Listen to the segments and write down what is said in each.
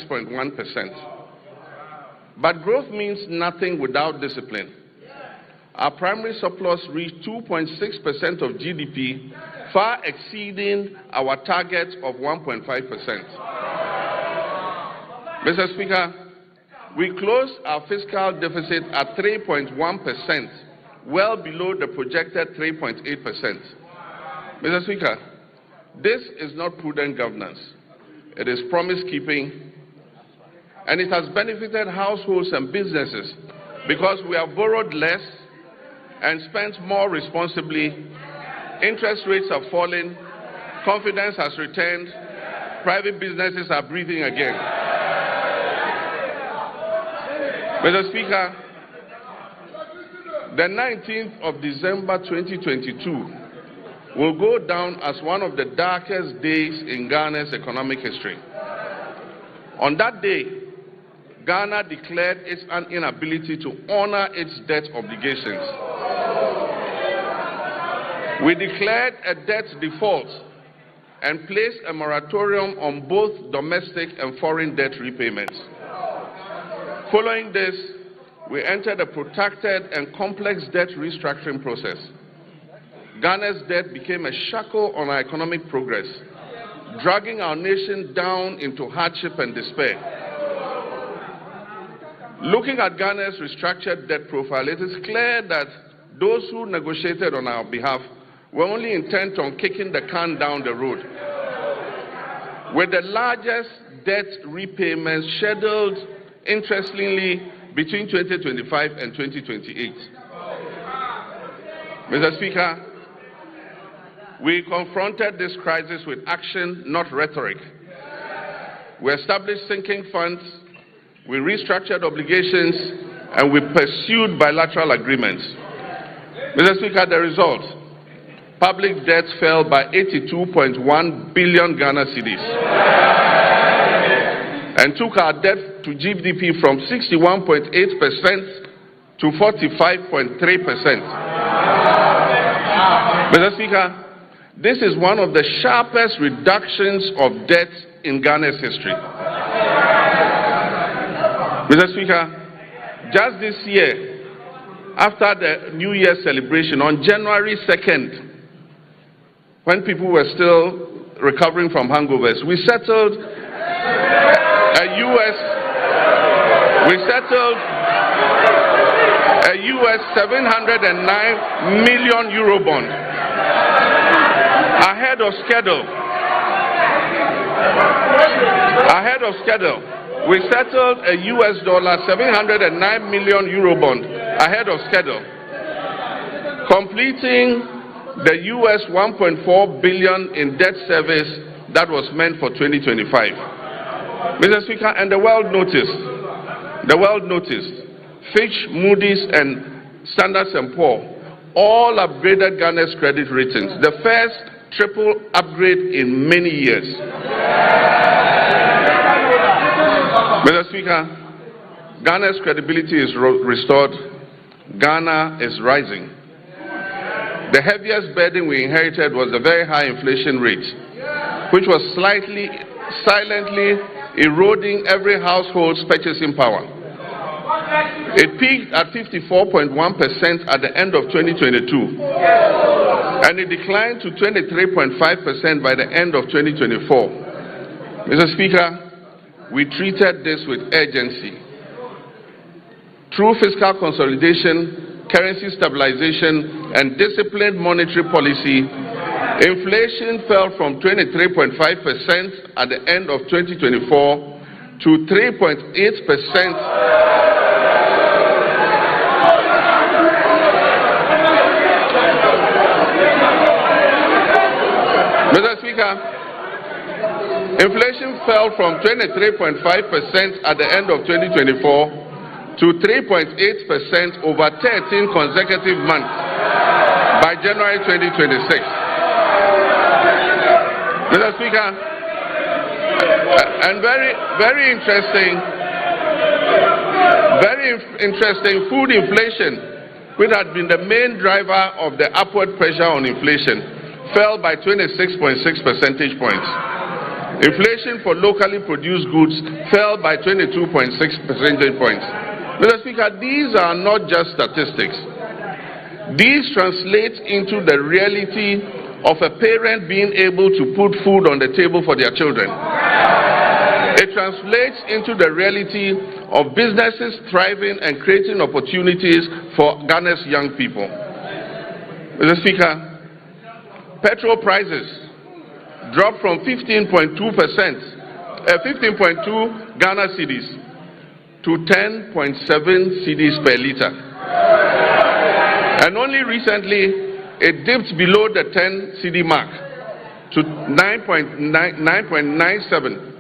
6.1%. But growth means nothing without discipline. Our primary surplus reached 2.6% of GDP, far exceeding our target of 1.5%. Mr. Speaker, we closed our fiscal deficit at 3.1%, well below the projected 3.8%. Mr. Speaker, this is not prudent governance. It is promise-keeping, and it has benefited households and businesses because we have borrowed less and spent more responsibly. Interest rates have fallen, confidence has returned, private businesses are breathing again. Mr. Speaker, the 19th of December 2022 will go down as one of the darkest days in Ghana's economic history. On that day, Ghana declared its inability to honor its debt obligations. We declared a debt default and placed a moratorium on both domestic and foreign debt repayments. Following this, we entered a protracted and complex debt restructuring process. Ghana's debt became a shackle on our economic progress, dragging our nation down into hardship and despair. Looking at Ghana's restructured debt profile, it is clear that those who negotiated on our behalf were only intent on kicking the can down the road. With the largest debt repayments scheduled, interestingly, between 2025 and 2028. Mr. Speaker, we confronted this crisis with action, not rhetoric. We established sinking funds, we restructured obligations, and we pursued bilateral agreements. Mr. Speaker, the result: public debt fell by 82.1 billion Ghana cedis and took our debt to GDP from 61.8% to 45.3%. Mr. Speaker, this is one of the sharpest reductions of debt in Ghana's history. Mr. Speaker, just this year, after the New Year celebration on January 2nd, when people were still recovering from hangovers, we settled a US 709 million euro bond ahead of schedule. We settled a US dollar 709 million euro bond ahead of schedule, completing the US 1.4 billion in debt service that was meant for 2025. Mr. Speaker, and the world noticed, Fitch, Moody's, and Standard & Poor's all upgraded Ghana's credit ratings, the first triple upgrade in many years. Mr. Speaker, Ghana's credibility is restored. Ghana is rising. The heaviest burden we inherited was the very high inflation rate, which was silently eroding every household's purchasing power. It peaked at 54.1% at the end of 2022, and it declined to 23.5% by the end of 2024. Mr. Speaker, we treated this with urgency. Through fiscal consolidation, currency stabilization, and disciplined monetary policy, inflation fell from 23.5% at the end of 2024 to 3.8%. Mr. Speaker, inflation fell from 23.5% at the end of 2024 to 3.8% over 13 consecutive months by January 2026. Mr. Speaker, and very interesting, food inflation, which had been the main driver of the upward pressure on inflation, fell by 26.6 percentage points. Inflation for locally produced goods fell by 22.6 percentage points. Mr. Speaker, these are not just statistics. These translate into the reality of a parent being able to put food on the table for their children. It translates into the reality of businesses thriving and creating opportunities for Ghana's young people. Mr. Speaker, petrol prices dropped from 15.2 Ghana cedis to 10.7 cedis per liter. And only recently, it dipped below the 10 cedi mark to 9.97.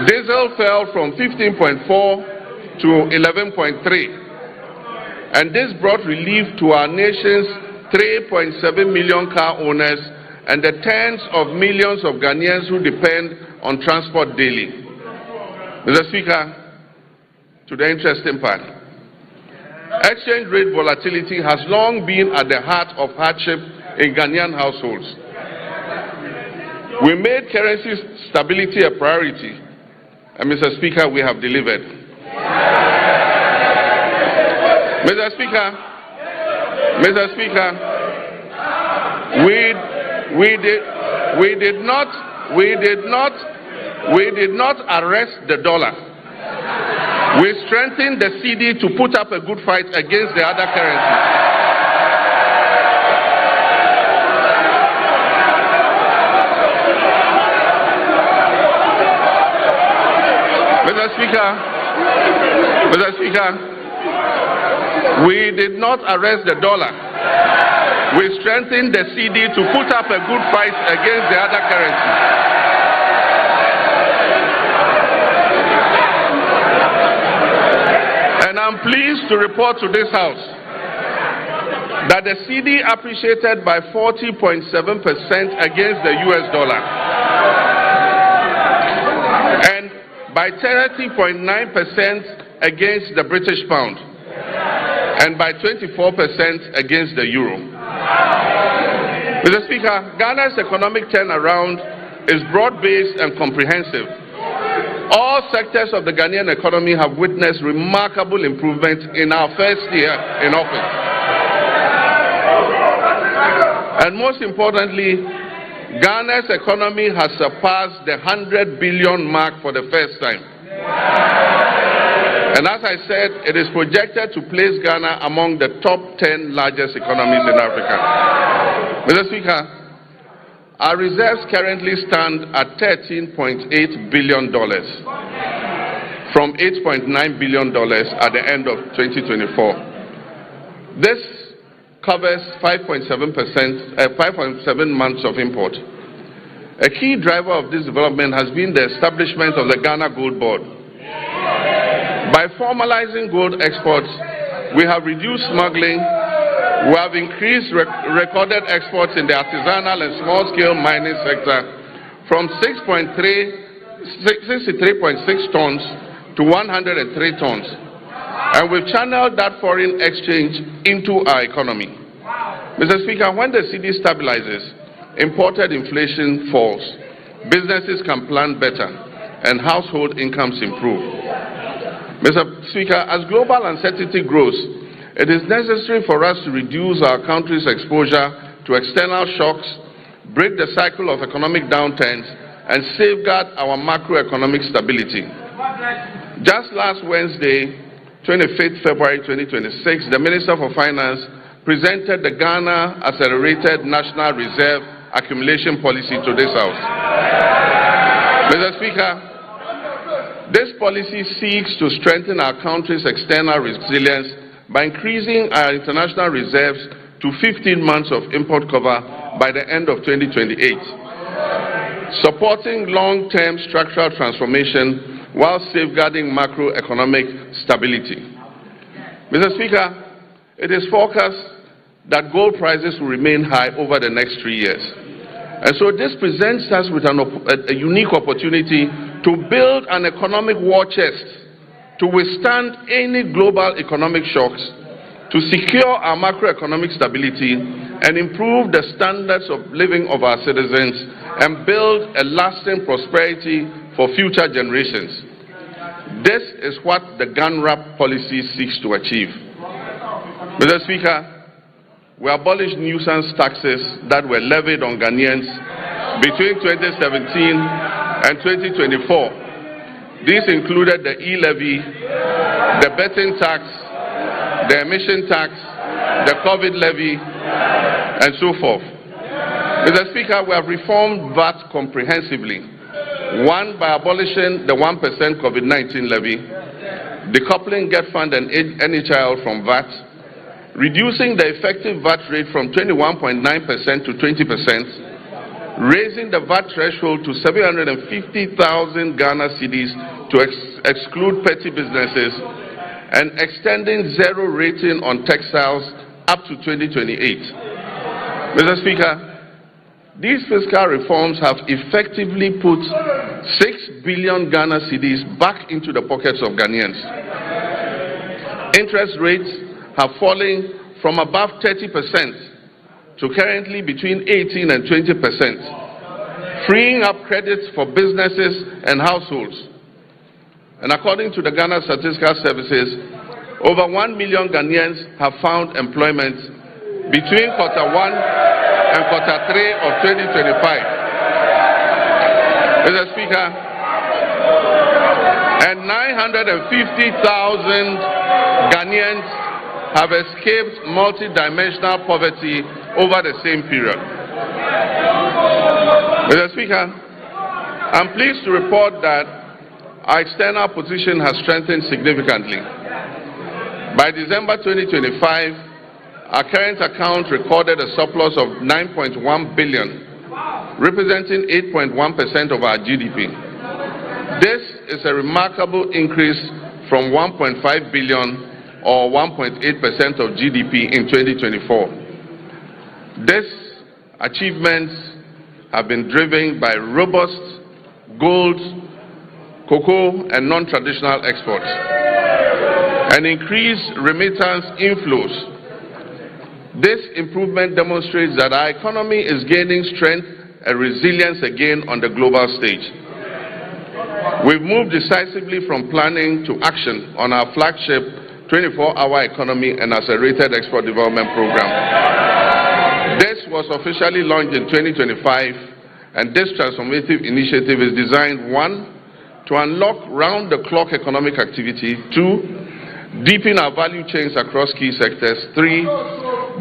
Diesel fell from 15.4 to 11.3. And this brought relief to our nation's 3.7 million car owners and the tens of millions of Ghanaians who depend on transport daily. Mr. Speaker, to the interesting part. Exchange rate volatility has long been at the heart of hardship in Ghanaian households. We made currency stability a priority, and Mr. Speaker, we have delivered. Mr. Speaker, we did not arrest the dollar. We strengthened the cedi to put up a good fight against the other currencies. Mr. Speaker, we did not arrest the dollar. We strengthened the cedi to put up a good fight against the other currencies. And I'm pleased to report to this House that the cedi appreciated by 40.7% against the US dollar and by 30.9% against the British pound and by 24% against the euro. Mr. Speaker, Ghana's economic turnaround is broad-based and comprehensive. All sectors of the Ghanaian economy have witnessed remarkable improvement in our first year in office. And most importantly, Ghana's economy has surpassed the 100 billion mark for the first time. And as I said, it is projected to place Ghana among the top 10 largest economies in Africa. Mr. Speaker, our reserves currently stand at $13.8 billion from $8.9 billion at the end of 2024. This covers 5.7 months of import. A key driver of this development has been the establishment of the Ghana Gold Board. By formalizing gold exports, we have reduced smuggling. We have increased recorded exports in the artisanal and small-scale mining sector from 63.6 tons to 103 tons. And we've channeled that foreign exchange into our economy. Mr. Speaker, when the cedi stabilizes, imported inflation falls, businesses can plan better, and household incomes improve. Mr. Speaker, as global uncertainty grows, it is necessary for us to reduce our country's exposure to external shocks, break the cycle of economic downturns, and safeguard our macroeconomic stability. Just last Wednesday, 25th February 2026, the Minister for Finance presented the Ghana Accelerated National Reserve Accumulation Policy to this House. Mr. Speaker, this policy seeks to strengthen our country's external resilience by increasing our international reserves to 15 months of import cover by the end of 2028, supporting long-term structural transformation while safeguarding macroeconomic stability. Mr. Speaker, it is forecast that gold prices will remain high over the next 3 years. And so this presents us with a unique opportunity to build an economic war chest to withstand any global economic shocks, to secure our macroeconomic stability and improve the standards of living of our citizens and build a lasting prosperity for future generations. This is what the GANRAP policy seeks to achieve. Mr. Speaker, we abolished nuisance taxes that were levied on Ghanaians between 2017 and 2024. These included the e-levy, the betting tax, the emission tax, the COVID levy, and so forth. Mr. Speaker, we have reformed VAT comprehensively. One, by abolishing the 1% COVID-19 levy, decoupling Get Fund and NHIL from VAT, reducing the effective VAT rate from 21.9% to 20%, raising the VAT threshold to 750,000 Ghana cedis to exclude petty businesses, and extending zero rating on textiles up to 2028. Mr. Speaker, these fiscal reforms have effectively put 6 billion Ghana cedis back into the pockets of Ghanaians. Interest rates have fallen from above 30% to currently between 18 and 20%, freeing up credits for businesses and households. And according to the Ghana Statistical Services, over 1 million Ghanaians have found employment between Q1 and Q3 of 2025. Mr. Speaker, and 950,000 Ghanaians have escaped multidimensional poverty over the same period. Mr. Speaker, I'm pleased to report that our external position has strengthened significantly. By December 2025, our current account recorded a surplus of 9.1 billion, representing 8.1% of our GDP. This is a remarkable increase from 1.5 billion or 1.8% of GDP in 2024. These achievements have been driven by robust gold, cocoa, and non-traditional exports, and increased remittance inflows. This improvement demonstrates that our economy is gaining strength and resilience again on the global stage. We've moved decisively from planning to action on our flagship 24-hour economy and accelerated export development program. This was officially launched in 2025, and this transformative initiative is designed, 1, to unlock round-the-clock economic activity, 2, deepen our value chains across key sectors, 3,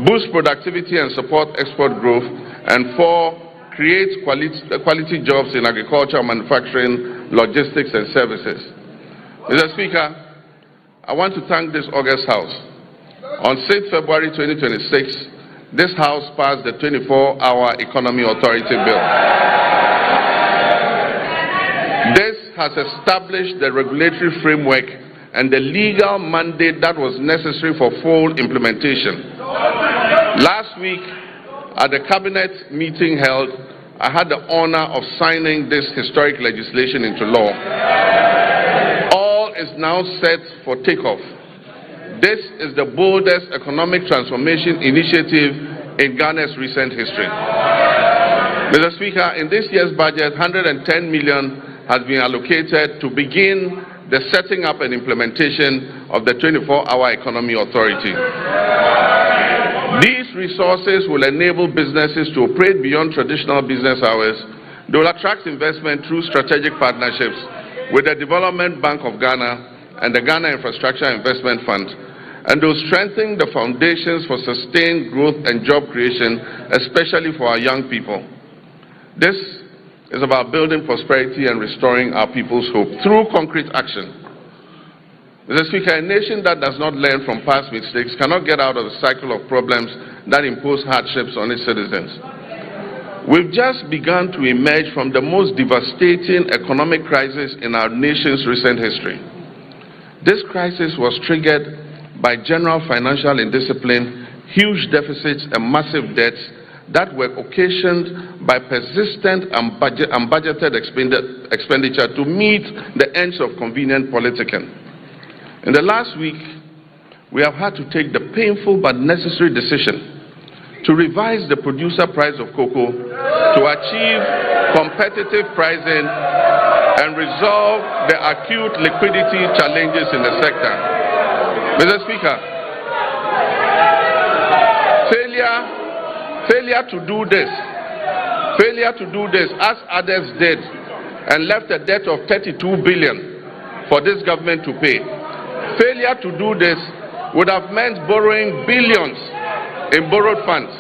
boost productivity and support export growth, and 4, create quality jobs in agriculture, manufacturing, logistics, and services. Mr. Speaker, I want to thank this August House. On 6 February 2026, this House passed the 24-Hour Economy Authority Bill. This has established the regulatory framework and the legal mandate that was necessary for full implementation. Last week, at the cabinet meeting held, I had the honor of signing this historic legislation into law. All is now set for takeoff. This is the boldest economic transformation initiative in Ghana's recent history. Mr. Speaker, in this year's budget, 110 million has been allocated to begin the setting up and implementation of the 24-Hour Economy Authority. These resources will enable businesses to operate beyond traditional business hours. They will attract investment through strategic partnerships with the Development Bank of Ghana and the Ghana Infrastructure Investment Fund, and they will strengthen the foundations for sustained growth and job creation, especially for our young people. This is about building prosperity and restoring our people's hope through concrete action. Mr. Speaker, a nation that does not learn from past mistakes cannot get out of the cycle of problems that impose hardships on its citizens. We've just begun to emerge from the most devastating economic crisis in our nation's recent history. This crisis was triggered by general financial indiscipline, huge deficits, and massive debts that were occasioned by persistent and unbudgeted expenditure to meet the ends of convenient politicking. In the last week, we have had to take the painful but necessary decision to revise the producer price of cocoa to achieve competitive pricing and resolve the acute liquidity challenges in the sector. Mr. Speaker, failure to do this as others did and left a debt of 32 billion for this government to pay. Failure to do this would have meant borrowing billions in borrowed funds.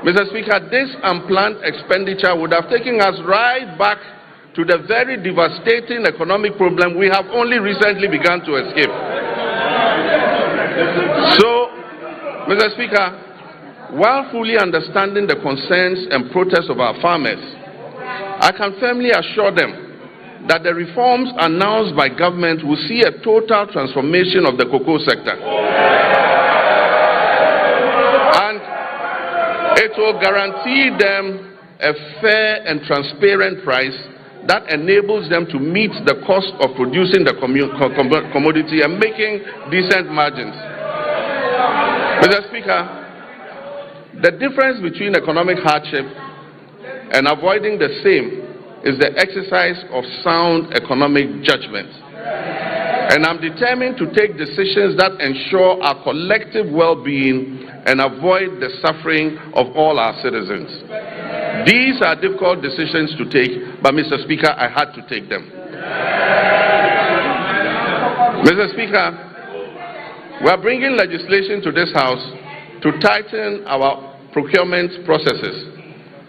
Mr. Speaker, this unplanned expenditure would have taken us right back to the very devastating economic problem we have only recently begun to escape. So, Mr. Speaker, while fully understanding the concerns and protests of our farmers, I can firmly assure them that the reforms announced by government will see a total transformation of the cocoa sector. And it will guarantee them a fair and transparent price that enables them to meet the cost of producing the commodity and making decent margins. Mr. Speaker, the difference between economic hardship and avoiding the same is the exercise of sound economic judgment. And I'm determined to take decisions that ensure our collective well-being and avoid the suffering of all our citizens. These are difficult decisions to take, but Mr. Speaker, I had to take them. Mr. Speaker, we are bringing legislation to this House to tighten our procurement processes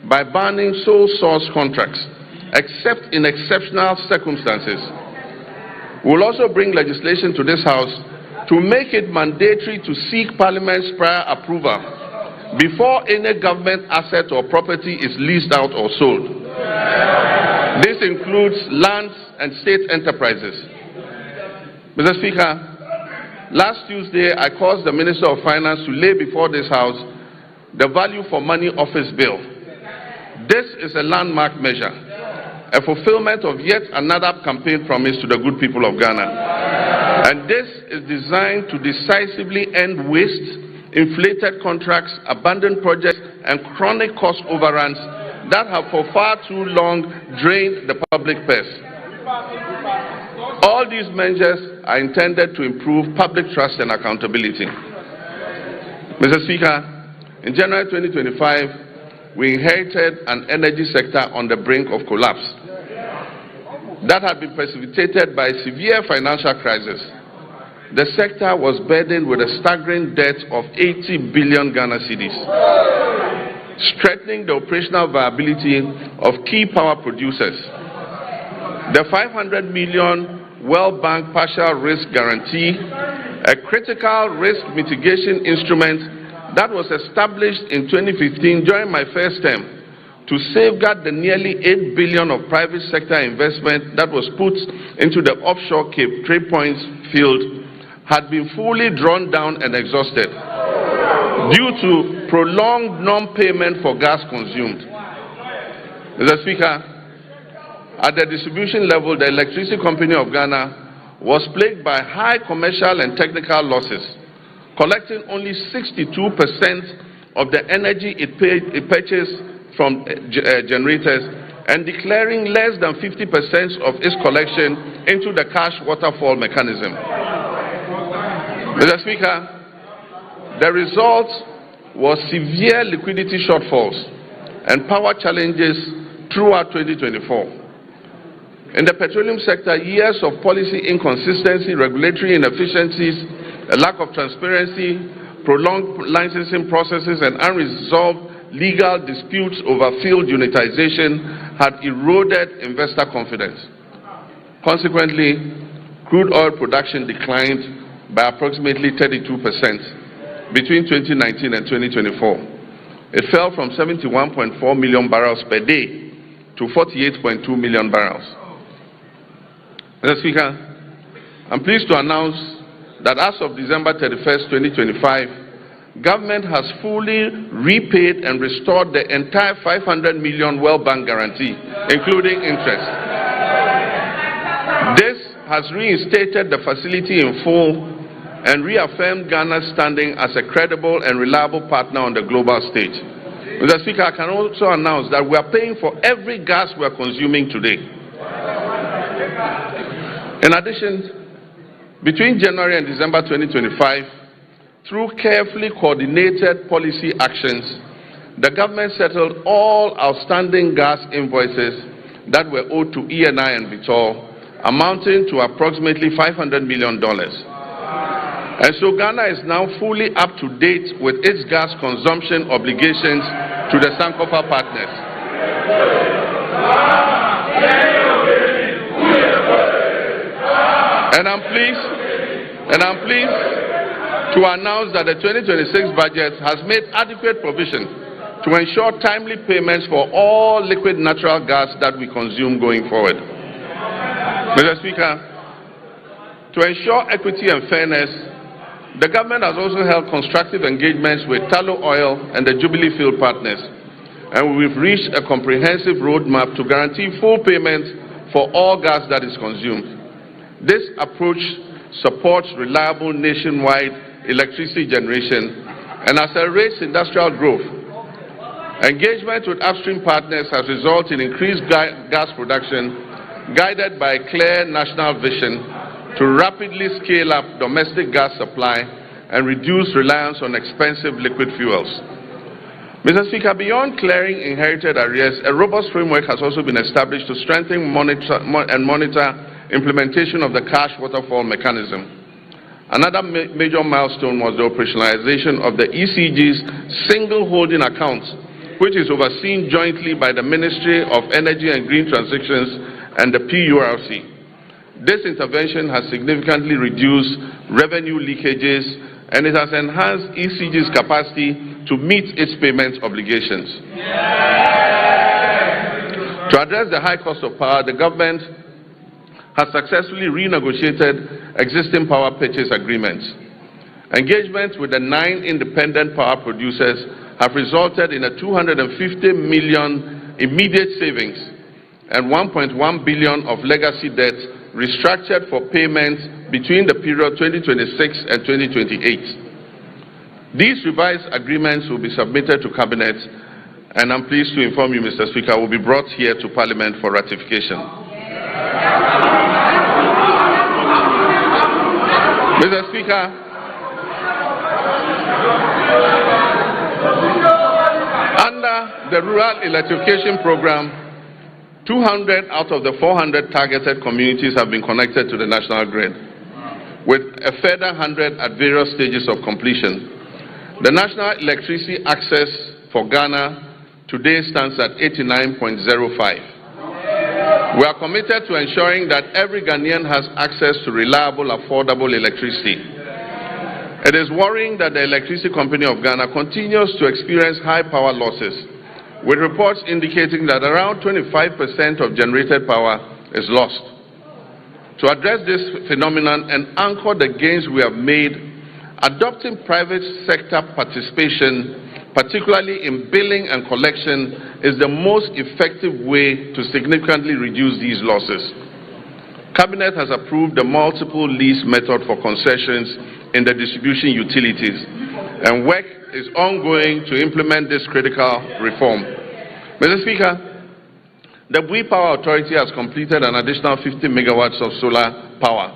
by banning sole source contracts, except in exceptional circumstances. We will also bring legislation to this House to make it mandatory to seek Parliament's prior approval before any government asset or property is leased out or sold. This includes lands and state enterprises. Mr. Speaker, last Tuesday I caused the Minister of Finance to lay before this House the Value for Money Office Bill. This is a landmark measure, a fulfillment of yet another campaign promise to the good people of Ghana. And this is designed to decisively end waste, inflated contracts, abandoned projects, and chronic cost overruns that have for far too long drained the public purse. All these measures are intended to improve public trust and accountability. Mr. Speaker, in January 2025, we inherited an energy sector on the brink of collapse that had been precipitated by a severe financial crisis. The sector was burdened with a staggering debt of 80 billion Ghana cedis, strengthening the operational viability of key power producers. The 500 million World Bank Partial Risk Guarantee, a critical risk mitigation instrument that was established in 2015 during my first term to safeguard the nearly 8 billion of private sector investment that was put into the offshore Cape Trade Points field, had been fully drawn down and exhausted due to prolonged non-payment for gas consumed. Mr. Speaker, at the distribution level, the Electricity Company of Ghana was plagued by high commercial and technical losses, collecting only 62% of the energy it purchased from generators and declaring less than 50% of its collection into the cash waterfall mechanism. Mr. Speaker, the result was severe liquidity shortfalls and power challenges throughout 2024. In the petroleum sector, years of policy inconsistency, regulatory inefficiencies, a lack of transparency, prolonged licensing processes, and unresolved legal disputes over field unitization had eroded investor confidence. Consequently, crude oil production declined by approximately 32% between 2019 and 2024. It fell from 71.4 million barrels per day to 48.2 million barrels. Mr. Speaker, I'm pleased to announce that as of December 31st, 2025, government has fully repaid and restored the entire 500 million World Bank guarantee, including interest. This has reinstated the facility in full and reaffirmed Ghana's standing as a credible and reliable partner on the global stage. Mr. Speaker, I can also announce that we are paying for every gas we are consuming today. In addition, between January and December 2025, through carefully coordinated policy actions, the government settled all outstanding gas invoices that were owed to ENI and Vitol, amounting to approximately $500 million. And so Ghana is now fully up to date with its gas consumption obligations to the Sankofa partners. And I'm pleased to announce that the 2026 budget has made adequate provision to ensure timely payments for all liquid natural gas that we consume going forward. Mr. Speaker, to ensure equity and fairness, the government has also held constructive engagements with Tallow Oil and the Jubilee Field partners, and we've reached a comprehensive roadmap to guarantee full payment for all gas that is consumed. This approach supports reliable nationwide electricity generation and accelerates industrial growth. Engagement with upstream partners has resulted in increased gas production, guided by a clear national vision to rapidly scale up domestic gas supply and reduce reliance on expensive liquid fuels. Mr. Speaker, beyond clearing inherited arrears, a robust framework has also been established to strengthen and monitor implementation of the cash waterfall mechanism. Another major milestone was the operationalization of the ECG's single holding account, which is overseen jointly by the Ministry of Energy and Green Transitions and the PURC. This intervention has significantly reduced revenue leakages, and it has enhanced ECG's capacity to meet its payment obligations. To address the high cost of power, the government has successfully renegotiated existing power purchase agreements. Engagements with the 9 independent power producers have resulted in a 250 million immediate savings and 1.1 billion of legacy debt restructured for payments between the period 2026 and 2028. These revised agreements will be submitted to Cabinet, and I'm pleased to inform you, Mr. Speaker, will be brought here to Parliament for ratification. Mr. Speaker, under the Rural Electrification Program, 200 out of the 400 targeted communities have been connected to the national grid, with a further 100 at various stages of completion. The national electricity access for Ghana today stands at 89.05. We are committed to ensuring that every Ghanaian has access to reliable, affordable electricity. It is worrying that the Electricity Company of Ghana continues to experience high power losses, with reports indicating that around 25% of generated power is lost. To address this phenomenon and anchor the gains we have made, adopting private sector participation, particularly in billing and collection, is the most effective way to significantly reduce these losses. Cabinet has approved the multiple lease method for concessions in the distribution utilities, and work is ongoing to implement this critical reform. Mr. Speaker, the Bui Power Authority has completed an additional 50 megawatts of solar power.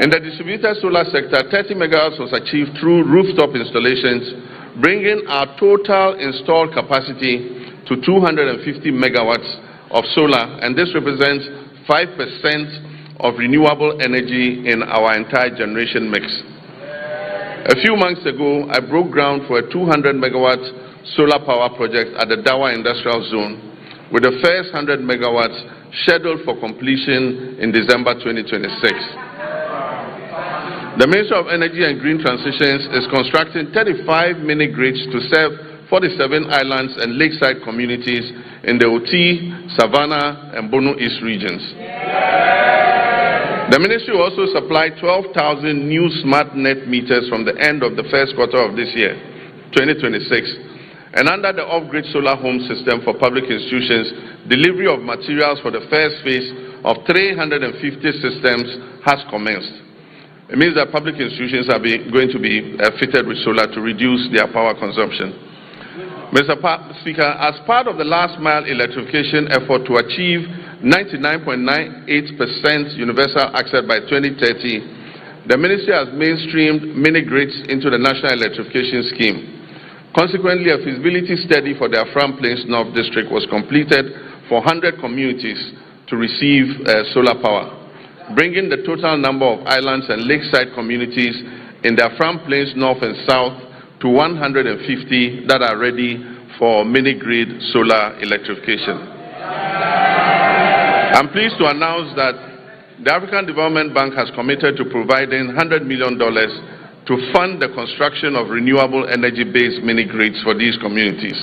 In the distributed solar sector, 30 megawatts was achieved through rooftop installations, bringing our total installed capacity to 250 megawatts of solar, and this represents 5% of renewable energy in our entire generation mix. A few months ago, I broke ground for a 200 megawatt solar power project at the Dawa Industrial Zone, with the first 100 megawatts scheduled for completion in December 2026. The Ministry of Energy and Green Transitions is constructing 35 mini-grids to serve 47 islands and lakeside communities in the Oti, Savannah, and Bono East regions. The ministry will also supply 12,000 new smart net meters from the end of the first quarter of this year, 2026. And under the off-grid solar home system for public institutions, delivery of materials for the first phase of 350 systems has commenced. It means that public institutions are going to be fitted with solar to reduce their power consumption. Mr. Speaker, as part of the last mile electrification effort to achieve 99.98% universal access by 2030, the Ministry has mainstreamed mini-grids into the National Electrification Scheme. Consequently, a feasibility study for the Afram Plains North District was completed for 100 communities to receive solar power, bringing the total number of islands and lakeside communities in the Afram Plains North and South to 150 that are ready for mini-grid solar electrification. I'm pleased to announce that the African Development Bank has committed to providing $100 million to fund the construction of renewable energy-based mini-grids for these communities.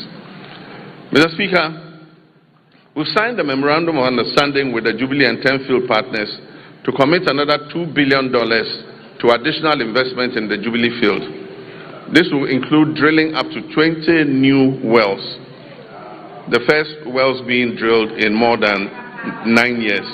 Mr. Speaker, we've signed a memorandum of understanding with the Jubilee and Tenfield partners to commit another $2 billion to additional investment in the Jubilee field. This will include drilling up to 20 new wells, the first wells being drilled in more than 9 years.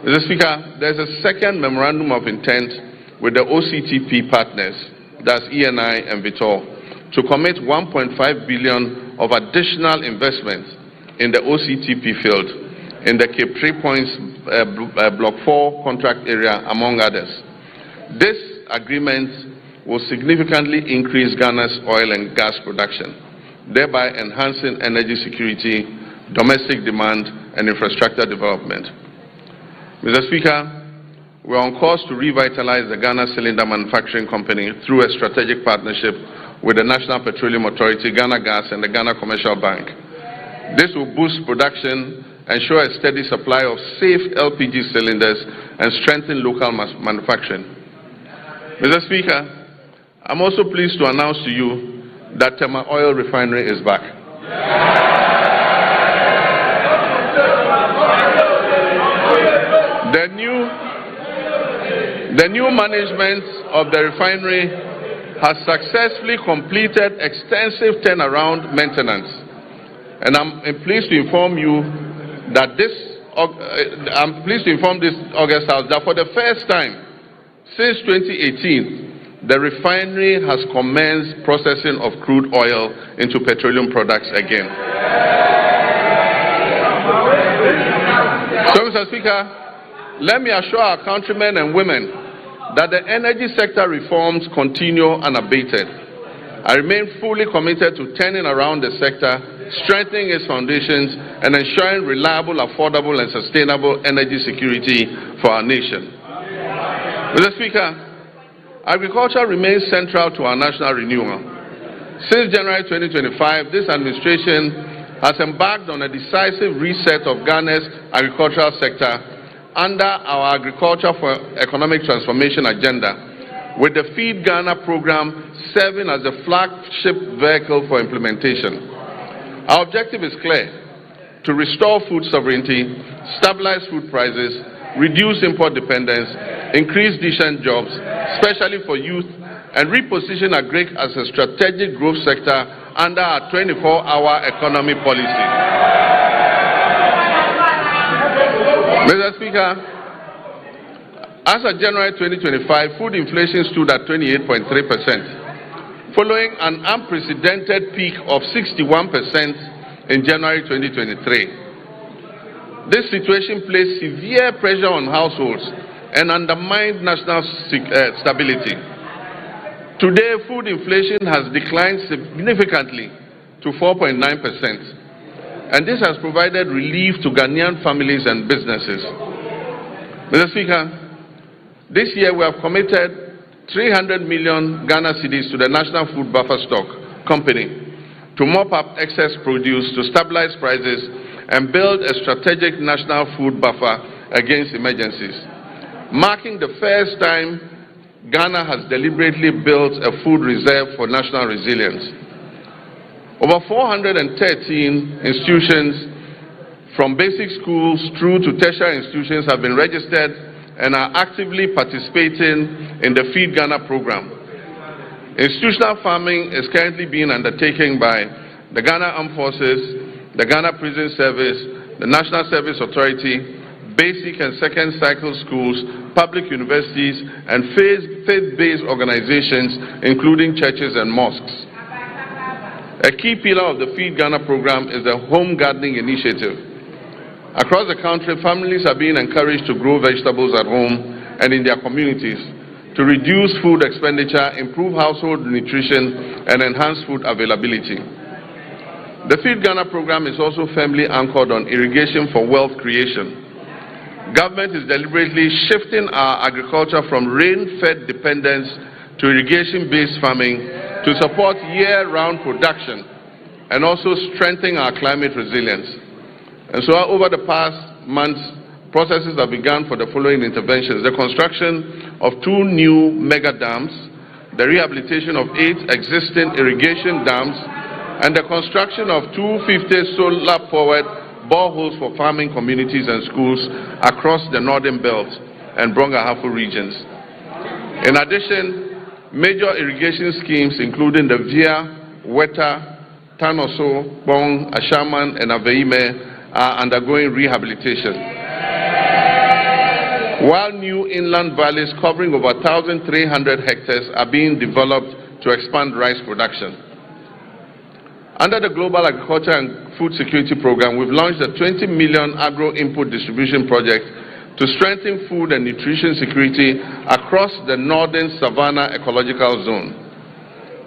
Mr. Speaker, there's a second memorandum of intent with the OCTP partners, that's ENI and Vitol, to commit $1.5 billion of additional investment in the OCTP field in the Cape 3 Points Block 4 contract area, among others. This agreement will significantly increase Ghana's oil and gas production, thereby enhancing energy security, domestic demand, and infrastructure development. Mr. Speaker, we are on course to revitalize the Ghana Cylinder Manufacturing Company through a strategic partnership with the National Petroleum Authority, Ghana Gas, and the Ghana Commercial Bank. This will boost production, ensure a steady supply of safe LPG cylinders, and strengthen local manufacturing. Mr. Speaker, I'm also pleased to announce to you that Tema Oil Refinery is back. The new management of the refinery has successfully completed extensive turnaround maintenance. And I'm pleased to inform you that this August House that for the first time since 2018, the refinery has commenced processing of crude oil into petroleum products again. So, Mr. Speaker, let me assure our countrymen and women that the energy sector reforms continue unabated. I remain fully committed to turning around the sector, strengthening its foundations, and ensuring reliable, affordable, and sustainable energy security for our nation. Mr. Speaker, agriculture remains central to our national renewal. Since January 2025, this administration has embarked on a decisive reset of Ghana's agricultural sector under our Agriculture for Economic Transformation agenda, with the Feed Ghana program serving as the flagship vehicle for implementation. Our objective is clear: to restore food sovereignty, stabilize food prices, reduce import dependence, increase decent jobs, especially for youth, and reposition agri as a strategic growth sector under our 24-hour economy policy. Mr. Speaker, as of January 2025, food inflation stood at 28.3%, following an unprecedented peak of 61% in January 2023. This situation placed severe pressure on households and undermined national stability. Today, food inflation has declined significantly to 4.9%. And this has provided relief to Ghanaian families and businesses. Mr. Speaker, this year we have committed 300 million Ghana cedis to the National Food Buffer Stock Company to mop up excess produce, to stabilize prices, and build a strategic national food buffer against emergencies, marking the first time Ghana has deliberately built a food reserve for national resilience. Over 413 institutions from basic schools through to tertiary institutions have been registered and are actively participating in the Feed Ghana program. Institutional farming is currently being undertaken by the Ghana Armed Forces, the Ghana Prison Service, the National Service Authority, basic and second cycle schools, public universities, and faith-based organizations, including churches and mosques. A key pillar of the Feed Ghana program is the home gardening initiative. Across the country, families are being encouraged to grow vegetables at home and in their communities to reduce food expenditure, improve household nutrition, and enhance food availability. The Feed Ghana program is also firmly anchored on irrigation for wealth creation. Government is deliberately shifting our agriculture from rain-fed dependence to irrigation-based farming to support year-round production and also strengthen our climate resilience. And so over the past months, processes have begun for the following interventions: the construction of 2 new mega dams, the rehabilitation of 8 existing irrigation dams, and the construction of 250 solar-powered boreholes for farming communities and schools across the Northern Belt and Brong-Ahafo regions. In addition, major irrigation schemes including the Via, Weta, Tanoso, Bong, Ashaman, and Aveime are undergoing rehabilitation. While new inland valleys covering over 1,300 hectares are being developed to expand rice production. Under the Global Agriculture and Food Security Program, we've launched a 20 million agro-input distribution project to strengthen food and nutrition security across the northern Savannah ecological zone.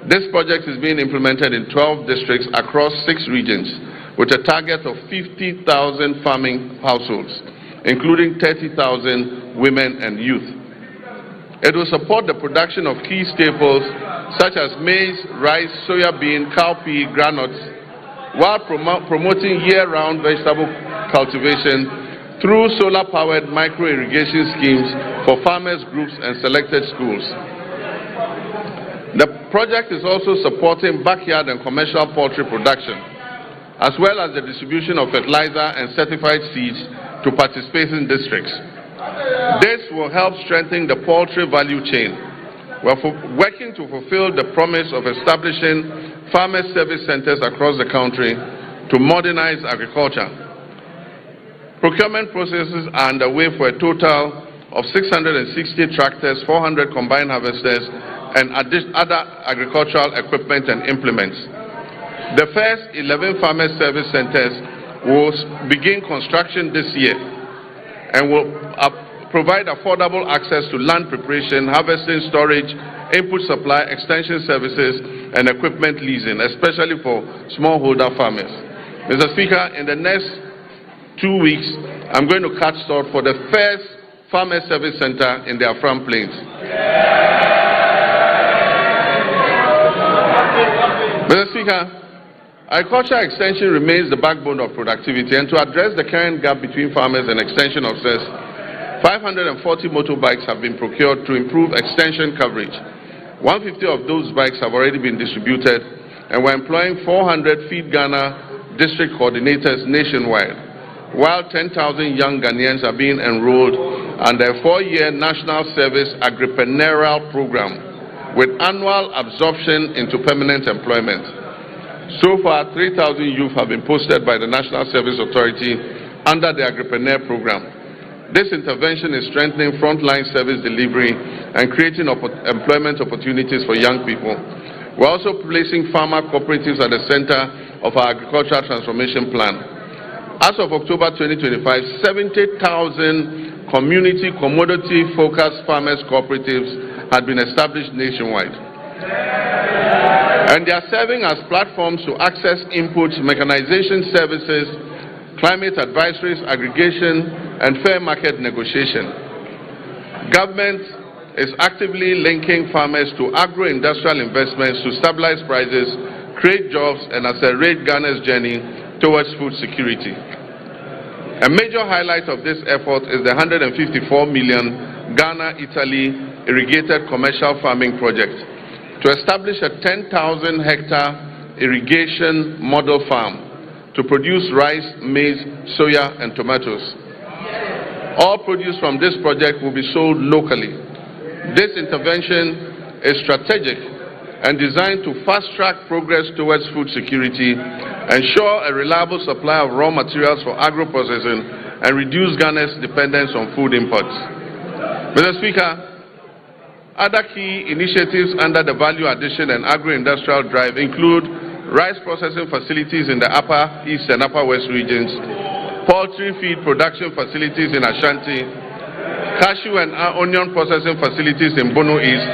This project is being implemented in 12 districts across 6 regions with a target of 50,000 farming households, including 30,000 women and youth. It will support the production of key staples such as maize, rice, soya bean, cowpea, granules, while promoting year-round vegetable cultivation through solar-powered micro-irrigation schemes for farmers groups and selected schools. The project is also supporting backyard and commercial poultry production, as well as the distribution of fertilizer and certified seeds to participating districts. This will help strengthen the poultry value chain. We are working to fulfill the promise of establishing farmer service centers across the country to modernize agriculture. Procurement processes are underway for a total of 660 tractors, 400 combined harvesters, and other agricultural equipment and implements. The first 11 farmer service centers will begin construction this year and will provide affordable access to land preparation, harvesting, storage, input supply, extension services, and equipment leasing, especially for smallholder farmers. Mr. Speaker, in the next 2 weeks, I'm going to cut short for the first farmer service center in the Afram Plains. Mr. Speaker, agriculture extension remains the backbone of productivity, and to address the current gap between farmers and extension officers, 540 motorbikes have been procured to improve extension coverage. 150 of those bikes have already been distributed, and we're employing 400 Feed Ghana district coordinators nationwide, while 10,000 young Ghanaians are being enrolled under a 4-year national service agripreneurial program with annual absorption into permanent employment. So far, 3,000 youth have been posted by the National Service Authority under the agripreneur program. This intervention is strengthening frontline service delivery and creating employment opportunities for young people. We're also placing farmer cooperatives at the center of our agricultural transformation plan. As of October 2025, 70,000 community commodity-focused farmers cooperatives had been established nationwide. And they are serving as platforms to access inputs, mechanization services, climate advisories, aggregation, and fair market negotiation. Government is actively linking farmers to agro-industrial investments to stabilize prices, create jobs, and accelerate Ghana's journey towards food security. A major highlight of this effort is the 154 million Ghana-Italy irrigated commercial farming project to establish a 10,000-hectare irrigation model farm to produce rice, maize, soya, and tomatoes. All produce from this project will be sold locally. This intervention is strategic and designed to fast-track progress towards food security, ensure a reliable supply of raw materials for agro-processing, and reduce Ghana's dependence on food imports. Mr. Speaker, other key initiatives under the Value Addition and Agro-Industrial Drive include rice processing facilities in the Upper East and Upper West regions, poultry feed production facilities in Ashanti, cashew and onion processing facilities in Bono East.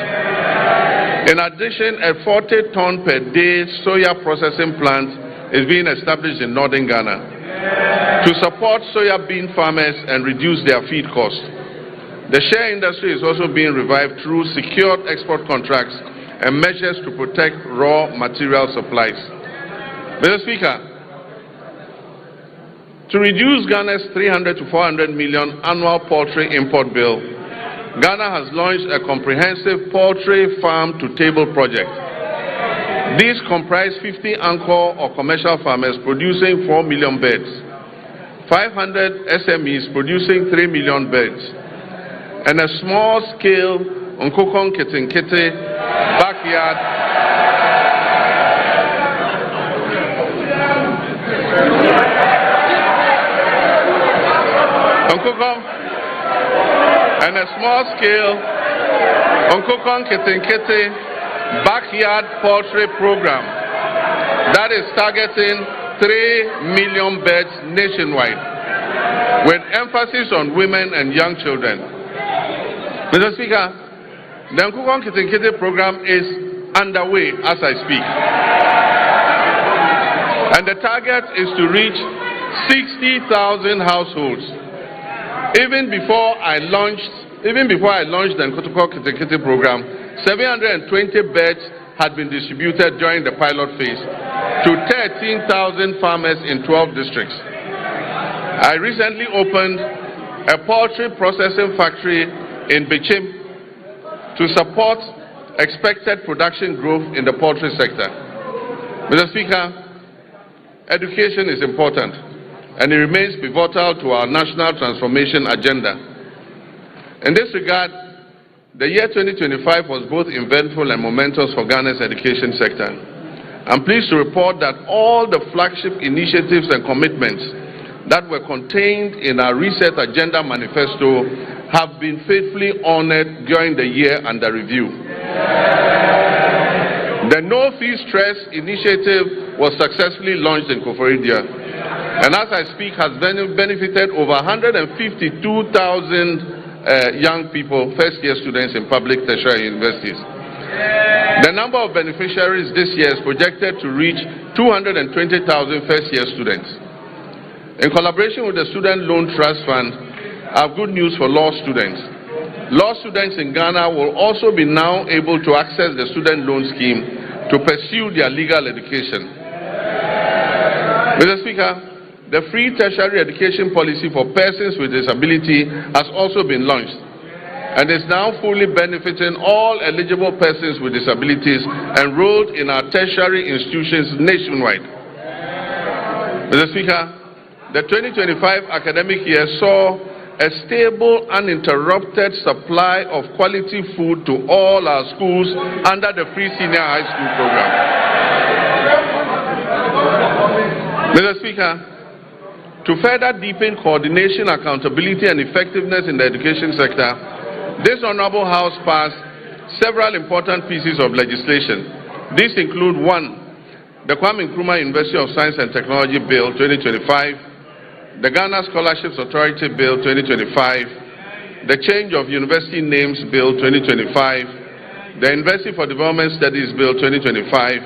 In addition, a 40-ton per day soya processing plant is being established in northern Ghana to support soya bean farmers and reduce their feed costs. The share industry is also being revived through secured export contracts and measures to protect raw material supplies. Mr. Speaker, to reduce Ghana's 300 to 400 million annual poultry import bill, Ghana has launched a comprehensive poultry farm-to-table project. These comprise 50 anchor or commercial farmers producing 4 million birds, 500 SMEs producing 3 million birds, and a small-scale Nkokon Kitinkiti backyard and a small-scale Nkokon Kitinkiti backyard poultry program that is targeting 3 million birds nationwide, with emphasis on women and young children. Mr. Speaker, the Nkokon Kitinkiti program is underway as I speak, and the target is to reach 60,000 households. Even before I launched the Nkokon Kitinkiti program, 720 beds had been distributed during the pilot phase to 13,000 farmers in 12 districts. I recently opened a poultry processing factory in Bichim to support expected production growth in the poultry sector. Mr. Speaker, education is important and it remains pivotal to our national transformation agenda. In this regard, the year 2025 was both eventful and momentous for Ghana's education sector. I'm pleased to report that all the flagship initiatives and commitments that were contained in our Reset Agenda Manifesto have been faithfully honored during the year under review. The No Fee Stress initiative was successfully launched in Koforidua, and as I speak has benefited over 152,000 young people, first-year students in public tertiary universities. The number of beneficiaries this year is projected to reach 220,000 first-year students. In collaboration with the Student Loan Trust Fund, I have good news for law students. Law students in Ghana will also be now able to access the student loan scheme to pursue their legal education. Mr. Speaker, the free tertiary education policy for persons with disability has also been launched and is now fully benefiting all eligible persons with disabilities enrolled in our tertiary institutions nationwide. Mr. Speaker, the 2025 academic year saw a stable, uninterrupted supply of quality food to all our schools under the free senior high school program. Mr. Speaker, to further deepen coordination, accountability, and effectiveness in the education sector, this Honorable House passed several important pieces of legislation. These include 1. The Kwame Nkrumah University of Science and Technology Bill 2025, the Ghana Scholarships Authority Bill 2025, the Change of University Names Bill 2025, the University for Development Studies Bill 2025,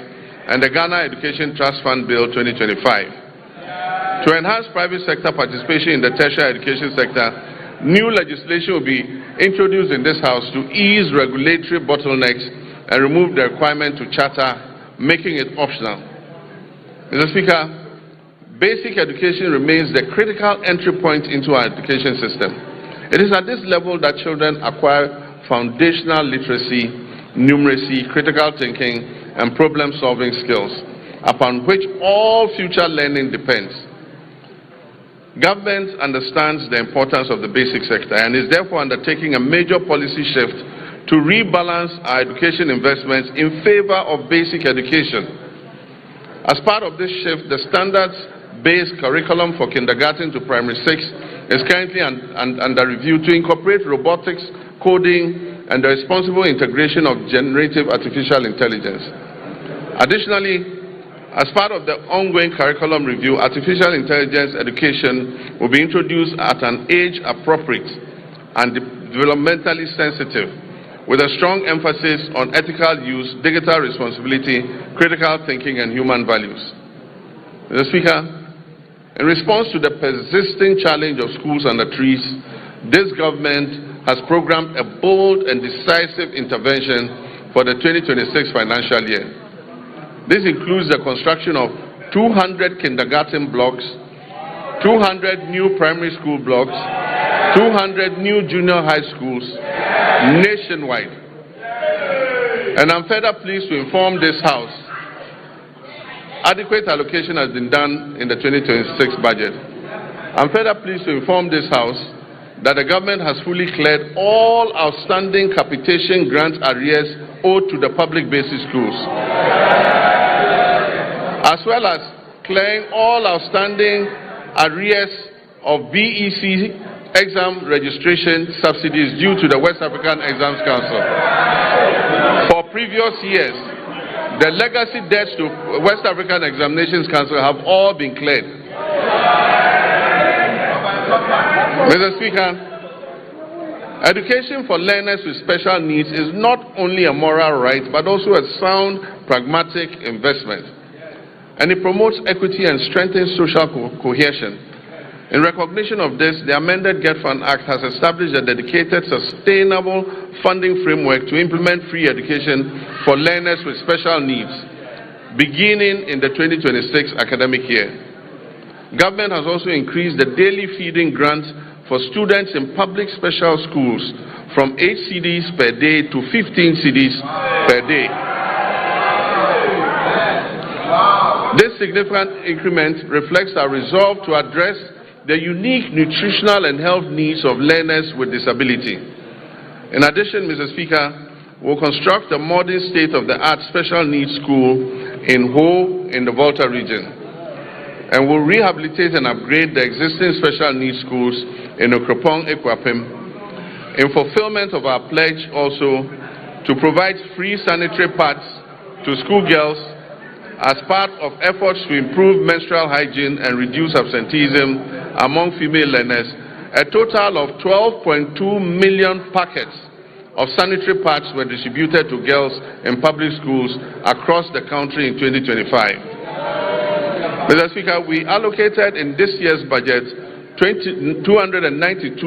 and the Ghana Education Trust Fund Bill 2025. To enhance private sector participation in the tertiary education sector, new legislation will be introduced in this House to ease regulatory bottlenecks and remove the requirement to charter, making it optional. Mr. Speaker, basic education remains the critical entry point into our education system. It is at this level that children acquire foundational literacy, numeracy, critical thinking, and problem-solving skills, upon which all future learning depends. Government understands the importance of the basic sector and is therefore undertaking a major policy shift to rebalance our education investments in favor of basic education. As part of this shift, the standards-based curriculum for kindergarten to primary 6 is currently under review to incorporate robotics, coding, and the responsible integration of generative artificial intelligence. Additionally, as part of the ongoing curriculum review, artificial intelligence education will be introduced at an age-appropriate and developmentally sensitive, with a strong emphasis on ethical use, digital responsibility, critical thinking, and human values. Mr. Speaker, in response to the persisting challenge of schools under trees, this government has programmed a bold and decisive intervention for the 2026 financial year. This includes the construction of 200 kindergarten blocks, 200 new primary school blocks, 200 new junior high schools nationwide. And I'm further pleased to inform this House, adequate allocation has been done in the 2026 budget. I'm further pleased to inform this House that the government has fully cleared all outstanding capitation grant arrears owed to the public basic schools, as well as clearing all outstanding arrears of BEC exam registration subsidies due to the West African Exams Council. For previous years, the legacy debts to West African Examinations Council have all been cleared. Mr. Speaker, education for learners with special needs is not only a moral right, but also a sound, pragmatic investment. And it promotes equity and strengthens social cohesion. In recognition of this, the amended Get Fund Act has established a dedicated, sustainable funding framework to implement free education for learners with special needs, beginning in the 2026 academic year. Government has also increased the daily feeding grant for students in public special schools from 8 cedis per day to 15 cedis per day. This significant increment reflects our resolve to address the unique nutritional and health needs of learners with disability. In addition, Mr. Speaker, we'll construct a modern state-of-the-art special needs school in Ho in the Volta region, and will rehabilitate and upgrade the existing special needs schools in Okropong, Ekwapim, in fulfillment of our pledge also to provide free sanitary pads to schoolgirls as part of efforts to improve menstrual hygiene and reduce absenteeism among female learners. A total of 12.2 million packets of sanitary pads were distributed to girls in public schools across the country in 2025. Mr. Speaker, we allocated in this year's budget 292.4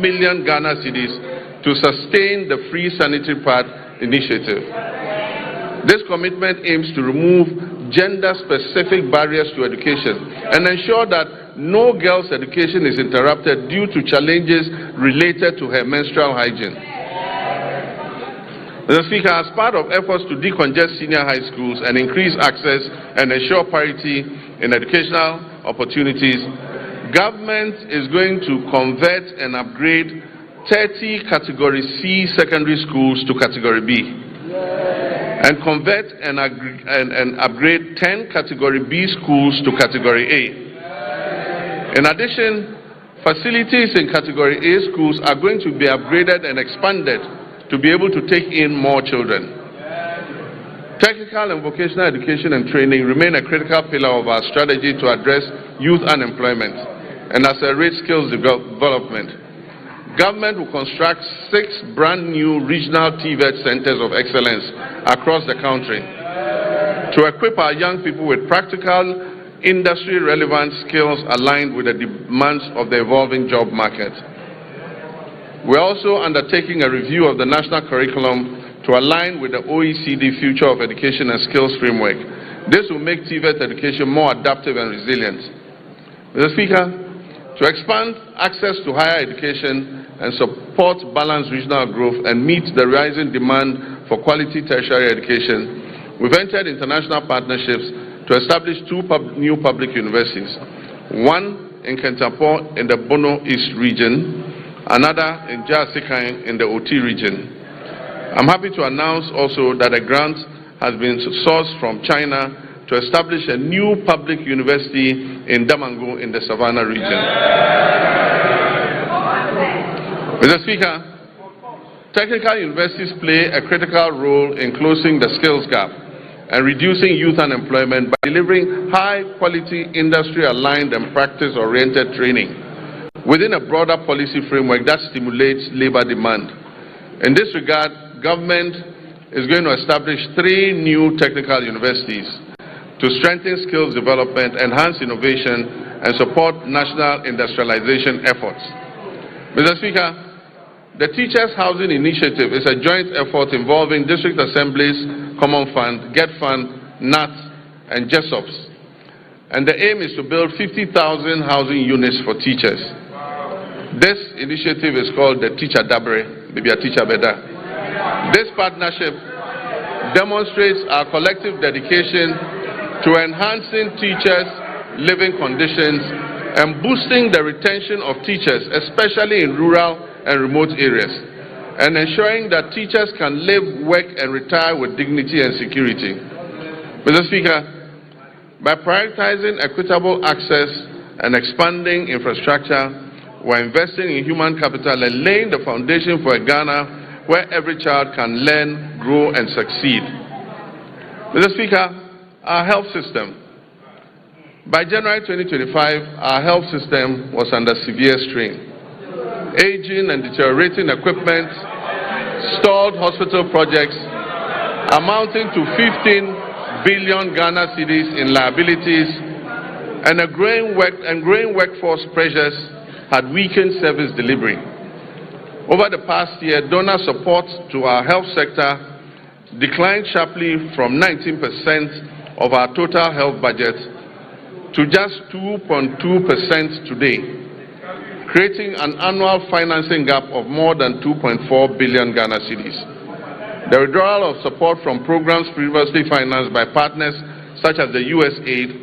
million Ghana cedis to sustain the free sanitary pad initiative. This commitment aims to remove gender-specific barriers to education and ensure that no girl's education is interrupted due to challenges related to her menstrual hygiene. Mr. Speaker, as part of efforts to decongest senior high schools and increase access and ensure parity in educational opportunities, government is going to convert and upgrade 30 Category C secondary schools to Category B, and convert and upgrade 10 Category B schools to Category A. In addition, facilities in Category A schools are going to be upgraded and expanded to be able to take in more children. Technical and vocational education and training remain a critical pillar of our strategy to address youth unemployment and accelerate skills development. Government will construct 6 brand new regional TVET centers of excellence across the country to equip our young people with practical, industry-relevant skills aligned with the demands of the evolving job market. We're also undertaking a review of the national curriculum to align with the OECD Future of Education and Skills Framework. This will make TVET education more adaptive and resilient. Mr. Speaker, to expand access to higher education and support balanced regional growth and meet the rising demand for quality tertiary education, we've entered international partnerships to establish 2 new public universities, one in Kentapor in the Bono East region, another in Jasikai in the Oti region. I'm happy to announce also that a grant has been sourced from China to establish a new public university in Damango in the Savannah region. Mr. Speaker, technical universities play a critical role in closing the skills gap and reducing youth unemployment by delivering high-quality, industry-aligned and practice-oriented training within a broader policy framework that stimulates labor demand. In this regard, government is going to establish 3 new technical universities to strengthen skills development, enhance innovation, and support national industrialization efforts. Mr. Speaker, the Teachers Housing Initiative is a joint effort involving district assemblies, Common Fund, Get Fund, NAT, and JESOPs. And the aim is to build 50,000 housing units for teachers. This initiative is called the Teacher Dabre, maybe a Teacher Beda. This partnership demonstrates our collective dedication to enhancing teachers' living conditions and boosting the retention of teachers, especially in rural and remote areas, and ensuring that teachers can live, work, and retire with dignity and security. Mr. Speaker, by prioritizing equitable access and expanding infrastructure, we're investing in human capital and laying the foundation for a Ghana where every child can learn, grow, and succeed. Mr. Speaker, our health system. By January 2025, our health system was under severe strain. Aging and deteriorating equipment, stalled hospital projects amounting to 15 billion Ghana cedis in liabilities, and growing workforce pressures had weakened service delivery. Over the past year, donor support to our health sector declined sharply from 19% of our total health budget to just 2.2% today, creating an annual financing gap of more than 2.4 billion Ghana cedis. The withdrawal of support from programs previously financed by partners such as the USAID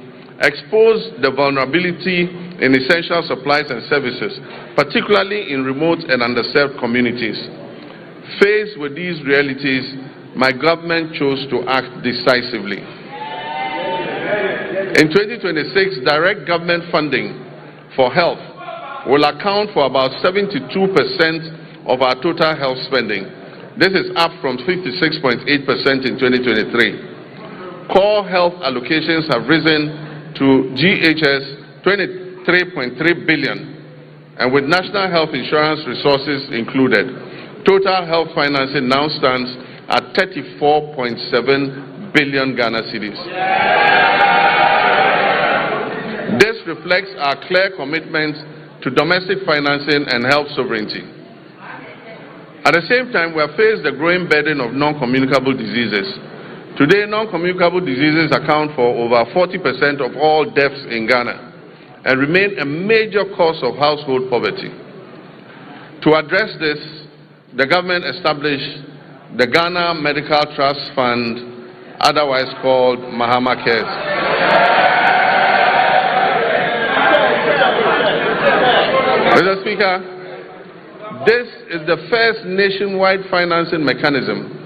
exposed the vulnerability in essential supplies and services, particularly in remote and underserved communities. Faced with these realities, my government chose to act decisively. In 2026, direct government funding for health will account for about 72% of our total health spending. This is up from 56.8% in 2023. Core health allocations have risen to GHS 23.3 billion, and with national health insurance resources included, total health financing now stands at 34.7 billion Ghana cedis. This reflects our clear commitment to domestic financing and health sovereignty. At the same time, we have faced the growing burden of non-communicable diseases. Today, non-communicable diseases account for over 40% of all deaths in Ghana and remain a major cause of household poverty. To address this, the government established the Ghana Medical Trust Fund, otherwise called Mahama Cares. Mr. Speaker, this is the first nationwide financing mechanism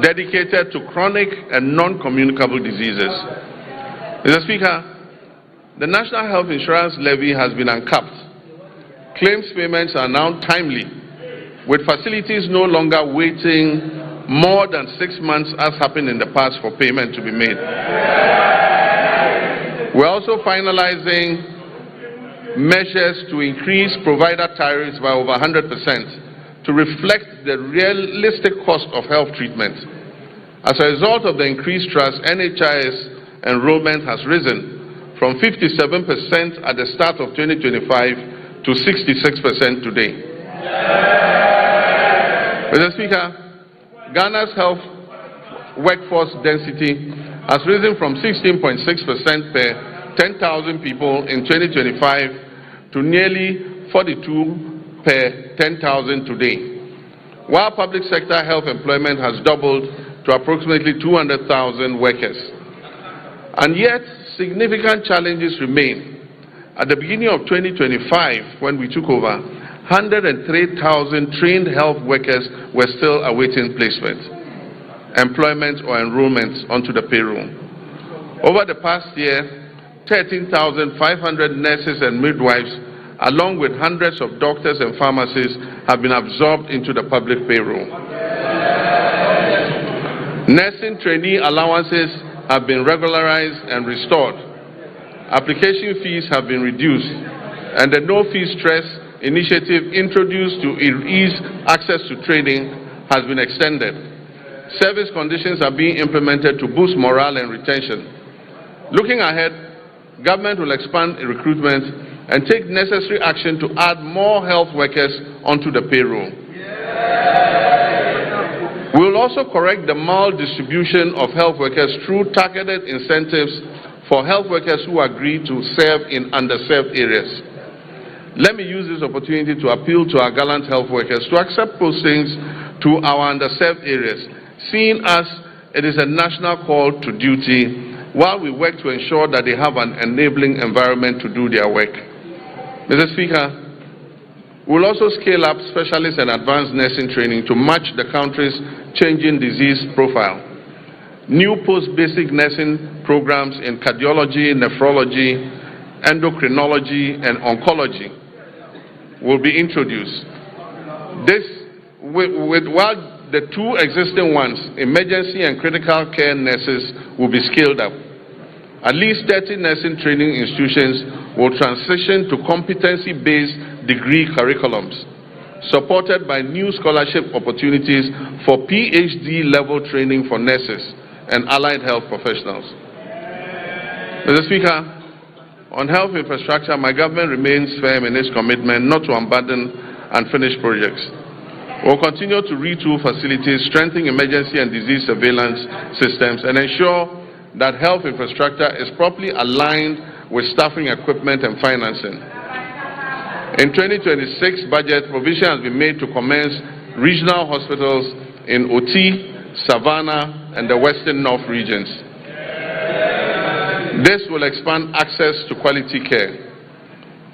dedicated to chronic and non-communicable diseases. Mr. Speaker, the National Health Insurance Levy has been uncapped. Claims payments are now timely, with facilities no longer waiting more than 6 months as happened in the past for payment to be made. We're also finalizing measures to increase provider tariffs by over 100% to reflect the realistic cost of health treatment. As a result of the increased trust, NHIS enrollment has risen from 57% at the start of 2025 to 66% today. Mr. Speaker, Ghana's health workforce density has risen from 16.6% per 10,000 people in 2025 to nearly 42 per 10,000 today, while public sector health employment has doubled to approximately 200,000 workers. And yet, significant challenges remain. At the beginning of 2025, when we took over, 103,000 trained health workers were still awaiting placement, employment, or enrollment onto the payroll. Over the past year, 13,500 nurses and midwives, along with hundreds of doctors and pharmacists, have been absorbed into the public payroll. Nursing trainee allowances have been regularized and restored. Application fees have been reduced, and the no-fee stress initiative introduced to ease access to training has been extended. Service conditions are being implemented to boost morale and retention. Looking ahead, government will expand recruitment and take necessary action to add more health workers onto the payroll. We will also correct the maldistribution of health workers through targeted incentives for health workers who agree to serve in underserved areas. Let me use this opportunity to appeal to our gallant health workers to accept postings to our underserved areas, seeing as it is a national call to duty, while we work to ensure that they have an enabling environment to do their work. Mr. Speaker, we will also scale up specialist and advanced nursing training to match the country's changing disease profile. New post-basic nursing programs in cardiology, nephrology, endocrinology, and oncology will be introduced. While the two existing ones, emergency and critical care nurses, will be scaled up. At least 30 nursing training institutions will transition to competency-based degree curriculums, supported by new scholarship opportunities for PhD-level training for nurses and allied health professionals. Mr. Speaker, on health infrastructure, my government remains firm in its commitment not to abandon unfinished projects. We will continue to retool facilities, strengthen emergency and disease surveillance systems, and ensure that health infrastructure is properly aligned with staffing, equipment, and financing. In 2026 budget, provision has been made to commence regional hospitals in Oti, Savannah, and the Western North regions. This will expand access to quality care.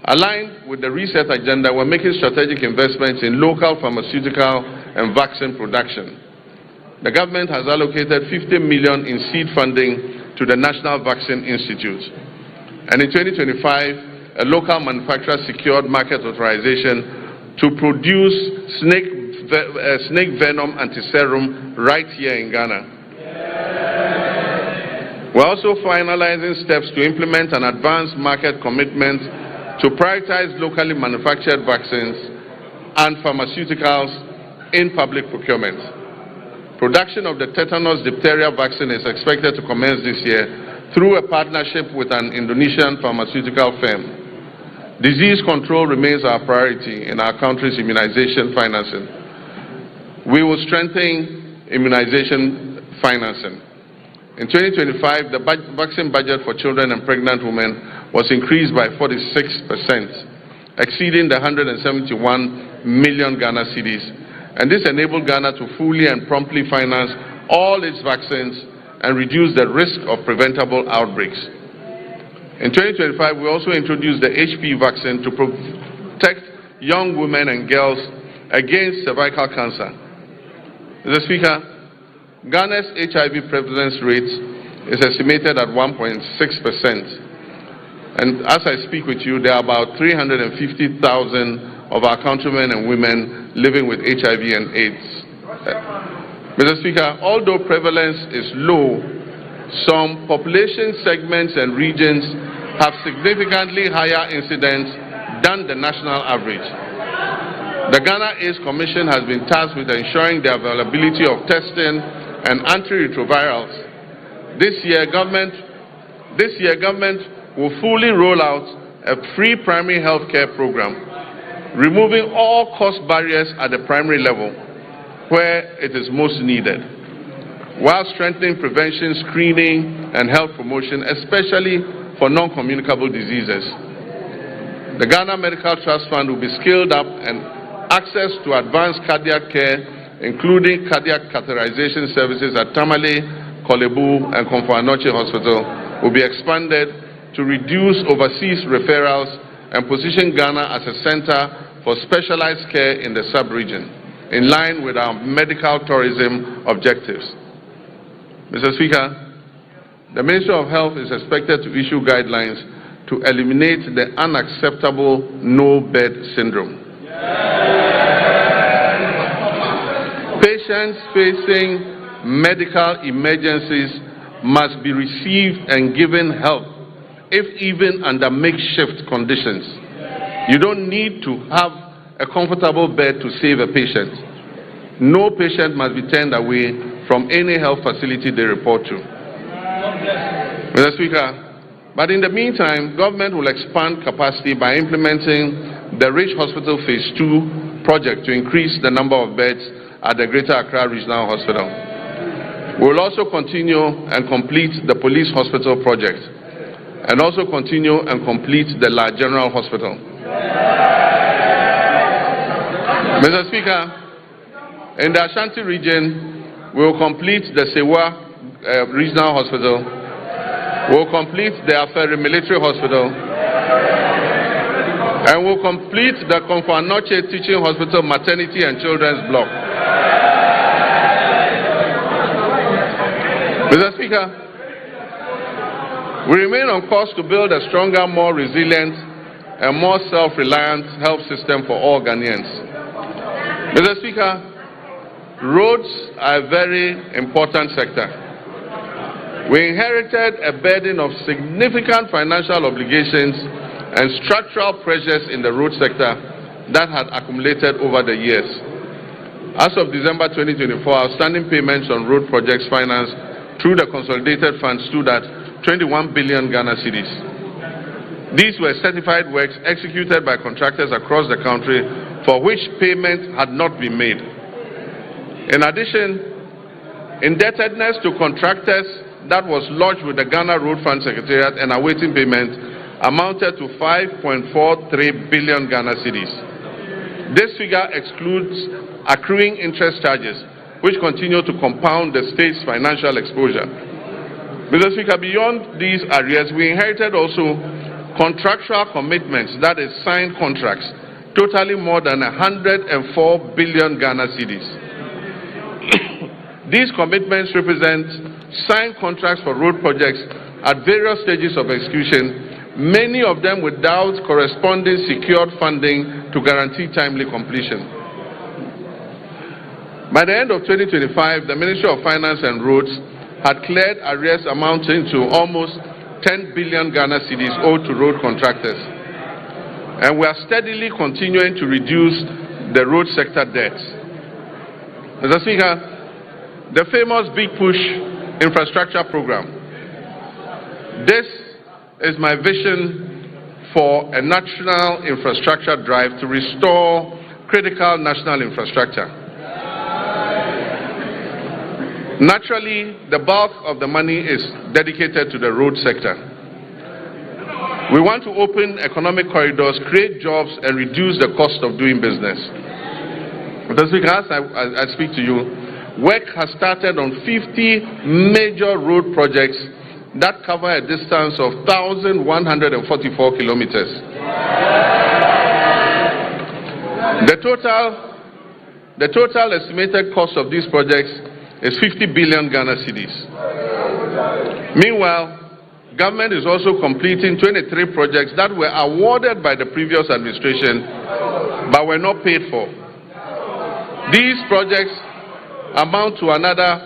Aligned with the reset agenda, we're making strategic investments in local pharmaceutical and vaccine production. The government has allocated 50 million in seed funding to the National Vaccine Institute. And in 2025, a local manufacturer secured market authorization to produce snake venom anti-serum right here in Ghana. We're also finalizing steps to implement an advanced market commitment to prioritize locally manufactured vaccines and pharmaceuticals in public procurement. Production of the tetanus diphtheria vaccine is expected to commence this year through a partnership with an Indonesian pharmaceutical firm. Disease control remains our priority in our country's immunization financing. We will strengthen immunization financing. In 2025, the vaccine budget for children and pregnant women was increased by 46%, exceeding the 171 million Ghana cedis. And this enabled Ghana to fully and promptly finance all its vaccines and reduce the risk of preventable outbreaks. In 2025, we also introduced the HPV vaccine to protect young women and girls against cervical cancer. Mr. Speaker, Ghana's HIV prevalence rate is estimated at 1.6%. And as I speak with you, there are about 350,000 of our countrymen and women living with HIV and AIDS. Mr. Speaker, although prevalence is low, some population segments and regions have significantly higher incidence than the national average. The Ghana AIDS Commission has been tasked with ensuring the availability of testing and antiretrovirals. This year, government will fully roll out a free primary health care program, removing all cost barriers at the primary level where it is most needed, while strengthening prevention, screening, and health promotion, especially for non-communicable diseases. The Ghana Medical Trust Fund will be scaled up, and access to advanced cardiac care, including cardiac catheterization services at Tamale, Kolebu, and Komfo-Anokye Hospital, will be expanded to reduce overseas referrals and position Ghana as a center for specialized care in the sub-region, in line with our medical tourism objectives. Mr. Speaker, the Ministry of Health is expected to issue guidelines to eliminate the unacceptable no-bed syndrome. Patients facing medical emergencies must be received and given help, if even under makeshift conditions. You don't need to have a comfortable bed to save a patient. No patient must be turned away from any health facility they report to. Mr. Speaker, but in the meantime, government will expand capacity by implementing the Rich Hospital Phase 2 project to increase the number of beds at the Greater Accra Regional Hospital. We will also continue and complete the Police Hospital project, and also continue and complete the La General Hospital. Mr. Speaker, in the Ashanti region, we will complete the Sewa Regional Hospital. We will complete the Aferi Military Hospital. And we will complete the Konfanoche Teaching Hospital Maternity and Children's Block. Mr. Speaker, we remain on course to build a stronger, more resilient, and more self-reliant health system for all Ghanaians. Mr. Speaker, roads are a very important sector. We inherited a burden of significant financial obligations and structural pressures in the road sector that had accumulated over the years. As of December 2024, outstanding payments on road projects financed through the consolidated funds stood at 21 billion Ghana cedis. These were certified works executed by contractors across the country for which payment had not been made. In addition, indebtedness to contractors that was lodged with the Ghana Road Fund Secretariat and awaiting payment amounted to 5.43 billion Ghana cedis. This figure excludes accruing interest charges, which continue to compound the state's financial exposure. Mr. Speaker, beyond these areas, we inherited also contractual commitments, that is, signed contracts, totaling more than 104 billion Ghana cedis. These commitments represent signed contracts for road projects at various stages of execution, many of them without corresponding secured funding to guarantee timely completion. By the end of 2025, the Ministry of Finance and Roads had cleared arrears amounting to almost 10 billion Ghana cedis owed to road contractors. And we are steadily continuing to reduce the road sector debt. Mr. Speaker, the famous Big Push infrastructure program. This is my vision for a national infrastructure drive to restore critical national infrastructure. Naturally, the bulk of the money is dedicated to the road sector. We want to open economic corridors, create jobs, and reduce the cost of doing business. Mr. Speaker, as I speak to you, work has started on 50 major road projects that cover a distance of 1,144 kilometers. The total estimated cost of these projects is 50 billion Ghana cedis. Meanwhile, government is also completing 23 projects that were awarded by the previous administration but were not paid for. These projects amount to another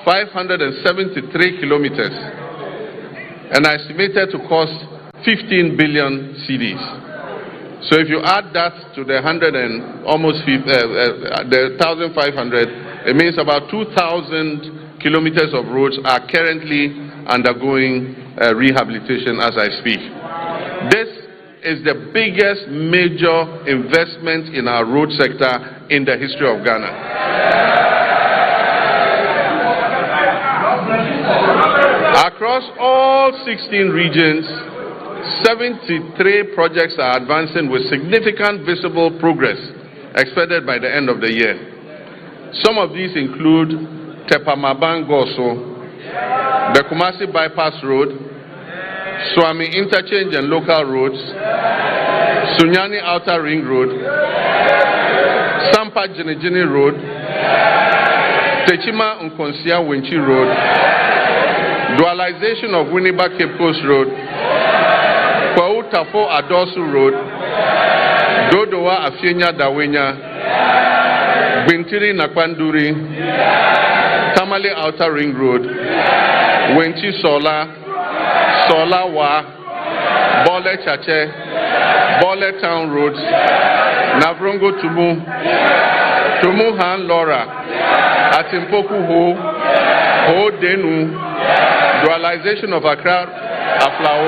573 kilometers and are estimated to cost 15 billion cedis. So if you add that to the 1,500, it means about 2,000 kilometers of roads are currently undergoing rehabilitation as I speak. This is the biggest major investment in our road sector in the history of Ghana. Across all 16 regions, 73 projects are advancing with significant visible progress expected by the end of the year. Some of these include Tepamaban-Goso, the Kumasi Bypass Road, Swami Interchange and Local Roads, Sunyani Outer Ring Road, Sampa Jinijini Road, Techima Nkonsia Winchi Road, dualization of Winneba Cape Coast Road, Kwau Tafo Adosu Road, Dodowa Afienya Dawenya, Bintiri Nakwanduri, Tamale Outer Ring Road, Wenchi Sola, Sola Wa, Bole Chache, Bole Town Roads, Navrongo Tumu, Tumu Han Lora, Atimpoku Ho, Ho Denu, dualization of Accra Aflao,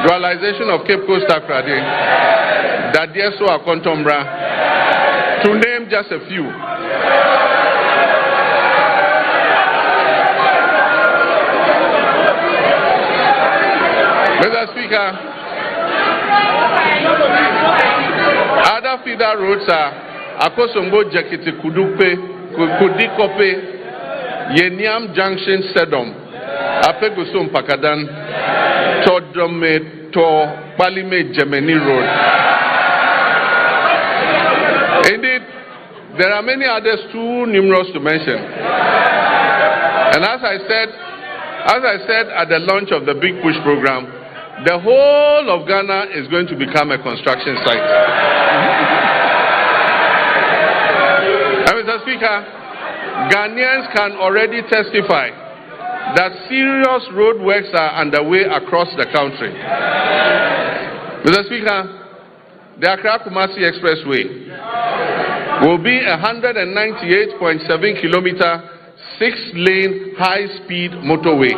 dualization of Cape Coast Akrade, Dadieso Akontombra, to name just a few. Mr. Speaker, other feeder roads are Akosombo Jakiti Kudupe, Kudikope, Yeniam Junction St0rm, Apegusum Pakadan, Todrome to Palime Gemini Road. Indeed, there are many others too numerous to mention. And as I said at the launch of the Big Push program, the whole of Ghana is going to become a construction site. And Mr. Speaker, Ghanaians can already testify that serious road works are underway across the country. Mr. Speaker, the Accra-Kumasi Expressway will be a 198.7 kilometer, 6-lane high-speed motorway.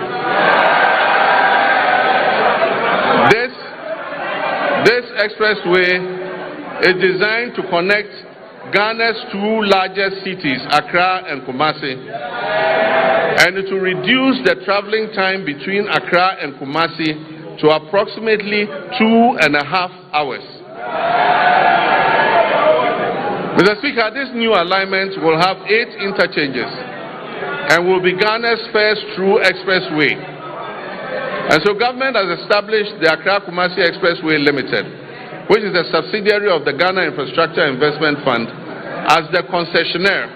This expressway is designed to connect Ghana's two largest cities, Accra and Kumasi, and to reduce the traveling time between Accra and Kumasi to approximately 2.5 hours. Mr. Speaker, this new alignment will have 8 interchanges and will be Ghana's first true expressway. And so government has established the Accra-Kumasi Expressway Limited, which is a subsidiary of the Ghana Infrastructure Investment Fund, as the concessionaire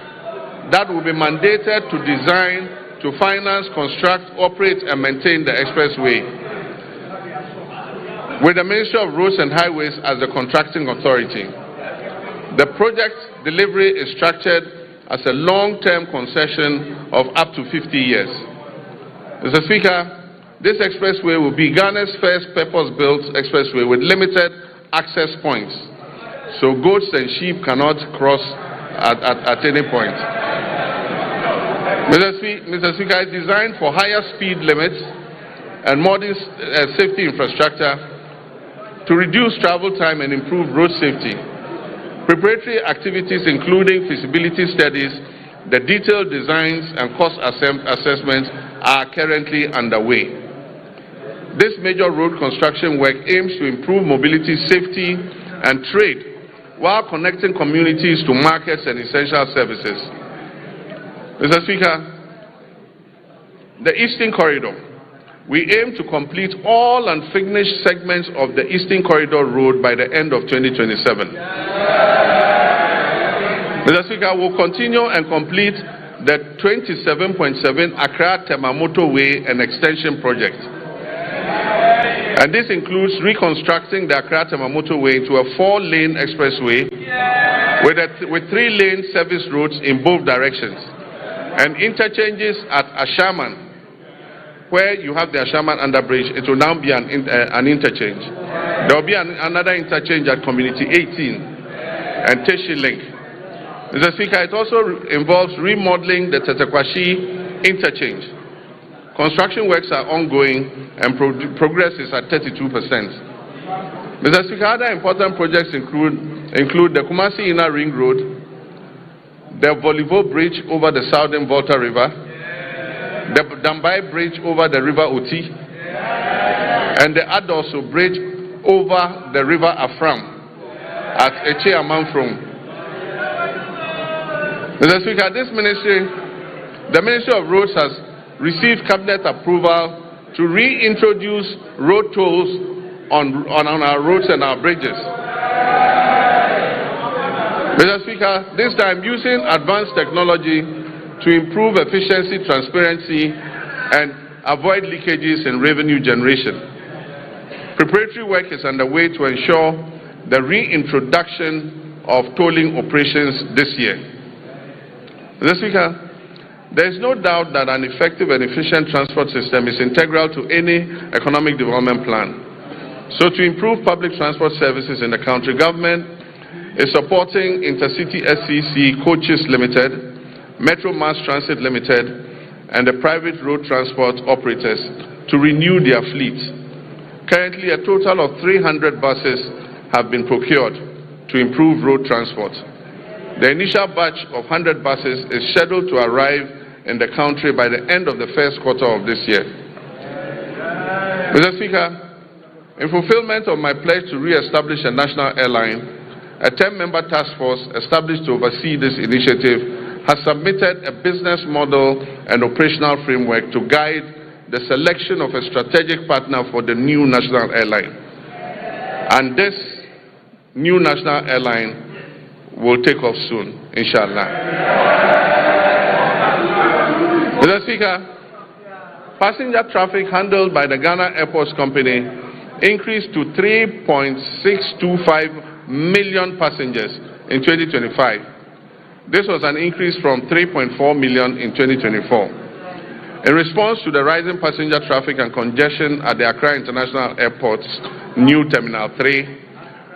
that will be mandated to design, to finance, construct, operate, and maintain the expressway, with the Ministry of Roads and Highways as the contracting authority. The project delivery is structured as a long-term concession of up to 50 years. Mr. Speaker, this expressway will be Ghana's first purpose-built expressway with limited access points, so goats and sheep cannot cross at any point. Mr. Speaker, it's designed for higher speed limits and modern safety infrastructure to reduce travel time and improve road safety. Preparatory activities including feasibility studies, the detailed designs and cost assessments are currently underway. This major road construction work aims to improve mobility, safety, and trade while connecting communities to markets and essential services. Mr. Speaker, the Eastern Corridor. We aim to complete all unfinished segments of the Eastern Corridor Road by the end of 2027. Mr. Speaker, we'll continue and complete the 27.7 Accra-Tema Motorway and Extension Project. And this includes reconstructing the Accra-Tema Motorway into a 4-lane expressway with 3-lane service roads in both directions, and interchanges at Ashaman. Where you have the Ashaman underbridge, it will now be an interchange. There will be another interchange at Community 18 and Teshi Link. Mr. Speaker, it also involves remodeling the Tetekwashi interchange. Construction works are ongoing and progress is at 32%. Mr. Speaker, other important projects include the Kumasi Inner Ring Road, the Volivo Bridge over the Southern Volta River, the Dambai Bridge over the River Oti, and the Adoso Bridge over the River Afram at Eche Amanfrom. Mr. Speaker, the Ministry of Roads has received cabinet approval to reintroduce road tolls on our roads and our bridges. Mr. Speaker, this time using advanced technology to improve efficiency, transparency, and avoid leakages in revenue generation. Preparatory work is underway to ensure the reintroduction of tolling operations this year. Mr. Speaker, there is no doubt that an effective and efficient transport system is integral to any economic development plan. So to improve public transport services in the country, government is supporting Intercity SCC Coaches Limited, Metro Mass Transit Limited, and the private road transport operators to renew their fleets. Currently, a total of 300 buses have been procured to improve road transport. The initial batch of 100 buses is scheduled to arrive in the country by the end of the first quarter of this year. Mr. Speaker, in fulfillment of my pledge to re-establish a national airline, a 10-member task force established to oversee this initiative has submitted a business model and operational framework to guide the selection of a strategic partner for the new national airline. And this new national airline will take off soon, inshallah. Mr. Speaker, passenger traffic handled by the Ghana Airports Company increased to 3.625 million passengers in 2025. This was an increase from 3.4 million in 2024. In response to the rising passenger traffic and congestion at the Accra International Airport's new Terminal 3,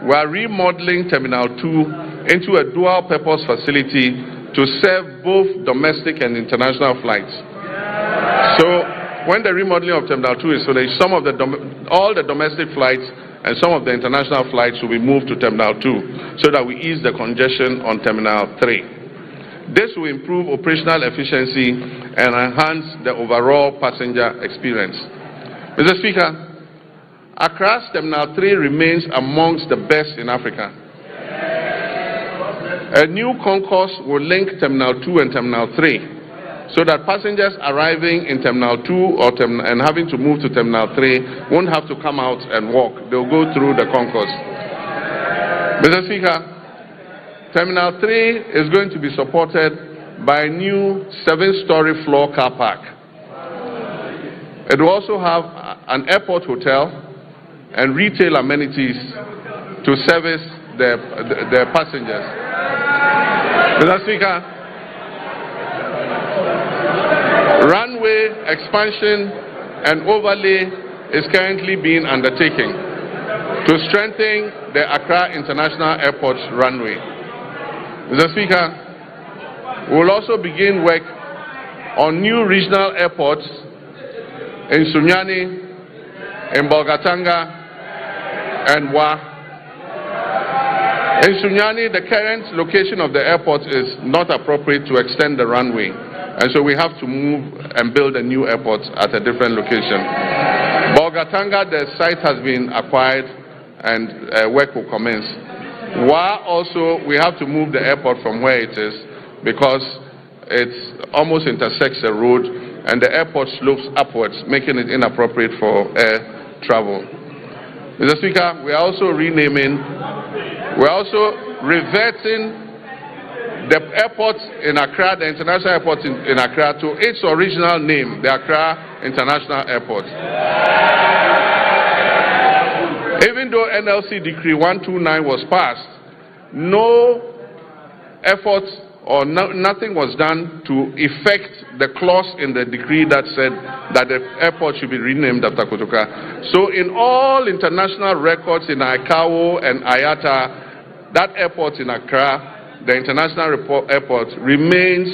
we are remodeling Terminal 2 into a dual-purpose facility to serve both domestic and international flights. So, when the remodeling of Terminal 2 is finished, all the domestic flights and some of the international flights will be moved to Terminal 2 so that we ease the congestion on Terminal 3. This will improve operational efficiency and enhance the overall passenger experience. Mr. Speaker, Accra's Terminal 3 remains amongst the best in Africa. A new concourse will link Terminal 2 and Terminal 3 so that passengers arriving in Terminal 2 and having to move to Terminal 3 won't have to come out and walk. They'll go through the concourse. Mr. Speaker, Terminal 3 is going to be supported by a new 7-story floor car park. It will also have an airport hotel and retail amenities to service the passengers. Mr. Speaker, runway expansion and overlay is currently being undertaken to strengthen the Accra International Airport's runway. Mr. Speaker, we will also begin work on new regional airports in Sunyani, in Bolgatanga, and Wa. In Sunyani, the current location of the airport is not appropriate to extend the runway, and so we have to move and build a new airport at a different location. Bolgatanga, the site has been acquired and work will commence. Wa also, we have to move the airport from where it is because it almost intersects the road and the airport slopes upwards, making it inappropriate for air travel. Mr. Speaker, we are also reverting the airport in Accra, the international airport in Accra, to its original name, the Accra International Airport. Even though NLC Decree 129 was passed, no effort or nothing was done to effect the clause in the decree that said that the airport should be renamed after Kotoka. So in all international records in ICAO and IATA, that airport in Accra, the international airport, remains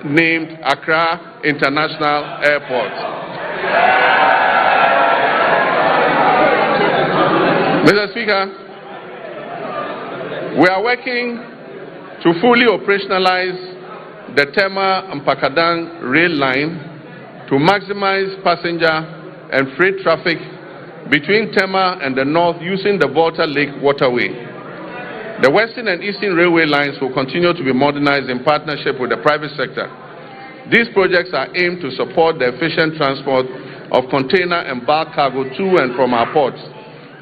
named Accra International Airport. Mr. Speaker, we are working to fully operationalize the Tema-Mpakadang rail line to maximize passenger and freight traffic between Tema and the north using the Volta Lake waterway. The Western and Eastern railway lines will continue to be modernized in partnership with the private sector. These projects are aimed to support the efficient transport of container and bulk cargo to and from our ports,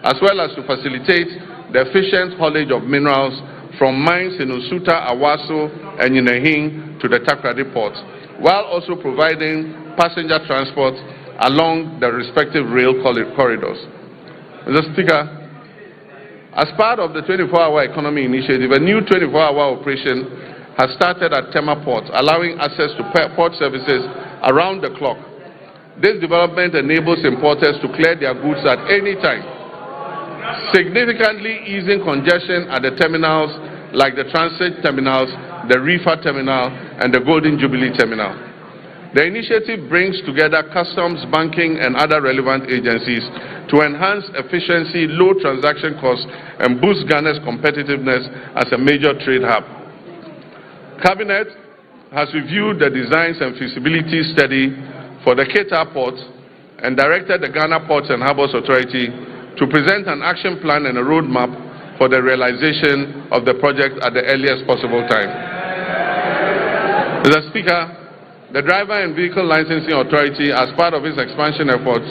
as well as to facilitate the efficient haulage of minerals from mines in Usuta, Awaso, and Yinehing to the Takrady port, while also providing passenger transport along the respective rail corridors. Mr. Speaker, as part of the 24-hour economy initiative, a new 24-hour operation has started at Tema Port, allowing access to port services around the clock. This development enables importers to clear their goods at any time, significantly easing congestion at the terminals like the transit terminals, the reefer terminal, and the Golden Jubilee terminal. The initiative brings together customs, banking, and other relevant agencies to enhance efficiency, low transaction costs, and boost Ghana's competitiveness as a major trade hub. Cabinet has reviewed the designs and feasibility study for the Keita Port and directed the Ghana Ports and Harbours Authority to present an action plan and a roadmap for the realization of the project at the earliest possible time. Mr. Speaker, the Driver and Vehicle Licensing Authority, as part of its expansion efforts,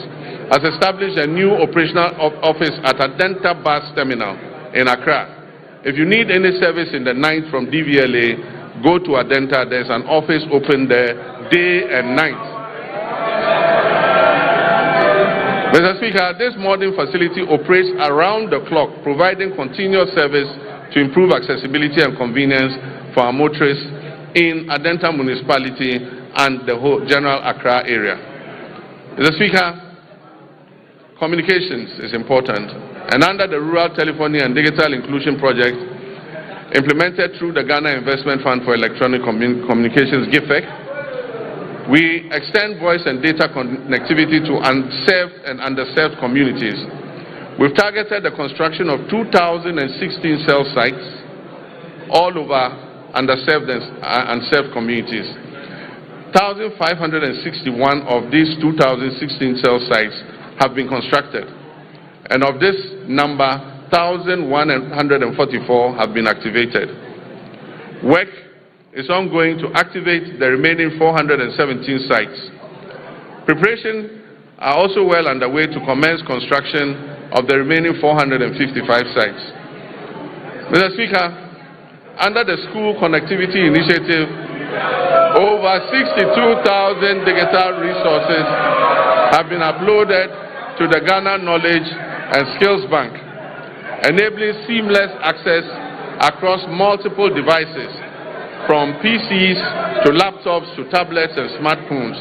has established a new operational office at Adenta Bus Terminal in Accra. If you need any service in the night from DVLA, go to Adenta. There's an office open there day and night. Mr. Speaker, this modern facility operates around the clock, providing continuous service to improve accessibility and convenience for our motorists in Adenta municipality and the whole general Accra area. Mr. Speaker, communications is important, and under the Rural Telephony and Digital Inclusion Project, implemented through the Ghana Investment Fund for Electronic Communications, GIFEC, we extend voice and data connectivity to unserved and underserved communities. We've targeted the construction of 2,016 cell sites all over underserved and unserved communities. 1,561 of these 2,016 cell sites have been constructed, and of this number, 1,144 have been activated. Work is ongoing to activate the remaining 417 sites. Preparations are also well underway to commence construction of the remaining 455 sites. Mr. Speaker, under the School Connectivity Initiative, over 62,000 digital resources have been uploaded to the Ghana Knowledge and Skills Bank, enabling seamless access across multiple devices, from PCs to laptops to tablets and smartphones,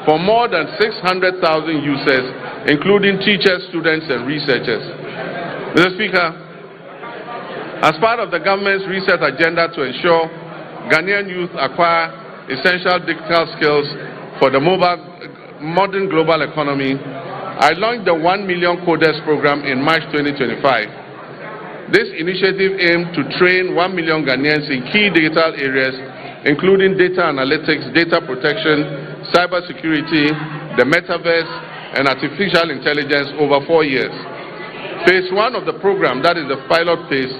for more than 600,000 users, including teachers, students, and researchers. Mr. Speaker, as part of the government's research agenda to ensure Ghanaian youth acquire essential digital skills for the modern global economy, I launched the 1 Million Coders program in March 2025. This initiative aimed to train 1 million Ghanaians in key digital areas, including data analytics, data protection, cybersecurity, the metaverse, and artificial intelligence over 4 years. Phase 1 of the program, that is the pilot phase,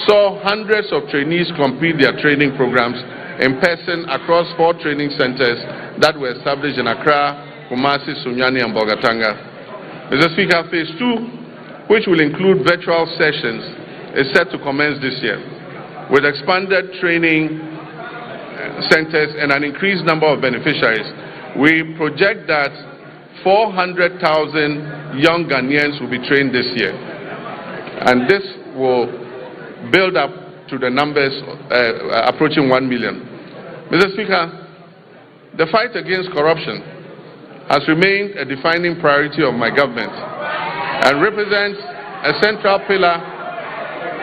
saw hundreds of trainees complete their training programs in person across 4 training centers that were established in Accra, Kumasi, Sunyani, and Bolgatanga. Mr. Speaker, Phase 2, which will include virtual sessions, is set to commence this year, with expanded training centers and an increased number of beneficiaries. We project that 400,000 young Ghanaians will be trained this year, and this will build up to the numbers approaching 1 million. Mr. Speaker, the fight against corruption has remained a defining priority of my government and represents a central pillar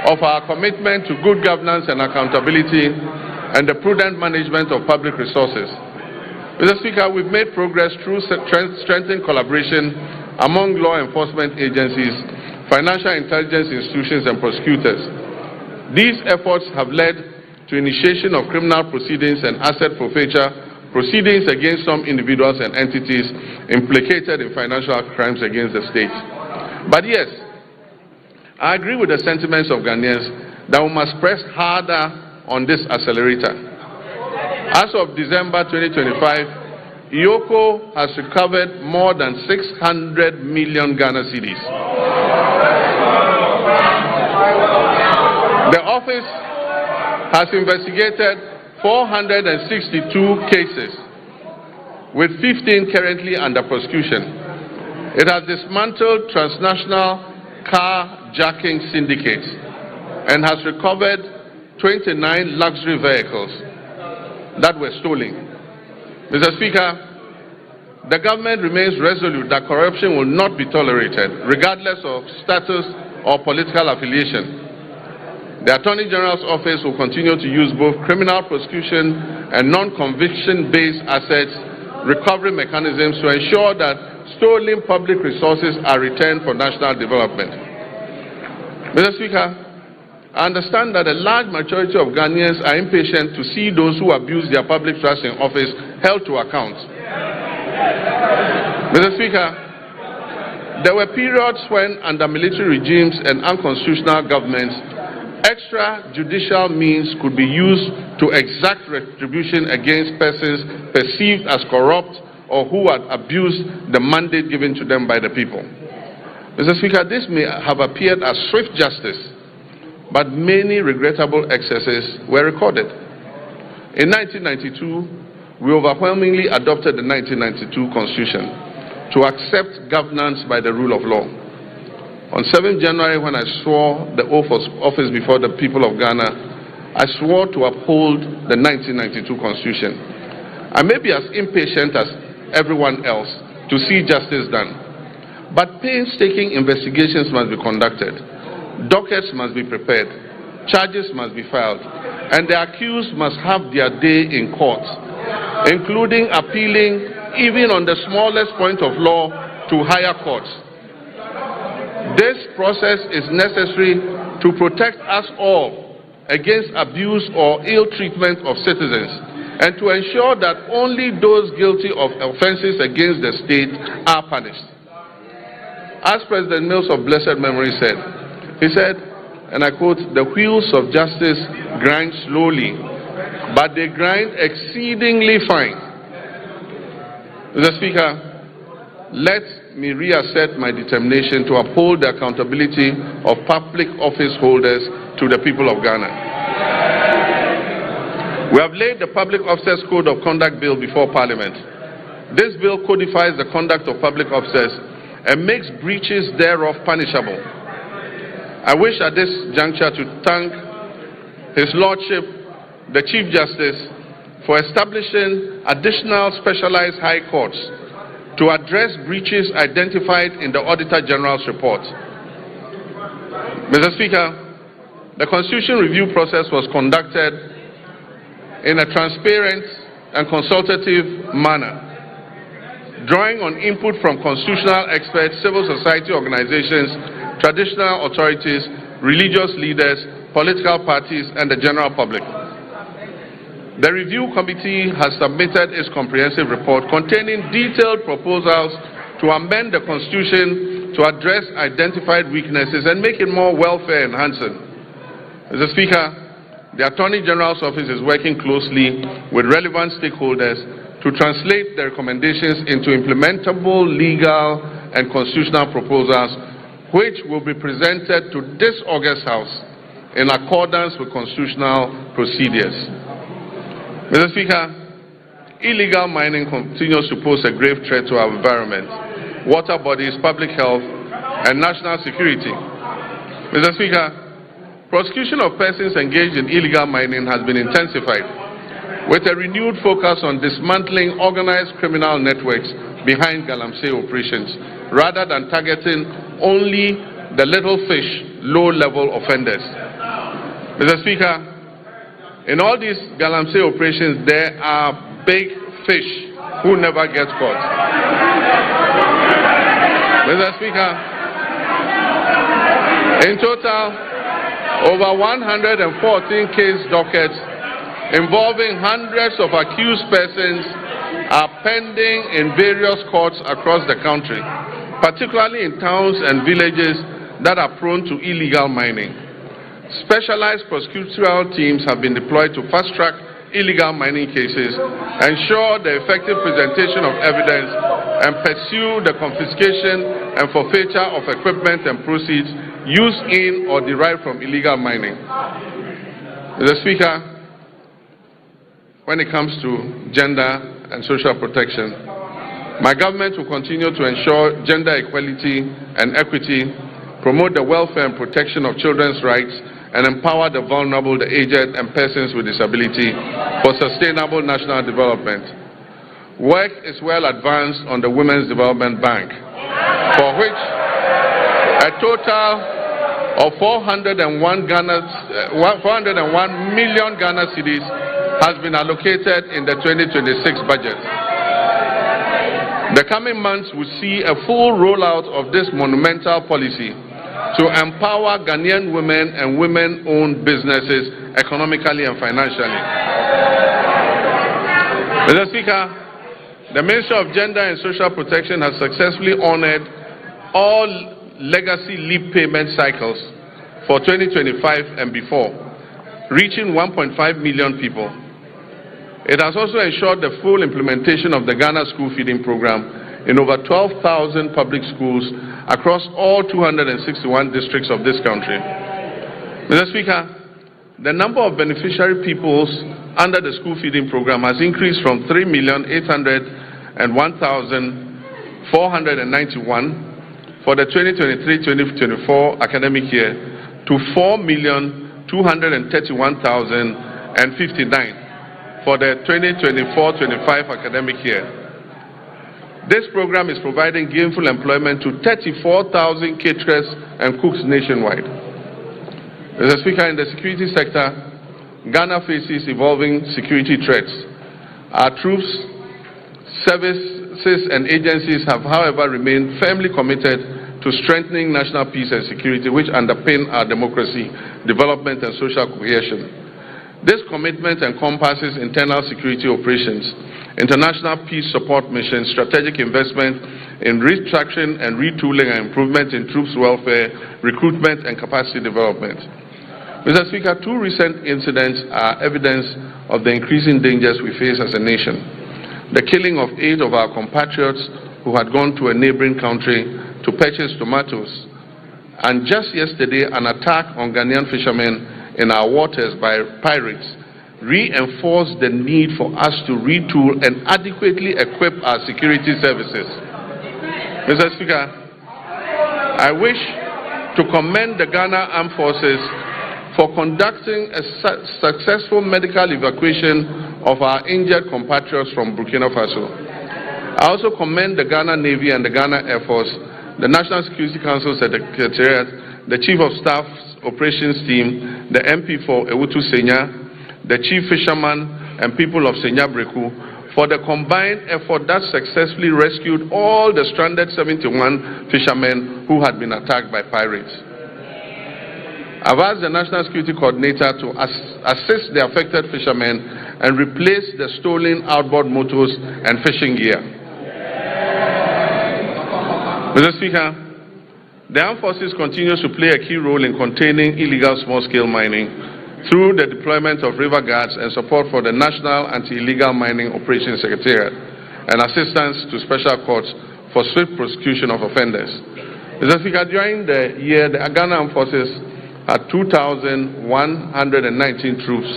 of our commitment to good governance and accountability and the prudent management of public resources. Mr. Speaker, we've made progress through strengthened collaboration among law enforcement agencies, financial intelligence institutions, and prosecutors. These efforts have led to initiation of criminal proceedings and asset forfeiture proceedings against some individuals and entities implicated in financial crimes against the state. But yes, I agree with the sentiments of Ghanaians that we must press harder on this accelerator. As of December 2025, IOCO has recovered more than 600 million Ghana cedis. The office has investigated 462 cases, with 15 currently under prosecution. It has dismantled transnational carjacking syndicates and has recovered 29 luxury vehicles that were stolen. Mr. Speaker, the government remains resolute that corruption will not be tolerated, regardless of status or political affiliation. The Attorney General's office will continue to use both criminal prosecution and non-conviction-based assets recovery mechanisms to ensure that stolen public resources are returned for national development. Mr. Speaker, I understand that a large majority of Ghanaians are impatient to see those who abuse their public trust in office held to account. Mr. Speaker, there were periods when, under military regimes and unconstitutional governments, extrajudicial means could be used to exact retribution against persons perceived as corrupt or who had abused the mandate given to them by the people. Mr. Speaker, this may have appeared as swift justice, but many regrettable excesses were recorded. In 1992, we overwhelmingly adopted the 1992 Constitution to accept governance by the rule of law. On 7th January, when I swore the oath of office before the people of Ghana, I swore to uphold the 1992 Constitution. I may be as impatient as everyone else to see justice done, but painstaking investigations must be conducted, dockets must be prepared, charges must be filed, and the accused must have their day in court, including appealing even on the smallest point of law to higher courts. This process is necessary to protect us all against abuse or ill treatment of citizens and to ensure that only those guilty of offenses against the state are punished. As President Mills of blessed memory said, he said, and I quote, "The wheels of justice grind slowly, but they grind exceedingly fine." Mr. Speaker, let me reassert my determination to uphold the accountability of public office holders to the people of Ghana. We have laid the Public Officers Code of Conduct Bill before Parliament. This bill codifies the conduct of public officers and makes breaches thereof punishable. I wish at this juncture to thank His Lordship, the Chief Justice, for establishing additional specialized high courts to address breaches identified in the Auditor General's report. Mr. Speaker, the Constitution review process was conducted in a transparent and consultative manner, drawing on input from constitutional experts, civil society organizations, traditional authorities, religious leaders, political parties, and the general public. The review committee has submitted its comprehensive report containing detailed proposals to amend the Constitution to address identified weaknesses and make it more welfare enhancing. Mr. Speaker, the Attorney General's office is working closely with relevant stakeholders to translate the recommendations into implementable legal and constitutional proposals which will be presented to this August House in accordance with constitutional procedures. Mr. Speaker, illegal mining continues to pose a grave threat to our environment, water bodies, public health, and national security. Mr. Speaker, prosecution of persons engaged in illegal mining has been intensified, with a renewed focus on dismantling organized criminal networks behind galamsey operations, rather than targeting only the little fish, low-level offenders. Mr. Speaker, in all these galamsey operations, there are big fish who never get caught. Mr. Speaker, in total, over 114 case dockets involving hundreds of accused persons are pending in various courts across the country, particularly in towns and villages that are prone to illegal mining. Specialized prosecutorial teams have been deployed to fast-track illegal mining cases, ensure the effective presentation of evidence, and pursue the confiscation and forfeiture of equipment and proceeds used in or derived from illegal mining. Mr. Speaker, when it comes to gender and social protection, My government will continue to ensure gender equality and equity, promote the welfare and protection of children's rights, and empower the vulnerable, the aged, and persons with disability for sustainable national development. Work is well advanced on the Women's Development Bank, for which a total of 401 million Ghana cedis has been allocated in the 2026 budget. The coming months will see a full rollout of this monumental policy to empower Ghanaian women and women-owned businesses economically and financially. Mr. Speaker, the Ministry of Gender and Social Protection has successfully honored all legacy leave payment cycles for 2025 and before, reaching 1.5 million people. It has also ensured the full implementation of the Ghana School Feeding Program in over 12,000 public schools across all 261 districts of this country. Mr. Speaker, the number of beneficiary peoples under the school feeding program has increased from 3,801,491 for the 2023-2024 academic year to 4,231,059 for the 2024-25 academic year. This program is providing gainful employment to 34,000 caterers and cooks nationwide. Mr. Speaker, in the security sector, Ghana faces evolving security threats. Our troops, services and agencies have, however, remained firmly committed to strengthening national peace and security, which underpin our democracy, development and social cohesion. This commitment encompasses internal security operations, international peace support missions, strategic investment in restructuring and retooling and improvement in troops' welfare, recruitment and capacity development. Mr. Speaker, two recent incidents are evidence of the increasing dangers we face as a nation. The killing of 8 of our compatriots who had gone to a neighboring country to purchase tomatoes, and just yesterday an attack on Ghanaian fishermen in our waters by pirates reinforced the need for us to retool and adequately equip our security services. Mr. Speaker, I wish to commend the Ghana Armed Forces for conducting a successful medical evacuation of our injured compatriots from Burkina Faso. I also commend the Ghana Navy and the Ghana Air Force, the National Security Council Secretariat, the Chief of Staff's Operations Team, the MP for Ewutu Senya, the Chief Fisherman and people of Senya Breku for the combined effort that successfully rescued all the stranded 71 fishermen who had been attacked by pirates. I've asked the National Security Coordinator to assist the affected fishermen and replace the stolen outboard motors and fishing gear. Mr. Speaker, the Armed Forces continues to play a key role in containing illegal small-scale mining through the deployment of river guards and support for the National Anti-Illegal Mining Operations Secretariat and assistance to special courts for swift prosecution of offenders. Mr. Speaker, during the year, the Ghana Armed Forces had 2,119 troops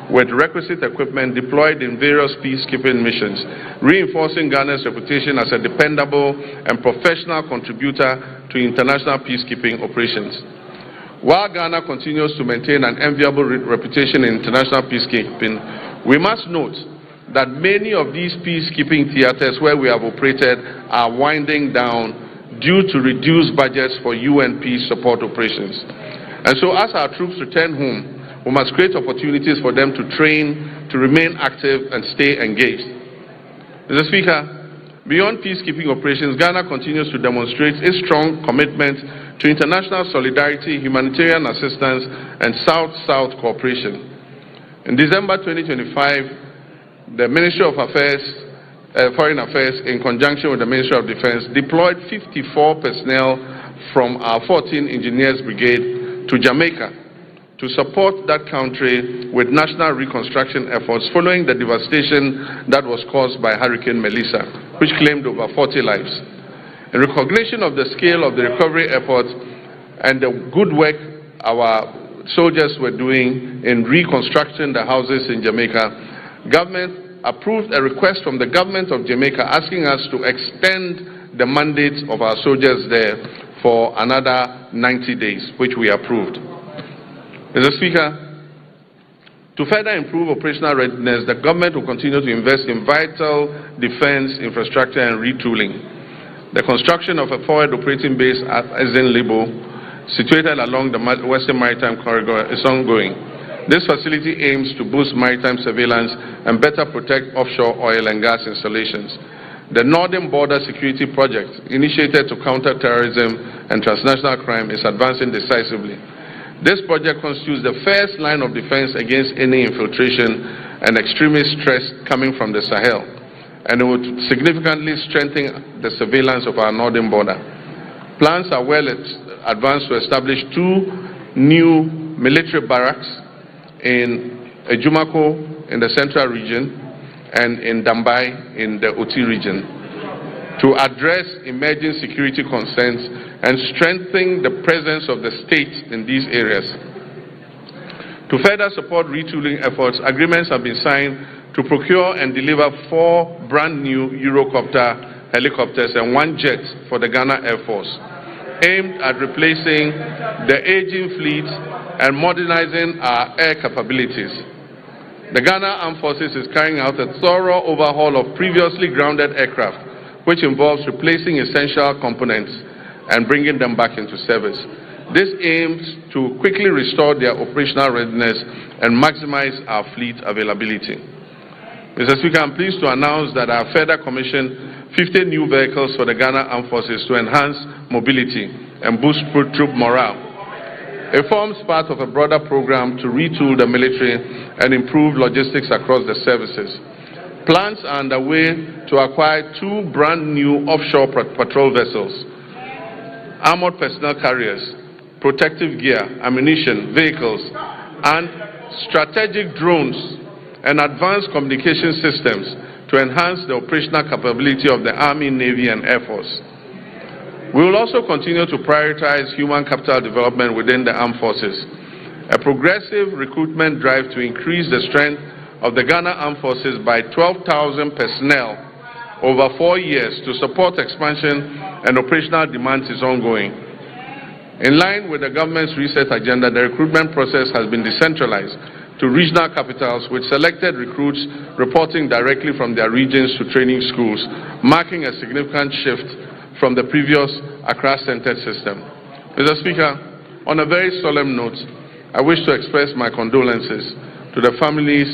with requisite equipment deployed in various peacekeeping missions, reinforcing Ghana's reputation as a dependable and professional contributor to international peacekeeping operations. While Ghana continues to maintain an enviable reputation in international peacekeeping, we must note that many of these peacekeeping theaters where we have operated are winding down due to reduced budgets for UN peace support operations. And so as our troops return home, we must create opportunities for them to train, to remain active and stay engaged. Mr. Speaker, beyond peacekeeping operations, Ghana continues to demonstrate its strong commitment to international solidarity, humanitarian assistance, and South-South cooperation. In December 2025, the Ministry of Foreign Affairs, in conjunction with the Ministry of Defense, deployed 54 personnel from our 14 Engineers Brigade to Jamaica to support that country with national reconstruction efforts following the devastation that was caused by Hurricane Melissa, which claimed over 40 lives. In recognition of the scale of the recovery efforts and the good work our soldiers were doing in reconstructing the houses in Jamaica, government approved a request from the government of Jamaica asking us to extend the mandate of our soldiers there for another 90 days, which we approved. Mr. Speaker, to further improve operational readiness, the government will continue to invest in vital defense infrastructure and retooling. The construction of a forward operating base at Libo, situated along the Western Maritime Corridor, is ongoing. This facility aims to boost maritime surveillance and better protect offshore oil and gas installations. The Northern Border Security Project, initiated to counter terrorism and transnational crime, is advancing decisively. This project constitutes the first line of defense against any infiltration and extremist threats coming from the Sahel, and it would significantly strengthen the surveillance of our northern border. Plans are well advanced to establish 2 new military barracks in Ejumako in the central region and in Dambai in the Oti region to address emerging security concerns and strengthen the presence of the state in these areas. To further support retooling efforts, agreements have been signed to procure and deliver 4 brand new Eurocopter helicopters and 1 jet for the Ghana Air Force, aimed at replacing the aging fleet and modernizing our air capabilities. The Ghana Armed Forces is carrying out a thorough overhaul of previously grounded aircraft, which involves replacing essential components and bringing them back into service. This aims to quickly restore their operational readiness and maximize our fleet availability. Mr. Speaker, I'm pleased to announce that I have further commissioned 50 new vehicles for the Ghana Armed Forces to enhance mobility and boost troop morale. It forms part of a broader program to retool the military and improve logistics across the services. Plans are underway to acquire 2 brand new offshore patrol vessels, armored personnel carriers, protective gear, ammunition, vehicles, and strategic drones and advanced communication systems to enhance the operational capability of the Army, Navy, and Air Force. We will also continue to prioritize human capital development within the armed forces. A progressive recruitment drive to increase the strength of the Ghana Armed Forces by 12,000 personnel over 4 years to support expansion and operational demands is ongoing. In line with the government's reset agenda, the recruitment process has been decentralized to regional capitals, with selected recruits reporting directly from their regions to training schools, marking a significant shift from the previous Accra-centered system. Mr. Speaker, on a very solemn note, I wish to express my condolences to the families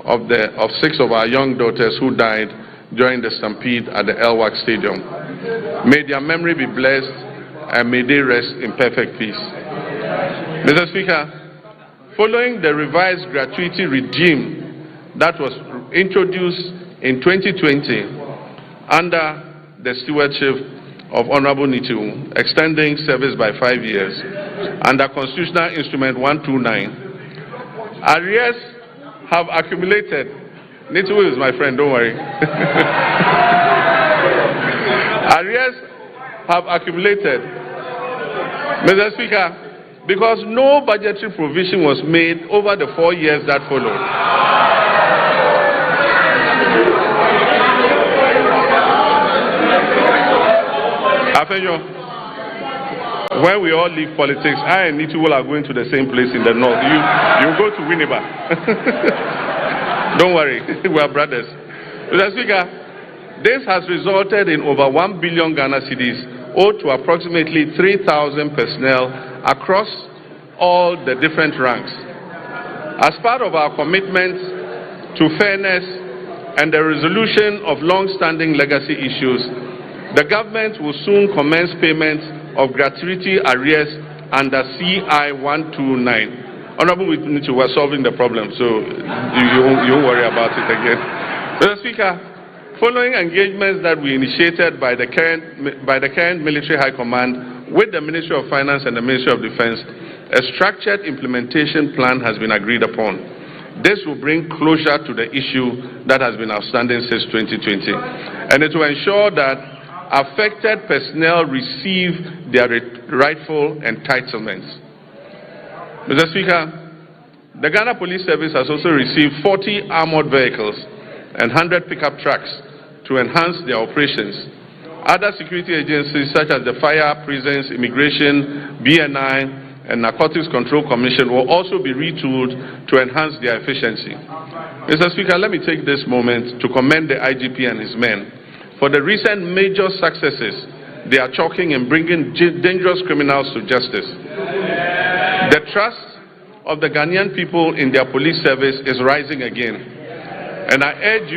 of 6 of our young daughters who died during the stampede at the Elwak Stadium. May their memory be blessed and may they rest in perfect peace. Mr. Speaker, following the revised gratuity regime that was introduced in 2020 under the stewardship of Honorable Nitu, extending service by 5 years, under Constitutional Instrument 129, arrears have accumulated. Nitu is my friend, don't worry. Arrears have accumulated, Mr. Speaker, because no budgetary provision was made over the 4 years that followed. When we all leave politics, I and Nitu are going to the same place in the north. You go to Winneba. Don't worry, we are brothers. Mr. Speaker, this has resulted in over 1 billion Ghana cedis owed to approximately 3,000 personnel across all the different ranks. As part of our commitment to fairness and the resolution of long-standing legacy issues, the government will soon commence payments of gratuity arrears under CI 129. Honorable Witness, we're solving the problem, so you won't worry about it again. Mr. Speaker, following engagements that we initiated by the current Military High Command with the Ministry of Finance and the Ministry of Defense, a structured implementation plan has been agreed upon. This will bring closure to the issue that has been outstanding since 2020, and it will ensure that affected personnel receive their rightful entitlements. Mr. Speaker, the Ghana Police Service has also received 40 armored vehicles and 100 pickup trucks to enhance their operations. Other security agencies such as the Fire, Prisons, Immigration, BNI, and Narcotics Control Commission will also be retooled to enhance their efficiency. Mr. Speaker, let me take this moment to commend the IGP and his men for the recent major successes they are chalking in bringing dangerous criminals to justice. The trust of the Ghanaian people in their police service is rising again, and I urge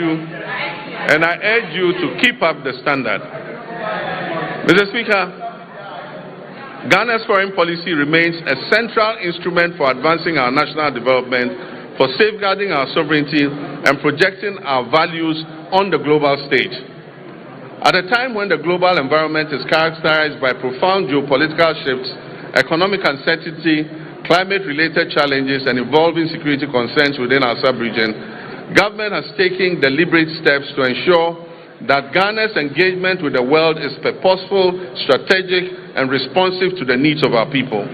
you to keep up the standard. Mr. Speaker, Ghana's foreign policy remains a central instrument for advancing our national development, for safeguarding our sovereignty, and projecting our values on the global stage. At a time when the global environment is characterized by profound geopolitical shifts, economic uncertainty, climate-related challenges, and evolving security concerns within our sub-region, government has taken deliberate steps to ensure that Ghana's engagement with the world is purposeful, strategic, and responsive to the needs of our people.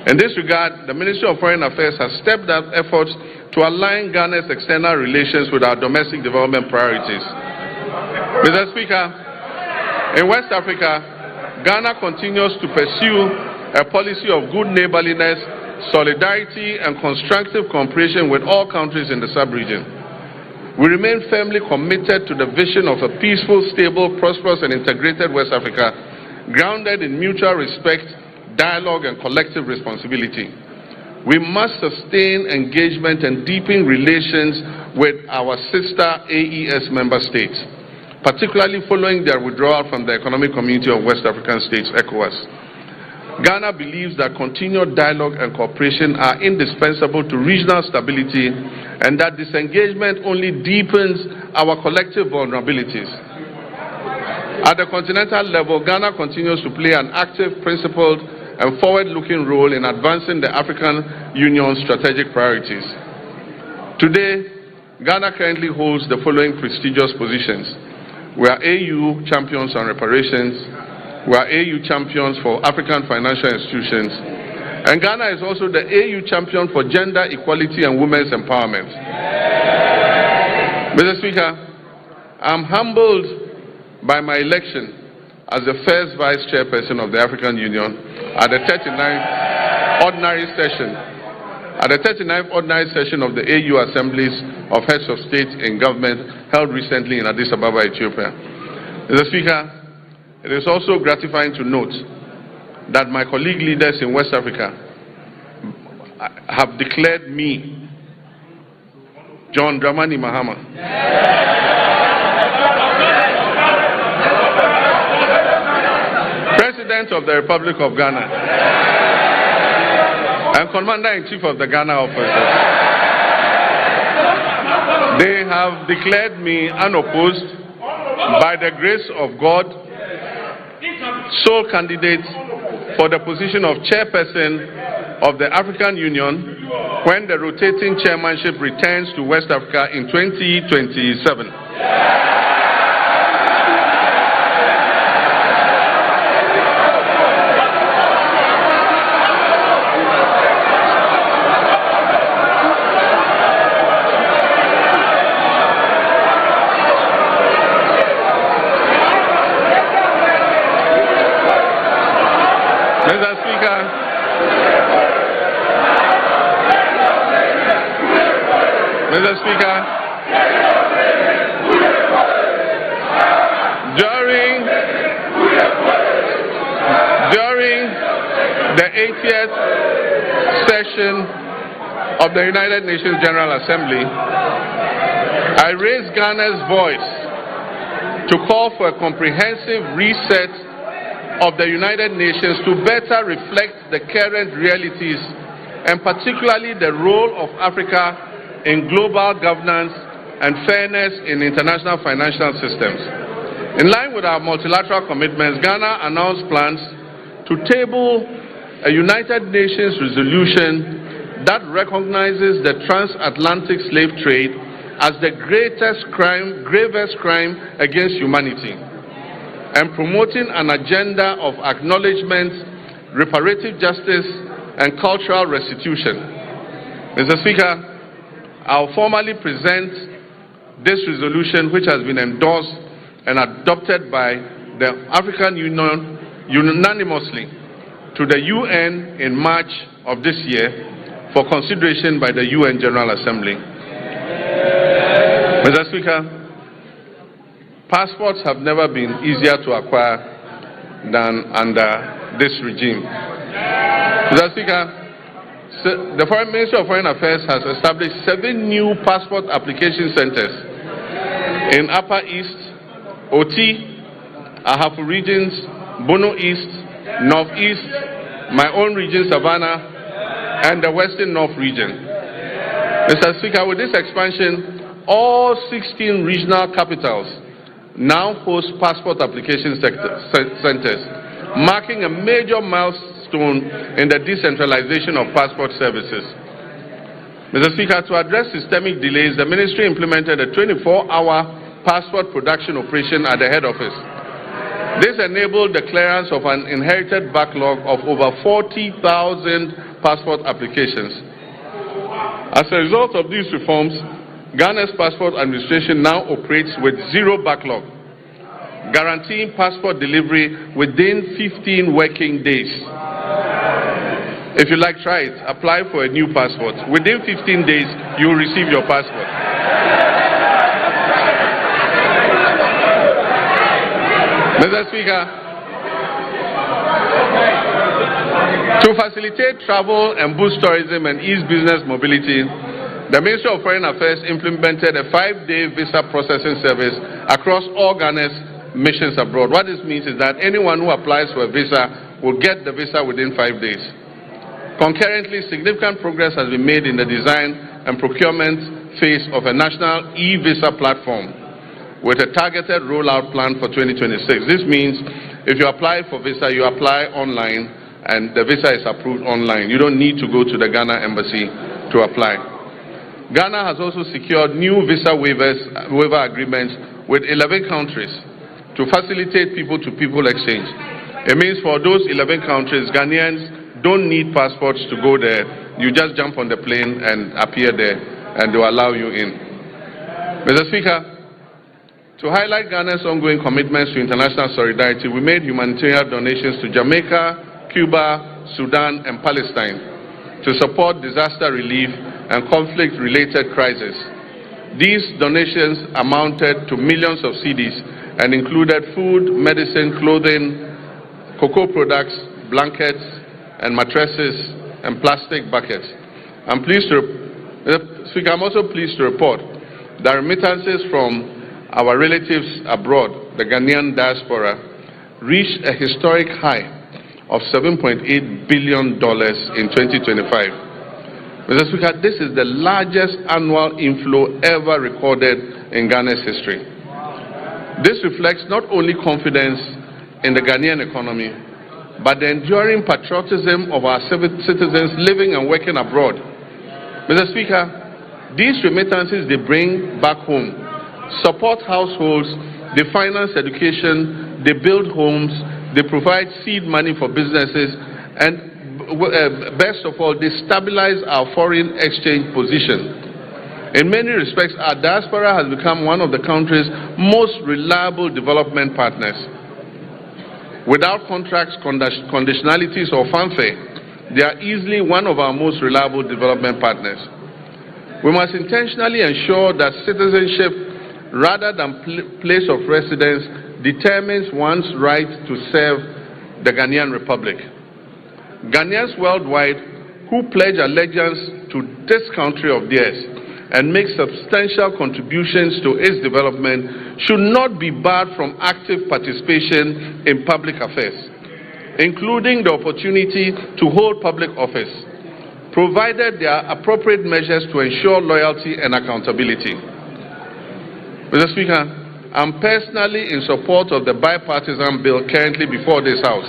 In this regard, the Ministry of Foreign Affairs has stepped up efforts to align Ghana's external relations with our domestic development priorities. Mr. Speaker, in West Africa, Ghana continues to pursue a policy of good neighborliness, solidarity, and constructive cooperation with all countries in the sub-region. We remain firmly committed to the vision of a peaceful, stable, prosperous, and integrated West Africa, grounded in mutual respect, dialogue, and collective responsibility. We must sustain engagement and deepen relations with our sister AES member states, particularly following their withdrawal from the Economic Community of West African States, ECOWAS. Ghana believes that continued dialogue and cooperation are indispensable to regional stability and that disengagement only deepens our collective vulnerabilities. At the continental level, Ghana continues to play an active, principled, and forward-looking role in advancing the African Union's strategic priorities. Today, Ghana currently holds the following prestigious positions. We are AU champions on reparations. We are AU champions for African financial institutions. And Ghana is also the AU champion for gender equality and women's empowerment. Mr. Speaker, I'm humbled by my election as the first vice chairperson of the African Union at the 39th ordinary session of the AU Assemblies of Heads of State and Government held recently in Addis Ababa, Ethiopia. Mr. Speaker, it is also gratifying to note that my colleague leaders in West Africa have declared me, John Dramani Mahama, President of the Republic of Ghana and Commander-in-Chief of the Ghana officers. They have declared me unopposed, by the grace of God, sole candidate for the position of chairperson of the African Union when the rotating chairmanship returns to West Africa in 2027. Mr. Speaker, during the 80th session of the United Nations General Assembly, I raised Ghana's voice to call for a comprehensive reset of the United Nations to better reflect the current realities and particularly the role of Africa in global governance and fairness in international financial systems. In line with our multilateral commitments, Ghana announced plans to table a United Nations resolution that recognizes the transatlantic slave trade as the gravest crime against humanity, and promoting an agenda of acknowledgement, reparative justice, and cultural restitution. Mr. Speaker, I'll formally present this resolution, which has been endorsed and adopted by the African Union unanimously to the UN in March of this year for consideration by the UN General Assembly. Mr. Speaker, passports have never been easier to acquire than under this regime. Mr. Speaker, the Foreign Ministry of Foreign Affairs has established 7 new passport application centers in Upper East, Oti, Ahafu regions, Bono East, Northeast, my own region, Savannah, and the Western North region. Mr. Speaker, with this expansion, all 16 regional capitals now host passport application centers, marking a major milestone in the decentralization of passport services. Mr. Speaker, to address systemic delays, the Ministry implemented a 24-hour passport production operation at the head office. This enabled the clearance of an inherited backlog of over 40,000 passport applications. As a result of these reforms, Ghana's passport administration now operates with 0 backlog, guaranteeing passport delivery within 15 working days. If you like, try it. Apply for a new passport. Within 15 days, you will receive your passport. Mr. Speaker, to facilitate travel and boost tourism and ease business mobility, the Ministry of Foreign Affairs implemented a 5-day visa processing service across all Ghana's missions abroad. What this means is that anyone who applies for a visa will get the visa within 5 days. Concurrently, significant progress has been made in the design and procurement phase of a national e-visa platform with a targeted rollout plan for 2026. This means if you apply for visa, you apply online and the visa is approved online. You don't need to go to the Ghana embassy to apply. Ghana has also secured new visa waiver agreements with 11 countries to facilitate people-to-people exchange. It means for those 11 countries, Ghanaians don't need passports to go there. You just jump on the plane and appear there, and they will allow you in. Mr. Speaker, to highlight Ghana's ongoing commitments to international solidarity, we made humanitarian donations to Jamaica, Cuba, Sudan, and Palestine to support disaster relief and conflict-related crises. These donations amounted to millions of cedis and included food, medicine, clothing, cocoa products, blankets, and mattresses, and plastic buckets. I'm also pleased to report that remittances from our relatives abroad, the Ghanaian diaspora, reached a historic high of $7.8 billion in 2025. Mr. Speaker, this is the largest annual inflow ever recorded in Ghana's history. This reflects not only confidence in the Ghanaian economy, but the enduring patriotism of our citizens living and working abroad. Mr. Speaker, these remittances they bring back home support households, they finance education, they build homes, they provide seed money for businesses, and best of all, they stabilize our foreign exchange position. In many respects, our diaspora has become one of the country's most reliable development partners. Without contracts, conditionalities, or fanfare, they are easily one of our most reliable development partners. We must intentionally ensure that citizenship, rather than place of residence, determines one's right to serve the Ghanaian Republic. Ghanaians worldwide who pledge allegiance to this country of theirs and make substantial contributions to its development should not be barred from active participation in public affairs, including the opportunity to hold public office, provided there are appropriate measures to ensure loyalty and accountability. Mr. Speaker, I'm personally in support of the bipartisan bill currently before this House,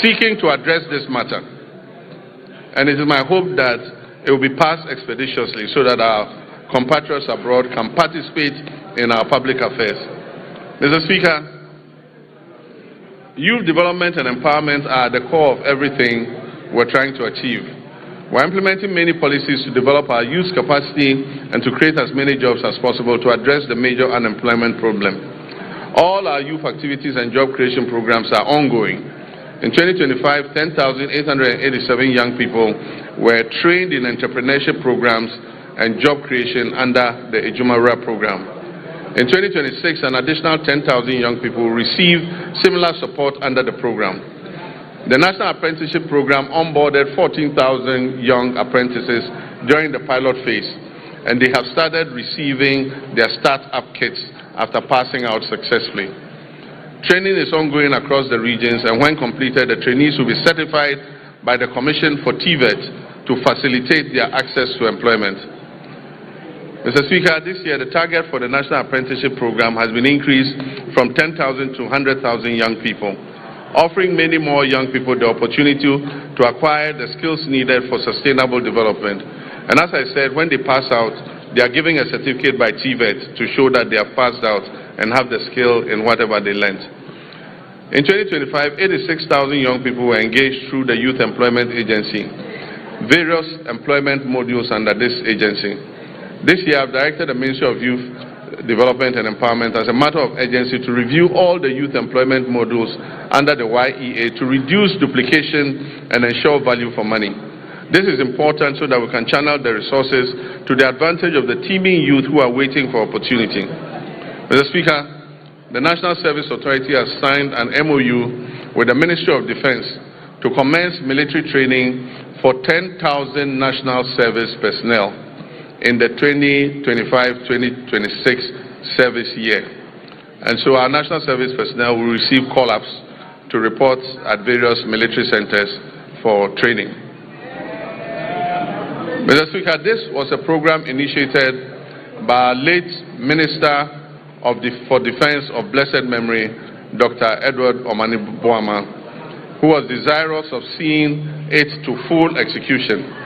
seeking to address this matter. And it is my hope that it will be passed expeditiously so that our compatriots abroad can participate in our public affairs. Mr. Speaker, youth development and empowerment are at the core of everything we're trying to achieve. We're implementing many policies to develop our youth capacity and to create as many jobs as possible to address the major unemployment problem. All our youth activities and job creation programs are ongoing. In 2025, 10,887 young people were trained in entrepreneurship programs and job creation under the Ejumawura program. In 2026, an additional 10,000 young people will receive similar support under the program. The National Apprenticeship Program onboarded 14,000 young apprentices during the pilot phase, and they have started receiving their start-up kits after passing out successfully. Training is ongoing across the regions, and when completed, the trainees will be certified by the Commission for TVET to facilitate their access to employment. Mr. Speaker, this year the target for the National Apprenticeship Program has been increased from 10,000 to 100,000 young people, offering many more young people the opportunity to acquire the skills needed for sustainable development. And as I said, when they pass out, they are giving a certificate by TVET to show that they have passed out and have the skill in whatever they learned. In 2025, 86,000 young people were engaged through the Youth Employment Agency, various employment modules under this agency. This year, I've directed the Ministry of Youth Development and Empowerment as a matter of urgency to review all the youth employment modules under the YEA to reduce duplication and ensure value for money. This is important so that we can channel the resources to the advantage of the teeming youth who are waiting for opportunity. Mr. Speaker, the National Service Authority has signed an MOU with the Ministry of Defense to commence military training for 10,000 national service personnel in the 2025-2026 service year. And so our national service personnel will receive call-ups to report at various military centers for training. Mr. Speaker, this was a program initiated by our late Minister for Defense of blessed memory, Dr. Edward Omani Boama, who was desirous of seeing it to full execution.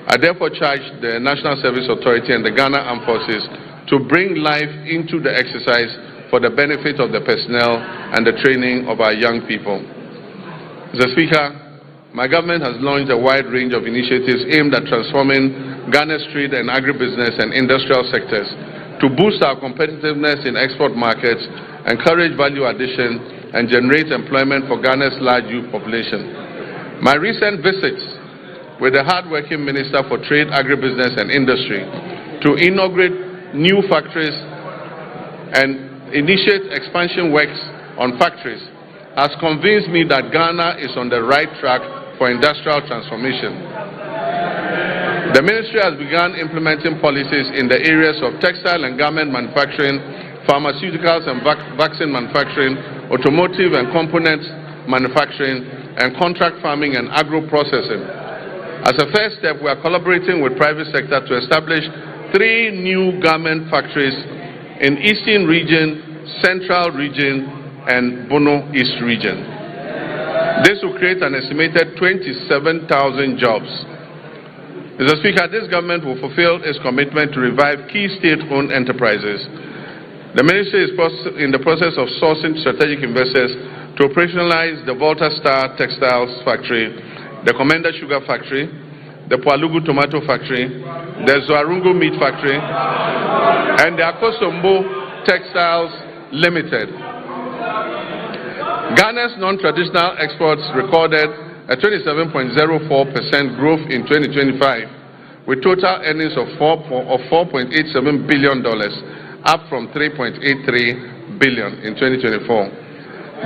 I therefore charge the National Service Authority and the Ghana Armed Forces to bring life into the exercise for the benefit of the personnel and the training of our young people. Mr. Speaker, my government has launched a wide range of initiatives aimed at transforming Ghana's trade and agribusiness and industrial sectors to boost our competitiveness in export markets, encourage value addition, and generate employment for Ghana's large youth population. My recent visits with the hard-working Minister for Trade, Agribusiness and Industry to inaugurate new factories and initiate expansion works on factories has convinced me that Ghana is on the right track for industrial transformation. The Ministry has begun implementing policies in the areas of textile and garment manufacturing, pharmaceuticals and vaccine manufacturing, automotive and components manufacturing, and contract farming and agro-processing. As a first step, we are collaborating with private sector to establish 3 new garment factories in Eastern Region, Central Region, and Bono East Region. This will create an estimated 27,000 jobs. Mr. Speaker, this government will fulfill its commitment to revive key state-owned enterprises. The Ministry is in the process of sourcing strategic investors to operationalize the Volta Star Textiles Factory, the Commander Sugar Factory, the Pualugu Tomato Factory, the St0rm Meat Factory, and the Akosombo Textiles Limited. Ghana's non-traditional exports recorded a 27.04% growth in 2025, with total earnings of $4.87 billion, up from $3.83 billion in 2024.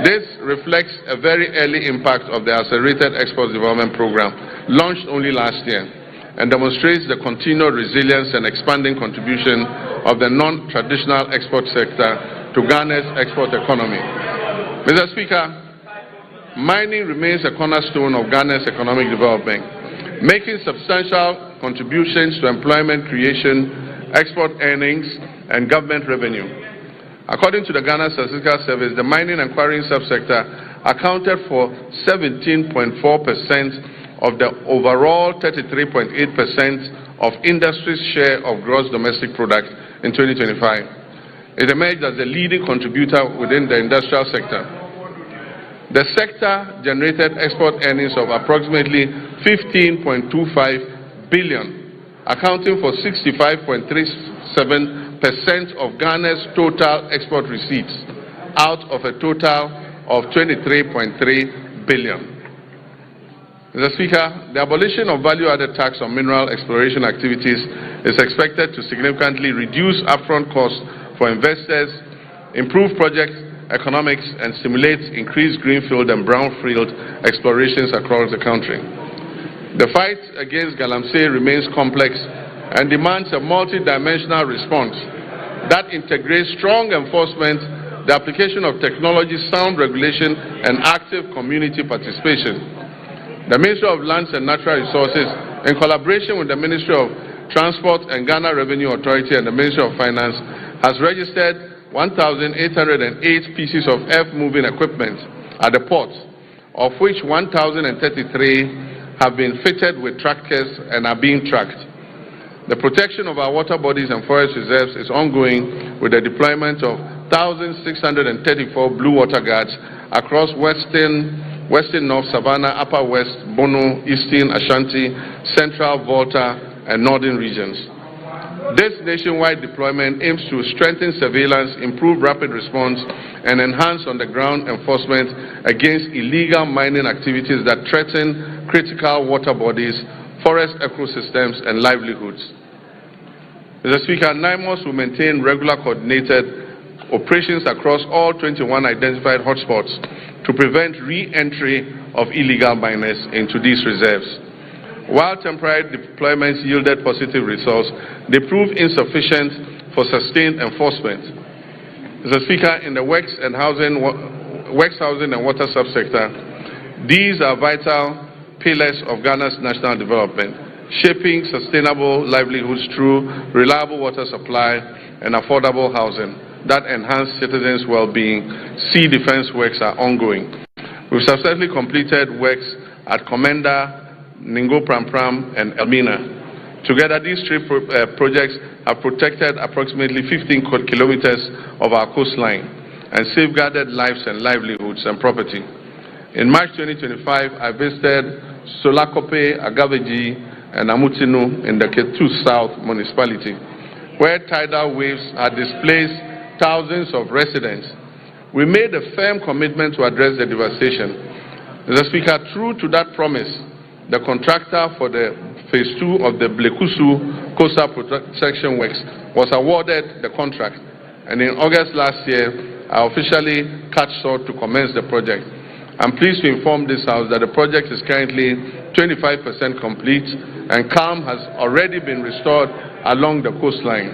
This reflects a very early impact of the Accelerated Export Development Program, launched only last year, and demonstrates the continued resilience and expanding contribution of the non-traditional export sector to Ghana's export economy. Mr. Speaker, mining remains a cornerstone of Ghana's economic development, making substantial contributions to employment creation, export earnings, and government revenue. According to the Ghana Statistical Service, the mining and quarrying subsector accounted for 17.4% of the overall 33.8% of industry's share of gross domestic product in 2025. It emerged as the leading contributor within the industrial sector. The sector generated export earnings of approximately $15.25 billion, accounting for 65.37% of Ghana's total export receipts, out of a total of 23.3 billion. Mr. Speaker, the abolition of value-added tax on mineral exploration activities is expected to significantly reduce upfront costs for investors, improve project economics, and stimulate increased greenfield and brownfield explorations across the country. The fight against galamsey remains complex and demands a multi-dimensional response that integrates strong enforcement, the application of technology, sound regulation, and active community participation. The Ministry of Lands and Natural Resources, in collaboration with the Ministry of Transport and Ghana Revenue Authority and the Ministry of Finance, has registered 1,808 pieces of earth-moving equipment at the port, of which 1,033 have been fitted with tractors and are being tracked. The protection of our water bodies and forest reserves is ongoing with the deployment of 1,634 blue water guards across Western North Savannah, Upper West, Bono, Eastern Ashanti, Central Volta, and Northern regions. This nationwide deployment aims to strengthen surveillance, improve rapid response, and enhance on-the-ground enforcement against illegal mining activities that threaten critical water bodies, forest ecosystems, and livelihoods. Mr. Speaker, NIMOS will maintain regular coordinated operations across all 21 identified hotspots to prevent re-entry of illegal miners into these reserves. While temporary deployments yielded positive results, they proved insufficient for sustained enforcement. Mr. Speaker, in the works housing and water subsector, these are vital pillars of Ghana's national development, shaping sustainable livelihoods through reliable water supply and affordable housing that enhance citizens' well-being. Sea defense works are ongoing. We've successfully completed works at Komenda, Ningo Pram, and Elmina. Together, these three projects have protected approximately 15 kilometers of our coastline and safeguarded lives and livelihoods and property. In March 2025, I visited Solakope, Agaveji, and Amutinu in the Ketu South municipality, where tidal waves had displaced thousands of residents. We made a firm commitment to address the devastation. Mr. Speaker, true to that promise, the contractor for the Phase 2 of the Blekusu Coastal Protection Works was awarded the contract, and in August last year, I officially cut short to commence the project. I'm pleased to inform this House that the project is currently 25% complete, and calm has already been restored along the coastline.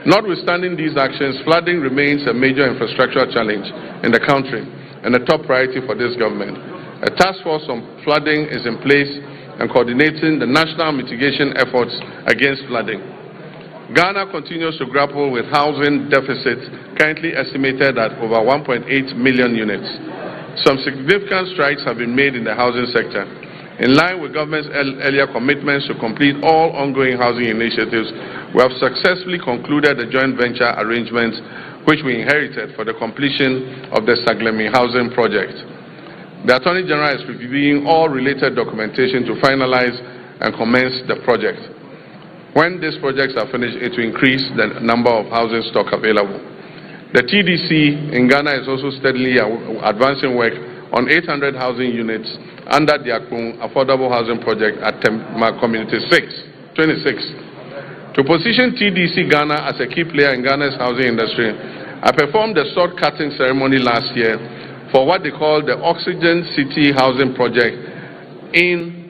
Notwithstanding these actions, flooding remains a major infrastructural challenge in the country and a top priority for this government. A task force on flooding is in place and coordinating the national mitigation efforts against flooding. Ghana continues to grapple with housing deficits currently estimated at over 1.8 million units. Some significant strides have been made in the housing sector. In line with government's earlier commitments to complete all ongoing housing initiatives, we have successfully concluded the joint venture arrangements which we inherited for the completion of the Saglemi housing project. The Attorney General is reviewing all related documentation to finalize and commence the project. When these projects are finished, it will increase the number of housing stock available. The TDC in Ghana is also steadily advancing work on 800 housing units under the Akpung Affordable Housing Project at Community 26. To position TDC Ghana as a key player in Ghana's housing industry, I performed a sword cutting ceremony last year for what they call the Oxygen City Housing Project in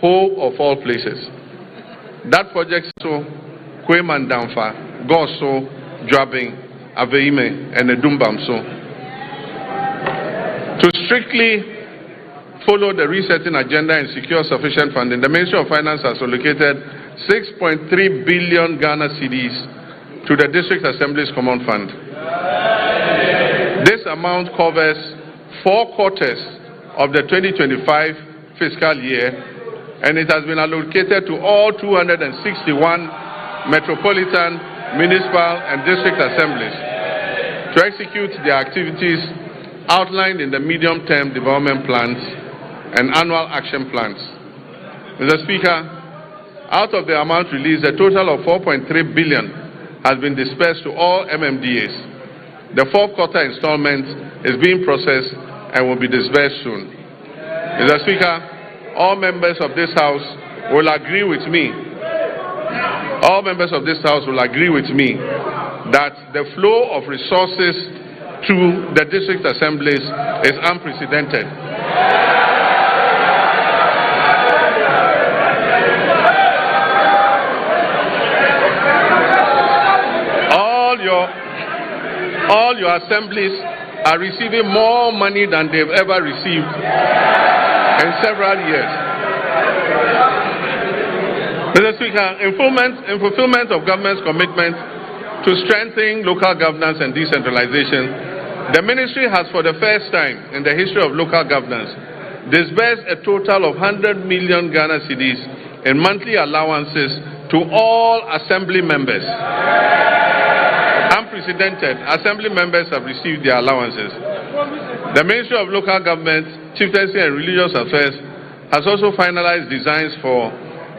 Whole of all places. That project so Kweman Damfa, Goso, Drabing, Aveime, and Edumbamso. To strictly follow the resetting agenda and secure sufficient funding, the Ministry of Finance has allocated 6.3 billion Ghana cedis to the District Assembly's Common Fund. This amount covers 4 quarters of the 2025 fiscal year, and it has been allocated to all 261 metropolitan, municipal, and district assemblies to execute their activities outlined in the medium-term development plans and annual action plans. Mr. Speaker, out of the amount released, a total of 4.3 billion has been dispersed to all MMDAs. The 4th quarter installment is being processed and will be disbursed soon. Mr. Speaker, all members of this House will agree with me. All members of this House will agree with me that the flow of resources to the district assemblies is unprecedented. All your assemblies are receiving more money than they've ever received in several years. Mr. Speaker, in fulfillment of government's commitment to strengthening local governance and decentralization, the ministry has, for the first time in the history of local governance, disbursed a total of 100 million Ghana cedis in monthly allowances to all assembly members. Unprecedented, assembly members have received their allowances. The Ministry of Local Government, Chieftaincy and Religious Affairs has also finalized designs for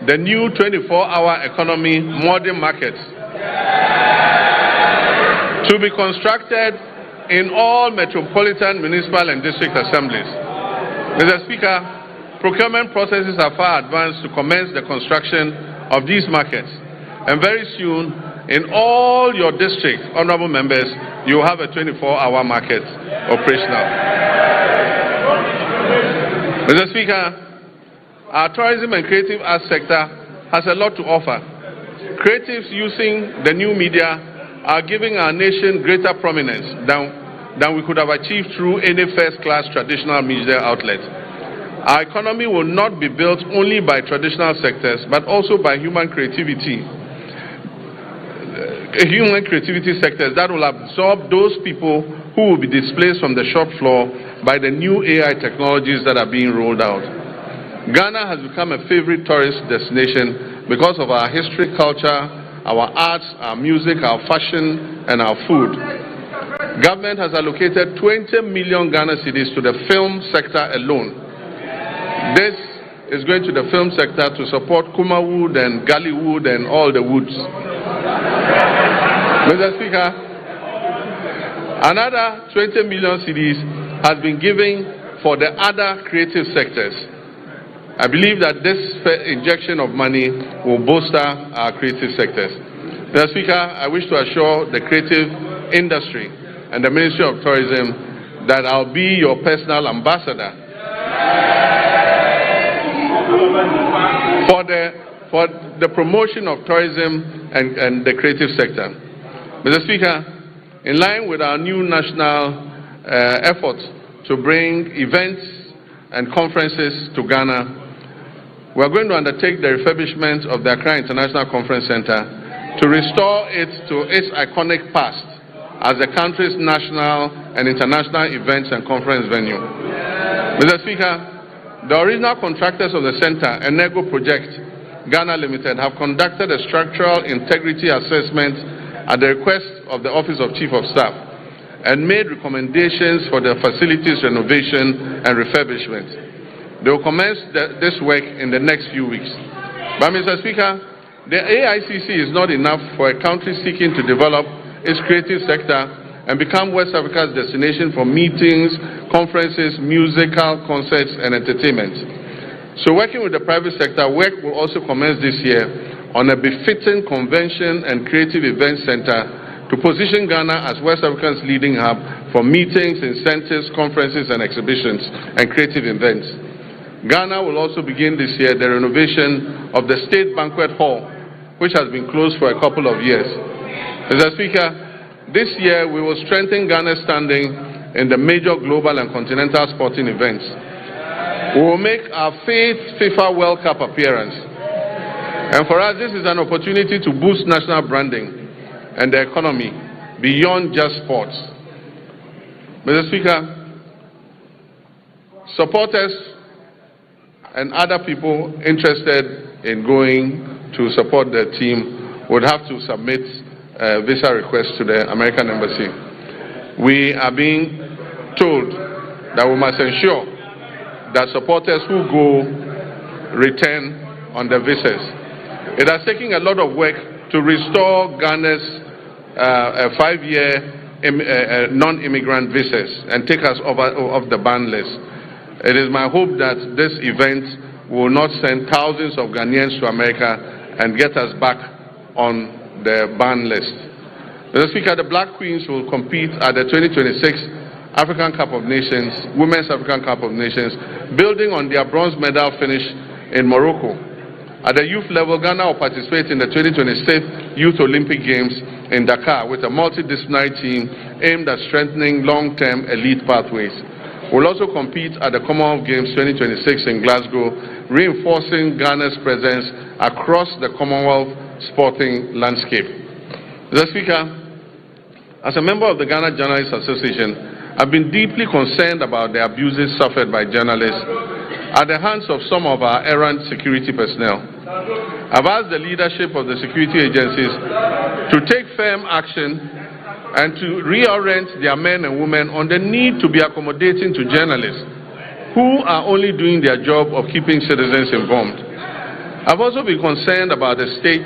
the new 24-hour economy modern markets to be constructed in all metropolitan, municipal, and district assemblies. Mr. Speaker, procurement processes are far advanced to commence the construction of these markets, and very soon, in all your districts, honorable members, you have a 24-hour market operational. Mr. Speaker, our tourism and creative arts sector has a lot to offer. Creatives using the new media are giving our nation greater prominence than we could have achieved through any first-class traditional media outlet. Our economy will not be built only by traditional sectors, but also by human creativity sectors that will absorb those people who will be displaced from the shop floor by the new AI technologies that are being rolled out. Ghana has become a favorite tourist destination because of our history, culture, our arts, our music, our fashion, and our food. Government has allocated 20 million Ghana cedis to the film sector alone. This is going to the film sector to support Kumawood and Gollywood and all the woods. Mr. Speaker, another 20 million cedis has been given for the other creative sectors. I believe that this injection of money will bolster our creative sectors. Mr. Speaker, I wish to assure the creative industry and the Ministry of Tourism that I'll be your personal ambassador for the promotion of tourism and the creative sector. Mr. Speaker, in line with our new national effort to bring events and conferences to Ghana, we are going to undertake the refurbishment of the Accra International Conference Center to restore it to its iconic past as the country's national and international events and conference venue. Mr. Speaker, the original contractors of the center, Enego Project Ghana Limited, have conducted a structural integrity assessment at the request of the Office of Chief of Staff and made recommendations for the facilities renovation and refurbishment. They will commence this work in the next few weeks. But Mr. Speaker, the AICC is not enough for a country seeking to develop its creative sector and become West Africa's destination for meetings, conferences, musical concerts, and entertainment. So working with the private sector, work will also commence this year on a befitting convention and creative event center to position Ghana as West Africa's leading hub for meetings, incentives, conferences, and exhibitions and creative events. Ghana will also begin this year the renovation of the State Banquet Hall, which has been closed for a couple of years. Mr. Speaker, this year we will strengthen Ghana's standing in the major global and continental sporting events. We will make our 5th FIFA World Cup appearance. And for us, this is an opportunity to boost national branding and the economy beyond just sports. Mr. Speaker, supporters and other people interested in going to support the team would have to submit a visa request to the American Embassy. We are being told that we must ensure that supporters who go return on the visas. It has taken a lot of work to restore Ghana's 5-year non-immigrant visas and take us off the ban list. It is my hope that this event will not send thousands of Ghanaians to America and get us back on the ban list. Mr. Speaker, the Black Queens will compete at the 2026 African Cup of Nations, Women's African Cup of Nations, building on their bronze medal finish in Morocco. At the youth level, Ghana will participate in the 2026 Youth Olympic Games in Dakar with a multidisciplinary team aimed at strengthening long-term elite pathways. We'll also compete at the Commonwealth Games 2026 in Glasgow, reinforcing Ghana's presence across the Commonwealth sporting landscape. Mr. Speaker, as a member of the Ghana Journalists Association, I've been deeply concerned about the abuses suffered by journalists at the hands of some of our errant security personnel. I've asked the leadership of the security agencies to take firm action and to reorient their men and women on the need to be accommodating to journalists who are only doing their job of keeping citizens informed. I've also been concerned about the state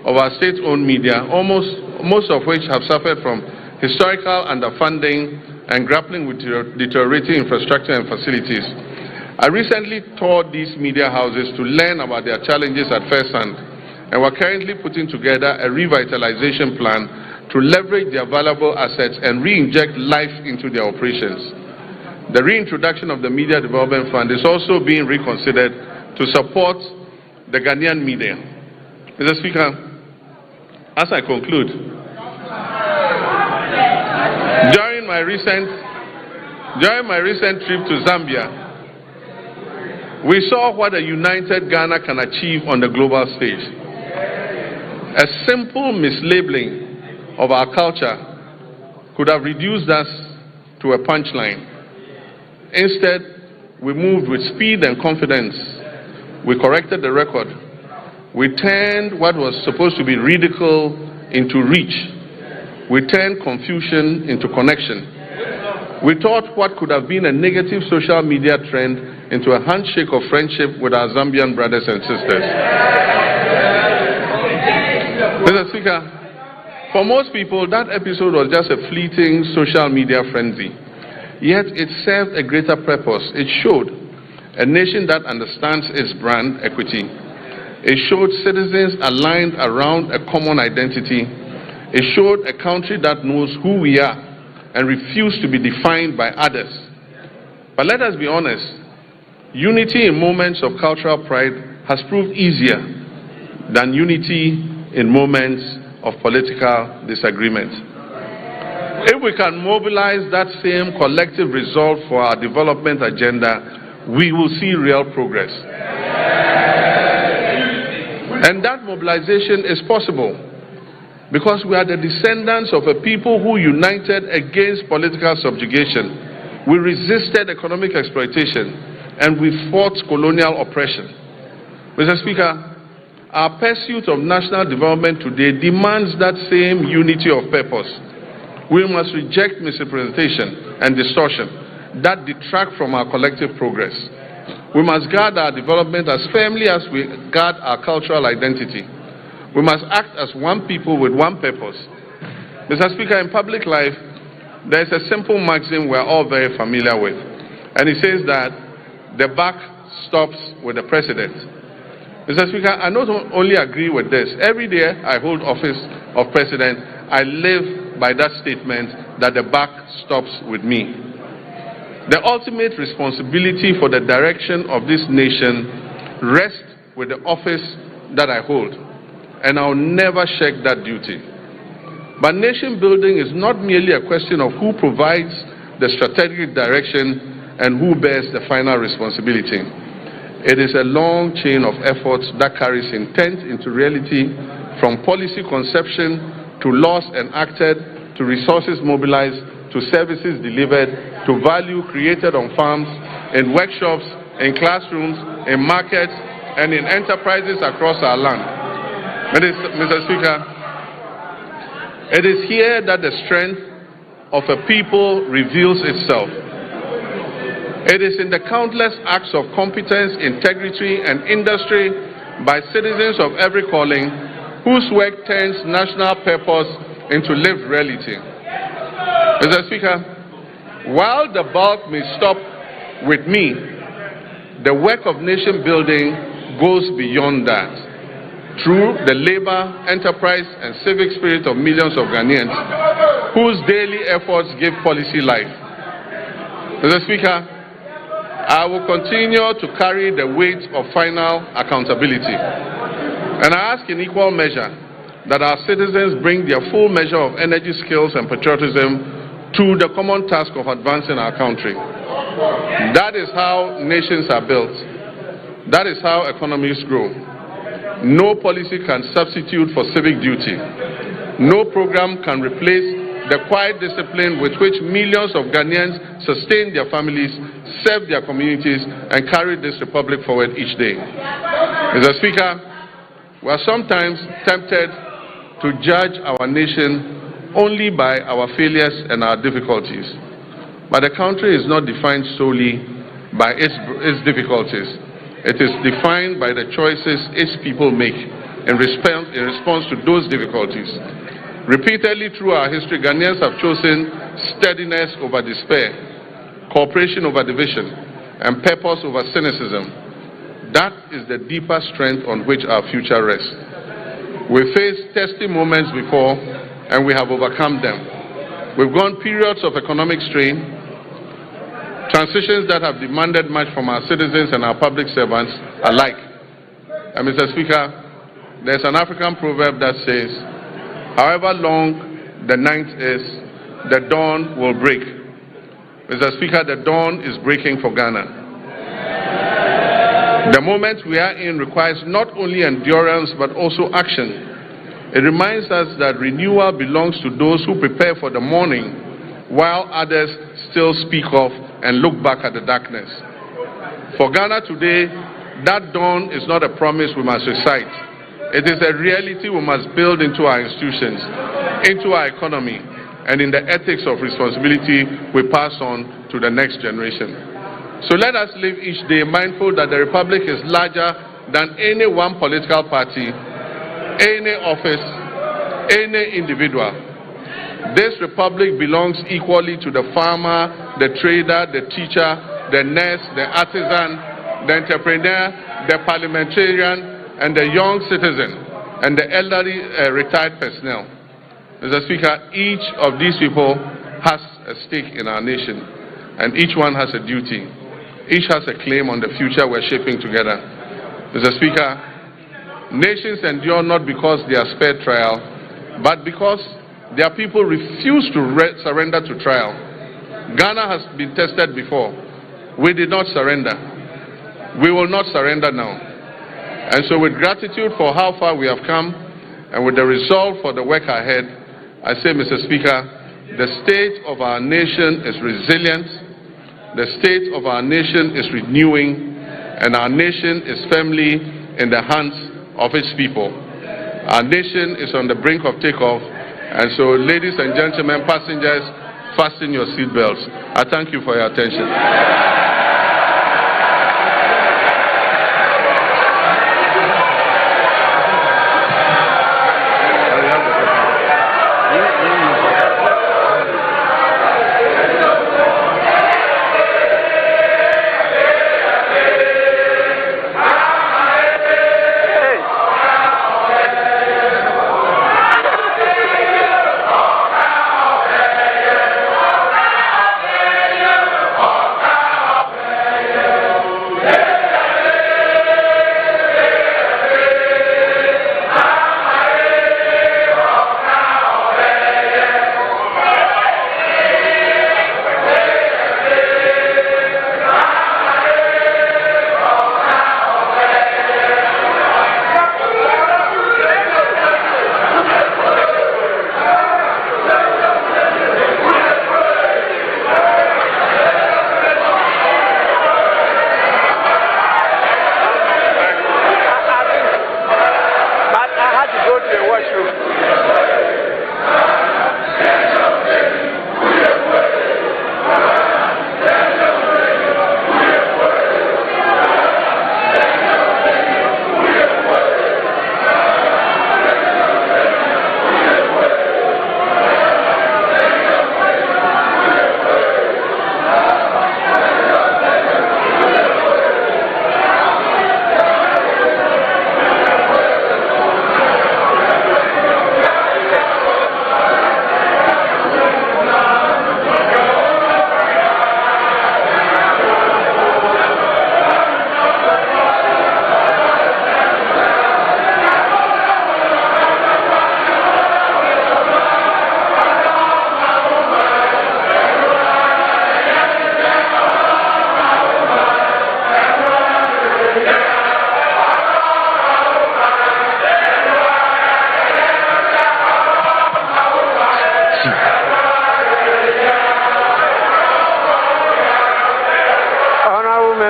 of our state-owned media, most of which have suffered from historical underfunding and grappling with deteriorating infrastructure and facilities. I recently toured these media houses to learn about their challenges at first hand, and we're currently putting together a revitalization plan to leverage their valuable assets and re-inject life into their operations. The reintroduction of the Media Development Fund is also being reconsidered to support the Ghanaian media. Mr. Speaker, as I conclude, during my recent trip to Zambia, we saw what a united Ghana can achieve on the global stage. A simple mislabeling of our culture could have reduced us to a punchline. Instead, we moved with speed and confidence. We corrected the record. We turned what was supposed to be ridicule into reach. We turned confusion into connection. We taught what could have been a negative social media trend into a handshake of friendship with our Zambian brothers and sisters. Mr. Speaker, for most people, that episode was just a fleeting social media frenzy. Yet it served a greater purpose. It showed a nation that understands its brand equity. It showed citizens aligned around a common identity. It showed a country that knows who we are and refuse to be defined by others. But let us be honest, unity in moments of cultural pride has proved easier than unity in moments of political disagreement. If we can mobilize that same collective resolve for our development agenda, we will see real progress. And that mobilization is possible because we are the descendants of a people who united against political subjugation. We resisted economic exploitation and we fought colonial oppression. Mr. Speaker, our pursuit of national development today demands that same unity of purpose. We must reject misrepresentation and distortion that detract from our collective progress. We must guard our development as firmly as we guard our cultural identity. We must act as one people with one purpose. Mr. Speaker, in public life, there is a simple maxim we're all very familiar with. And it says that the buck stops with the president. Mr. Speaker, I not only agree with this. Every day I hold office of president, I live by that statement that the buck stops with me. The ultimate responsibility for the direction of this nation rests with the office that I hold, and I'll never shirk that duty. But nation building is not merely a question of who provides the strategic direction and who bears the final responsibility. It is a long chain of efforts that carries intent into reality, from policy conception to laws enacted, to resources mobilized, to services delivered, to value created on farms, in workshops, in classrooms, in markets, and in enterprises across our land. Mr. Speaker, it is here that the strength of a people reveals itself. It is in the countless acts of competence, integrity, and industry by citizens of every calling whose work turns national purpose into lived reality. Mr. Speaker, while the bulk may stop with me, the work of nation building goes beyond that. Through the labor, enterprise, and civic spirit of millions of Ghanaians whose daily efforts give policy life. Mr. Speaker, I will continue to carry the weight of final accountability. And I ask in equal measure that our citizens bring their full measure of energy, skills, and patriotism to the common task of advancing our country. That is how nations are built. That is how economies grow. No policy can substitute for civic duty. No program can replace the quiet discipline with which millions of Ghanaians sustain their families, serve their communities, and carry this republic forward each day. Mr. Speaker, we are sometimes tempted to judge our nation only by our failures and our difficulties. But the country is not defined solely by its difficulties. It is defined by the choices its people make in response to those difficulties. Repeatedly through our history, Ghanaians have chosen steadiness over despair, cooperation over division, and purpose over cynicism. That is the deeper strength on which our future rests. We faced testy moments before, and we have overcome them. We've gone periods of economic strain, transitions that have demanded much from our citizens and our public servants alike. And Mr. Speaker, there's an African proverb that says, however long the night is, the dawn will break. Mr. Speaker, the dawn is breaking for Ghana. The moment we are in requires not only endurance but also action. It reminds us that renewal belongs to those who prepare for the morning, while others still speak of and look back at the darkness. For Ghana today, that dawn is not a promise we must recite. It is a reality we must build into our institutions, into our economy, and in the ethics of responsibility we pass on to the next generation. So let us live each day mindful that the Republic is larger than any one political party, any office, any individual. This Republic belongs equally to the farmer, the trader, the teacher, the nurse, the artisan, the entrepreneur, the parliamentarian, and the young citizen, and the elderly retired personnel. Mr. Speaker, each of these people has a stake in our nation, and each one has a duty. Each has a claim on the future we're shaping together. Mr. Speaker, nations endure not because they are spared trial, but because their people refuse to surrender to trial. Ghana has been tested before. We did not surrender. We will not surrender now. And so with gratitude for how far we have come, and with the resolve for the work ahead, I say, Mr. Speaker, the state of our nation is resilient, the state of our nation is renewing, and our nation is firmly in the hands of its people. Our nation is on the brink of takeoff, and so, ladies and gentlemen, passengers, fasten your seatbelts. I thank you for your attention.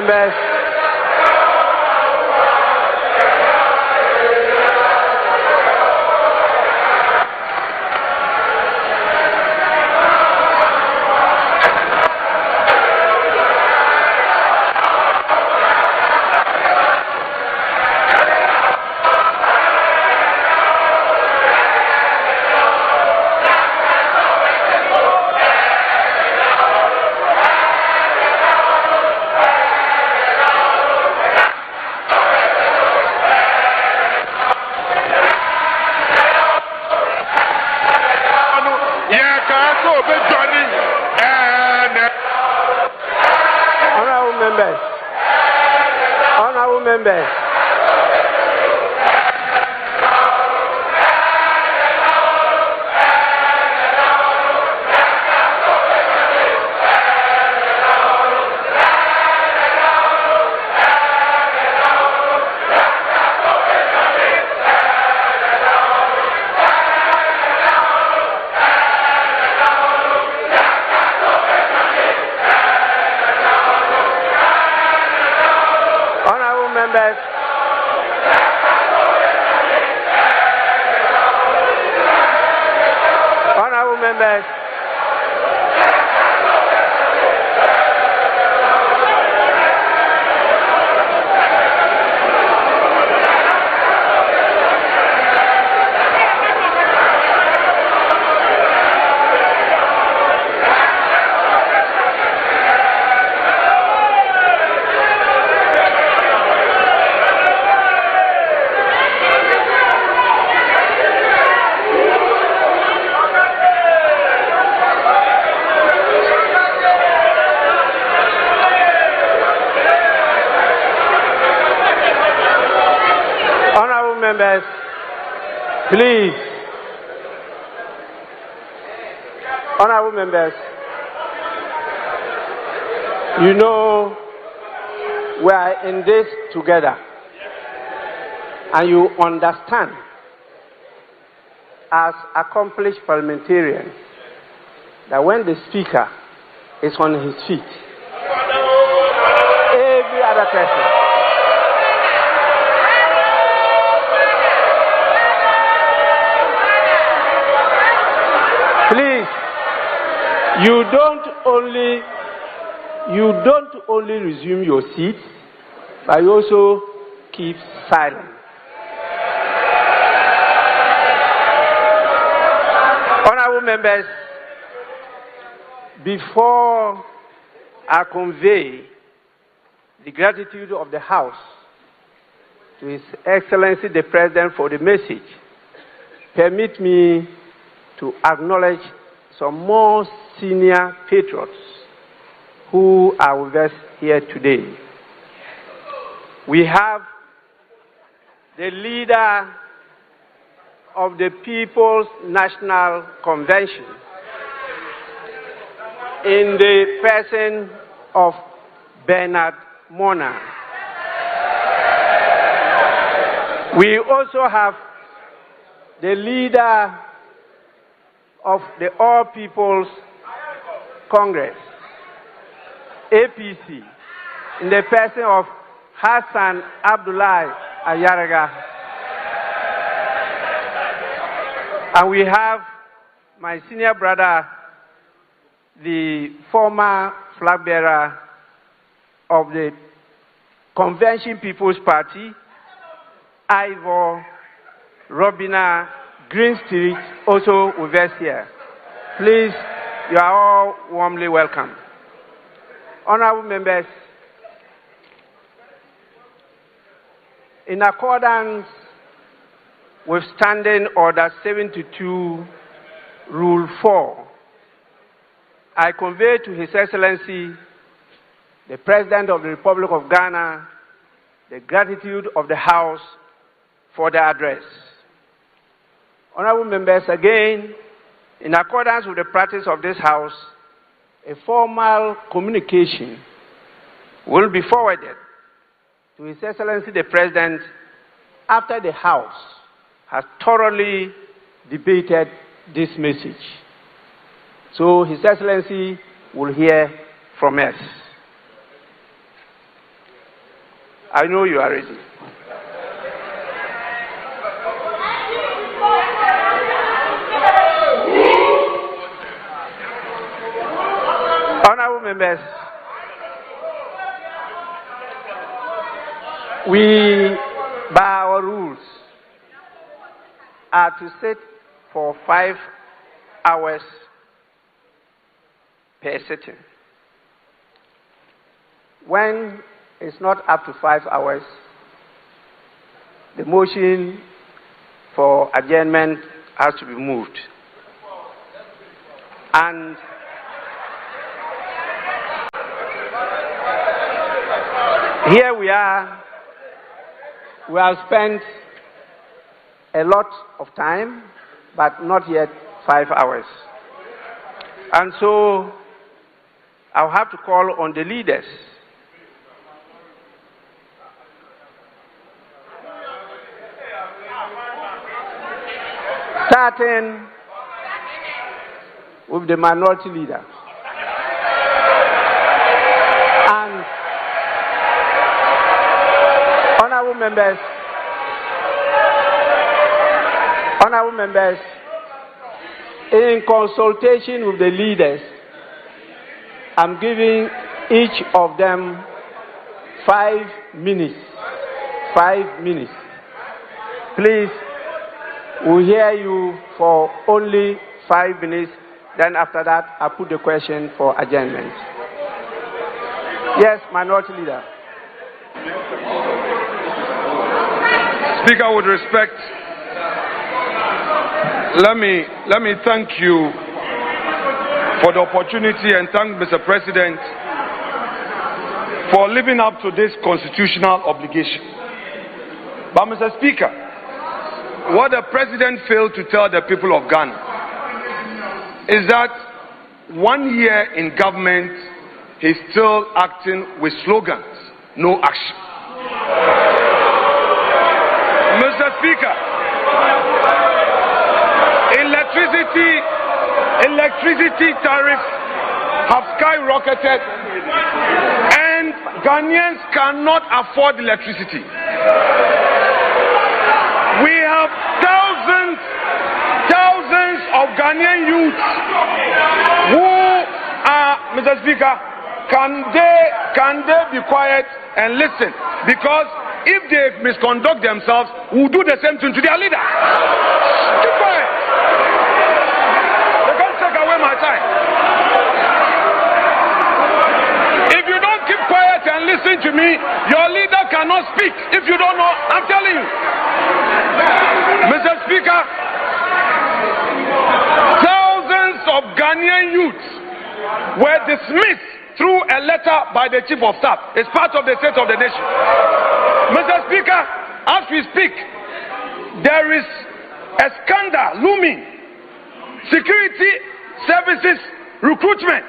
members. Honorable members. Honorable members. Members, please. Honorable members, you know we are in this together, and you understand as accomplished parliamentarians that when the speaker is on his feet, every other person You don't only resume your seat, but you also keep silent. Honorable members, before I convey the gratitude of the House to His Excellency the President for the message, permit me to acknowledge some more senior patriots who are with us here today. We have the leader of the People's National Convention in the person of Bernard Mona. We also have the leader of the All People's Congress, APC, in the person of Hassan Abdullahi Ayaraga. And we have my senior brother, the former flag bearer of the Convention People's Party, Ivor Robina Greenstreet, also with us here. Please, you are all warmly welcome. Honorable members, in accordance with Standing Order 72, Rule 4, I convey to His Excellency, the President of the Republic of Ghana, the gratitude of the House for the address. Honorable members, again, in accordance with the practice of this House, a formal communication will be forwarded to His Excellency the President after the House has thoroughly debated this message. So His Excellency will hear from us. I know you are ready. Honorable members, we, by our rules, are to sit for 5 hours per sitting. When it's not up to 5 hours, the motion for adjournment has to be moved. And here we are. We have spent a lot of time, but not yet 5 hours. And so I'll have to call on the leaders starting with the minority leader. And honorable members, in consultation with the leaders, I'm giving each of them 5 minutes. 5 minutes. Please, we'll hear you for only 5 minutes. Then after that, I'll put the question for adjournment. Yes, minority leader. Speaker, with respect, let me thank you for the opportunity and thank Mr. President for living up to this constitutional obligation. But Mr. Speaker, what the President failed to tell the people of Ghana is that 1 year in government, he's still acting with slogans, no action. Mr. Speaker, electricity tariffs have skyrocketed and Ghanaians cannot afford electricity. We have thousands of Ghanaian youths who are, Mr. Speaker, can they be quiet and listen? Because if they misconduct themselves, we'll do the same thing to their leader. Keep quiet. They can't take away my time. If you don't keep quiet and listen to me, your leader cannot speak. If you don't know, I'm telling you. Mr. Speaker, thousands of Ghanaian youths were dismissed through a letter by the Chief of Staff. It's part of the State of the Nation. Mr. Speaker, as we speak, there is a scandal looming. Security services recruitment,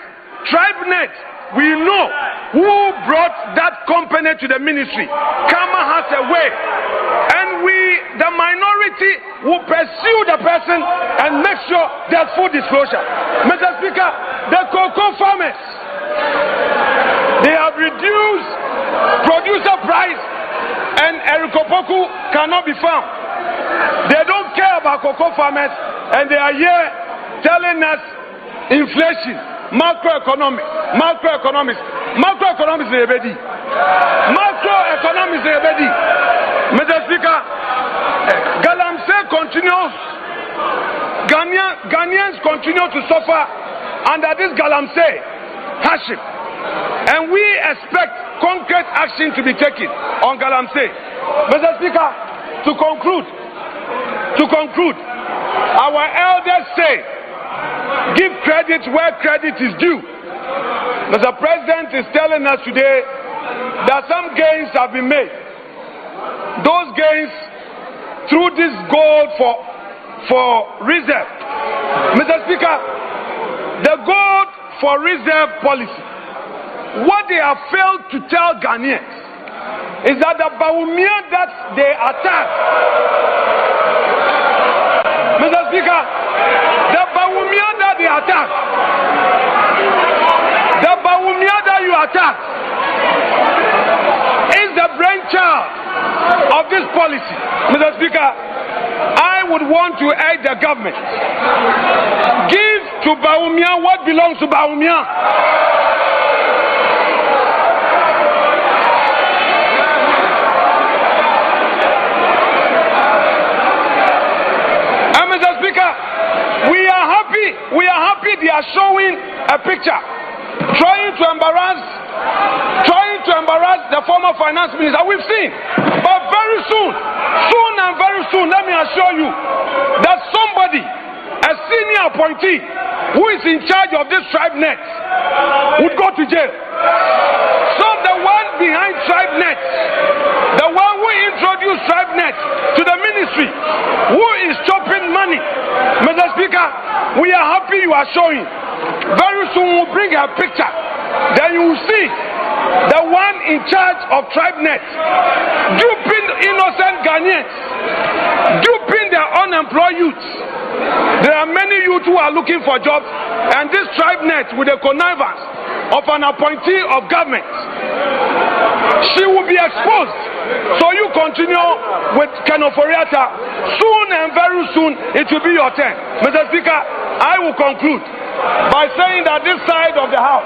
TribeNet, we know who brought that company to the ministry. Kama has a way. And we, the minority, will pursue the person and make sure there's full disclosure. Mr. Speaker, the cocoa farmers, they have reduced producer price and Erikopoku cannot be found. They don't care about cocoa farmers and they are here telling us inflation, macroeconomics is a bedi. Macroeconomics is a bedi. Mr. Speaker, Galamsey continues, Ghanaians continue to suffer under this Galamsey hardship. And we expect concrete action to be taken on Galamsey. Mr. Speaker, to conclude, our elders say, give credit where credit is due. Mr. President is telling us today that some gains have been made. Those gains through this goal for reserve. Mr. Speaker, the goal for reserve policy, what they have failed to tell Ghanaians is that the Bawumia that they attacked, Mr. Speaker, the Bawumia that they attacked, the Bawumia that you attacked is the brainchild of this policy, Mr. Speaker, I would want to urge the government, give to Bawumia what belongs to Bawumia. We are happy they are showing a picture, trying to embarrass the former finance minister. We've seen, but very soon and very soon, let me assure you that somebody, a senior appointee who is in charge of this tribe net, would go to jail. So the one behind tribe net, the one who introduced tribe net to the ministry, who is chopping money, Mr. Speaker, we are happy you are showing. Very soon we'll bring a picture. Then you will see the one in charge of tribe net duping innocent Ghanaians, duping their unemployed youths. There are many youth who are looking for jobs, and this tribe net, with the connivance of an appointee of government, she will be exposed. So you continue with Kenoforiata. Soon and very soon it will be your turn. Mr. Speaker, I will conclude by saying that this side of the house,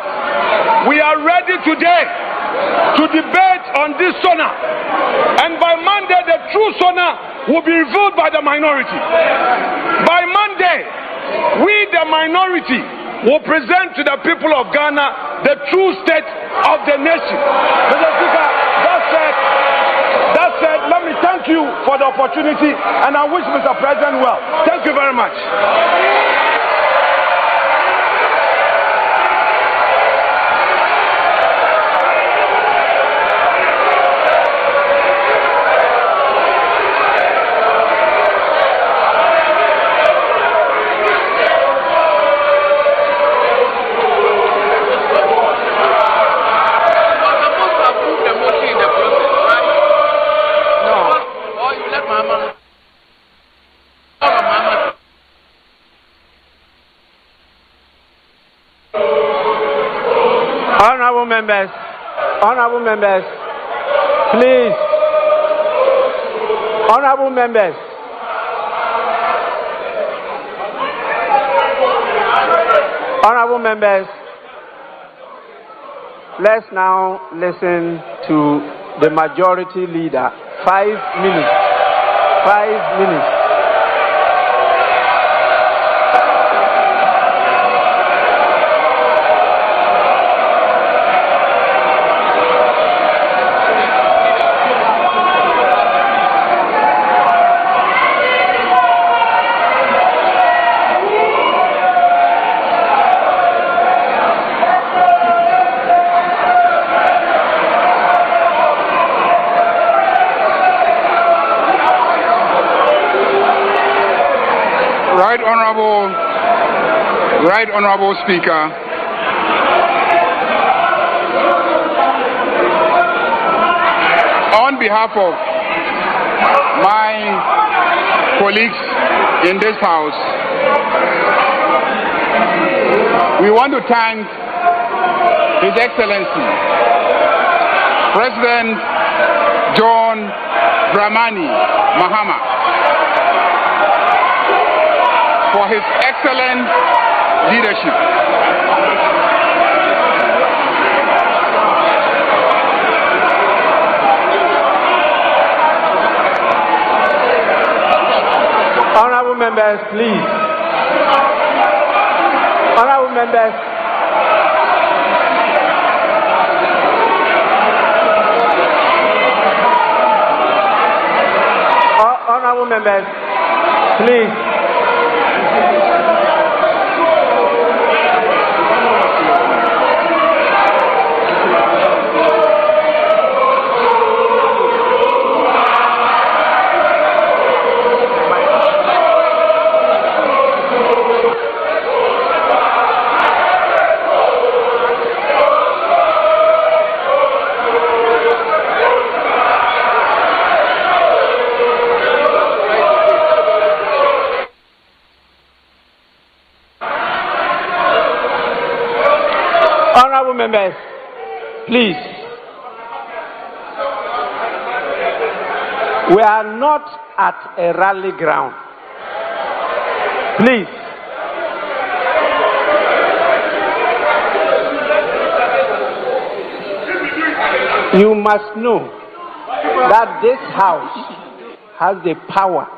we are ready today to debate on this SONA, and by Monday the true SONA will be revealed by the minority. By Monday, we the minority will present to the people of Ghana the true state of the nation. Mr. Speaker, that said, let me thank you for the opportunity, and I wish Mr. President well. Thank you very much. Honorable members, please. Honorable members. Honorable members, let's now listen to the majority leader. 5 minutes. 5 minutes. Right Honorable Speaker, on behalf of my colleagues in this House, we want to thank His Excellency President John Dramani Mahama for his excellent leadership. Honorable members, please. Honorable members. Honorable members, please. Honorable members, please. We are not at a rally ground. Please. You must know that this house has the power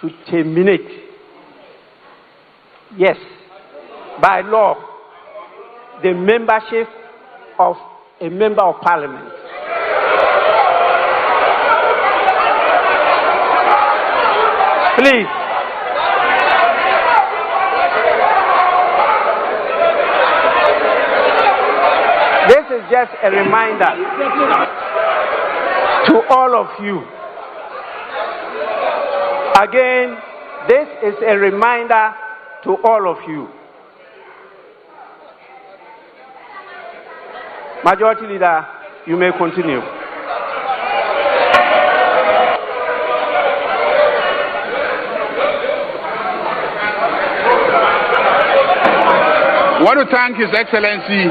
to terminate, yes, by law, the membership of a member of parliament. Please. This is just a reminder to all of you. Again, this is a reminder to all of you. Majority Leader, you may continue. I want to thank His Excellency,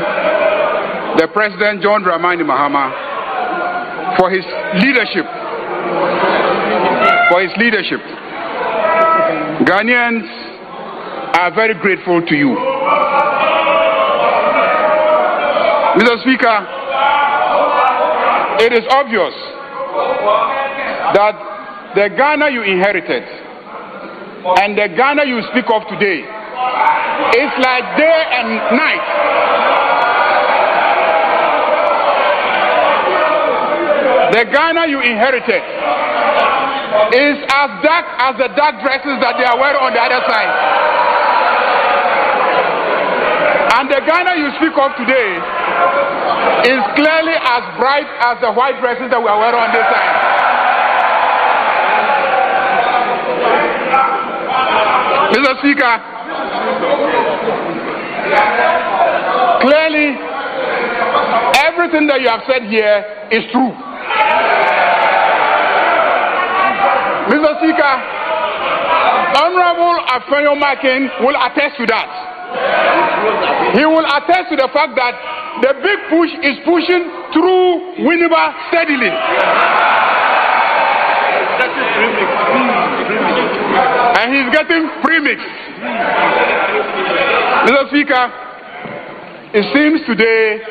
the President John Dramani Mahama, for his leadership. Ghanaians are very grateful to you. Mr. Speaker, it is obvious that the Ghana you inherited and the Ghana you speak of today is like day and night. The Ghana you inherited is as dark as the dark dresses that they are wearing on the other side. And the Ghana you speak of today is clearly as bright as the white dresses that we are wearing on this side. Mr. Speaker, clearly everything that you have said here is true. Mr. Speaker, Honorable Afenyo Makin will attest to that. He will attest to the fact that the big push is pushing through Winneba steadily. And he's getting premix. Mr. Speaker, it seems today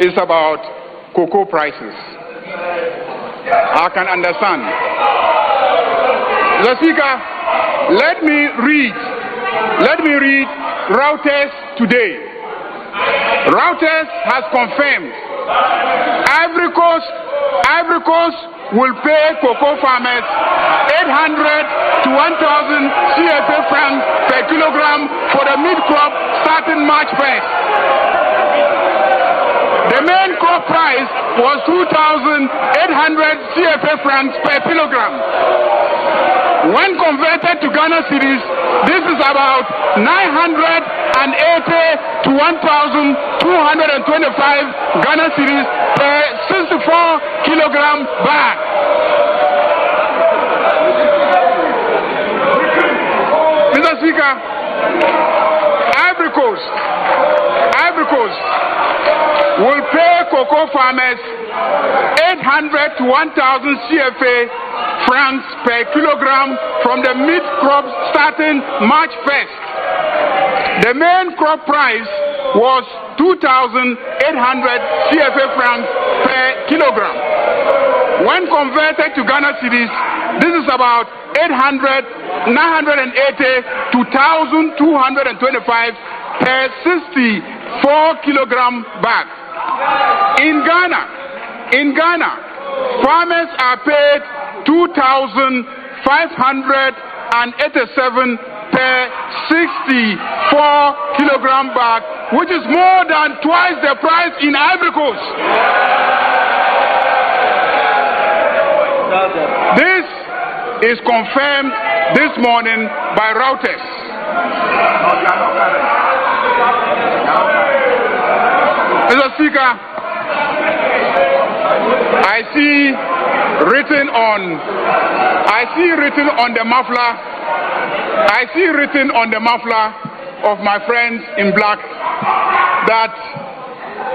is about cocoa prices. I can understand. Mr. Speaker, let me read Reuters today. Reuters has confirmed Ivory Coast will pay cocoa farmers 800 to 1,000 CFA francs per kilogram for the mid-crop starting March 1st. The main crop price was 2,800 CFA francs per kilogram. When converted to Ghana cedis, this is about 980 to 1,225 Ghana cedis per 64 kilogram bag. Mr. Speaker, Ivory Coast will pay cocoa farmers 800 to 1,000 CFA francs per kilogram from the mid-crop starting March 1st. The main crop price was 2,800 CFA francs per kilogram. When converted to Ghana cedis, this is about 980 to 1,225 per 64 kilogram bag. In Ghana, farmers are paid 2,587 per 64 kilogram bag, which is more than twice the price in Ivory Coast. This is confirmed this morning by Reuters. Mr. Speaker, I see written on the muffler of my friends in black that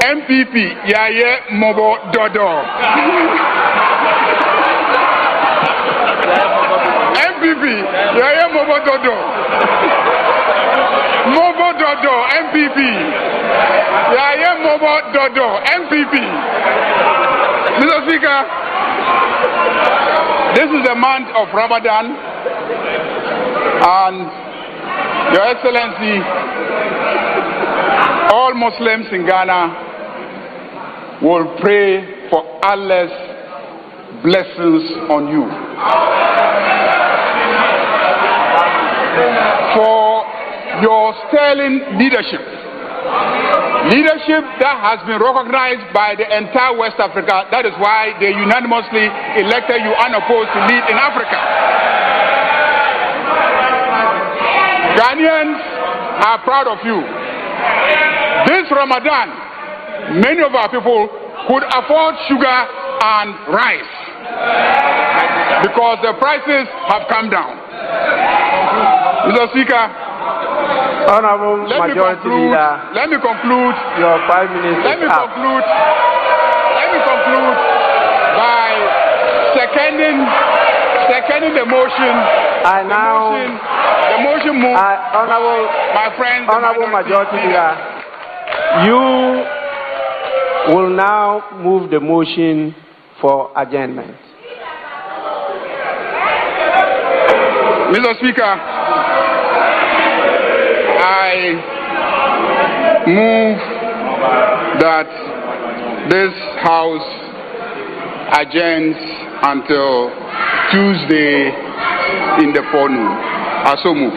NPP Yaye Mobo Dodo. NPP. Yaya Mobo Dodo. Mobo Dodo, NPP. Yaya Mobo Dodo, NPP. Mr. Speaker, this is the month of Ramadan, and Your Excellency, all Muslims in Ghana will pray for Allah's blessings on you. For your sterling leadership that has been recognized by the entire West Africa. That is why they unanimously elected you unopposed to lead in Africa. Ghanaians are proud of you. This Ramadan, many of our people could afford sugar and rice because the prices have come down. Mr. Speaker, Honorable Majority Leader, let me conclude. Your 5 minutes. Let me conclude by seconding the motion. The motion moved. My friends, Honorable Majority Leader, you will now move the motion for adjournment. Mr. Speaker, I move that this House adjourns until Tuesday in the forenoon. I so move.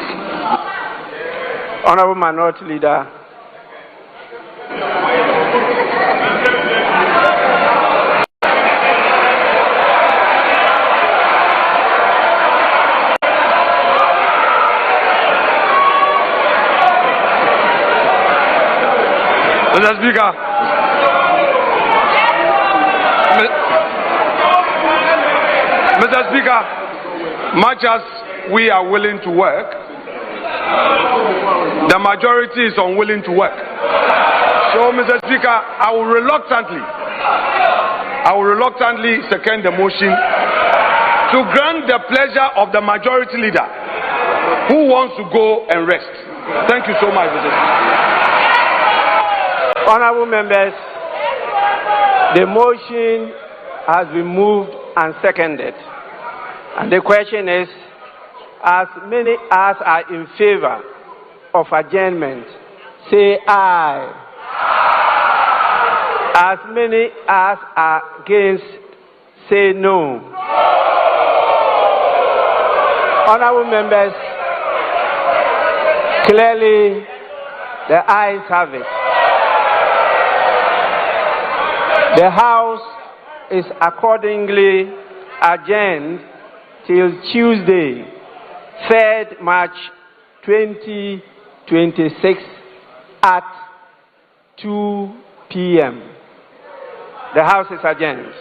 Honorable Minority Leader. Mr. Speaker, Mr. Speaker, much as we are willing to work, the majority is unwilling to work. So, Mr. Speaker, I will reluctantly second the motion to grant the pleasure of the majority leader who wants to go and rest. Thank you so much, Mr. Speaker. Honorable members, the motion has been moved and seconded. And the question is, as many as are in favor of adjournment, say aye. As many as are against, say no. Honorable members, clearly the ayes have it. The House is accordingly adjourned till Tuesday, 3rd March 2026 at 2 p.m. The House is adjourned.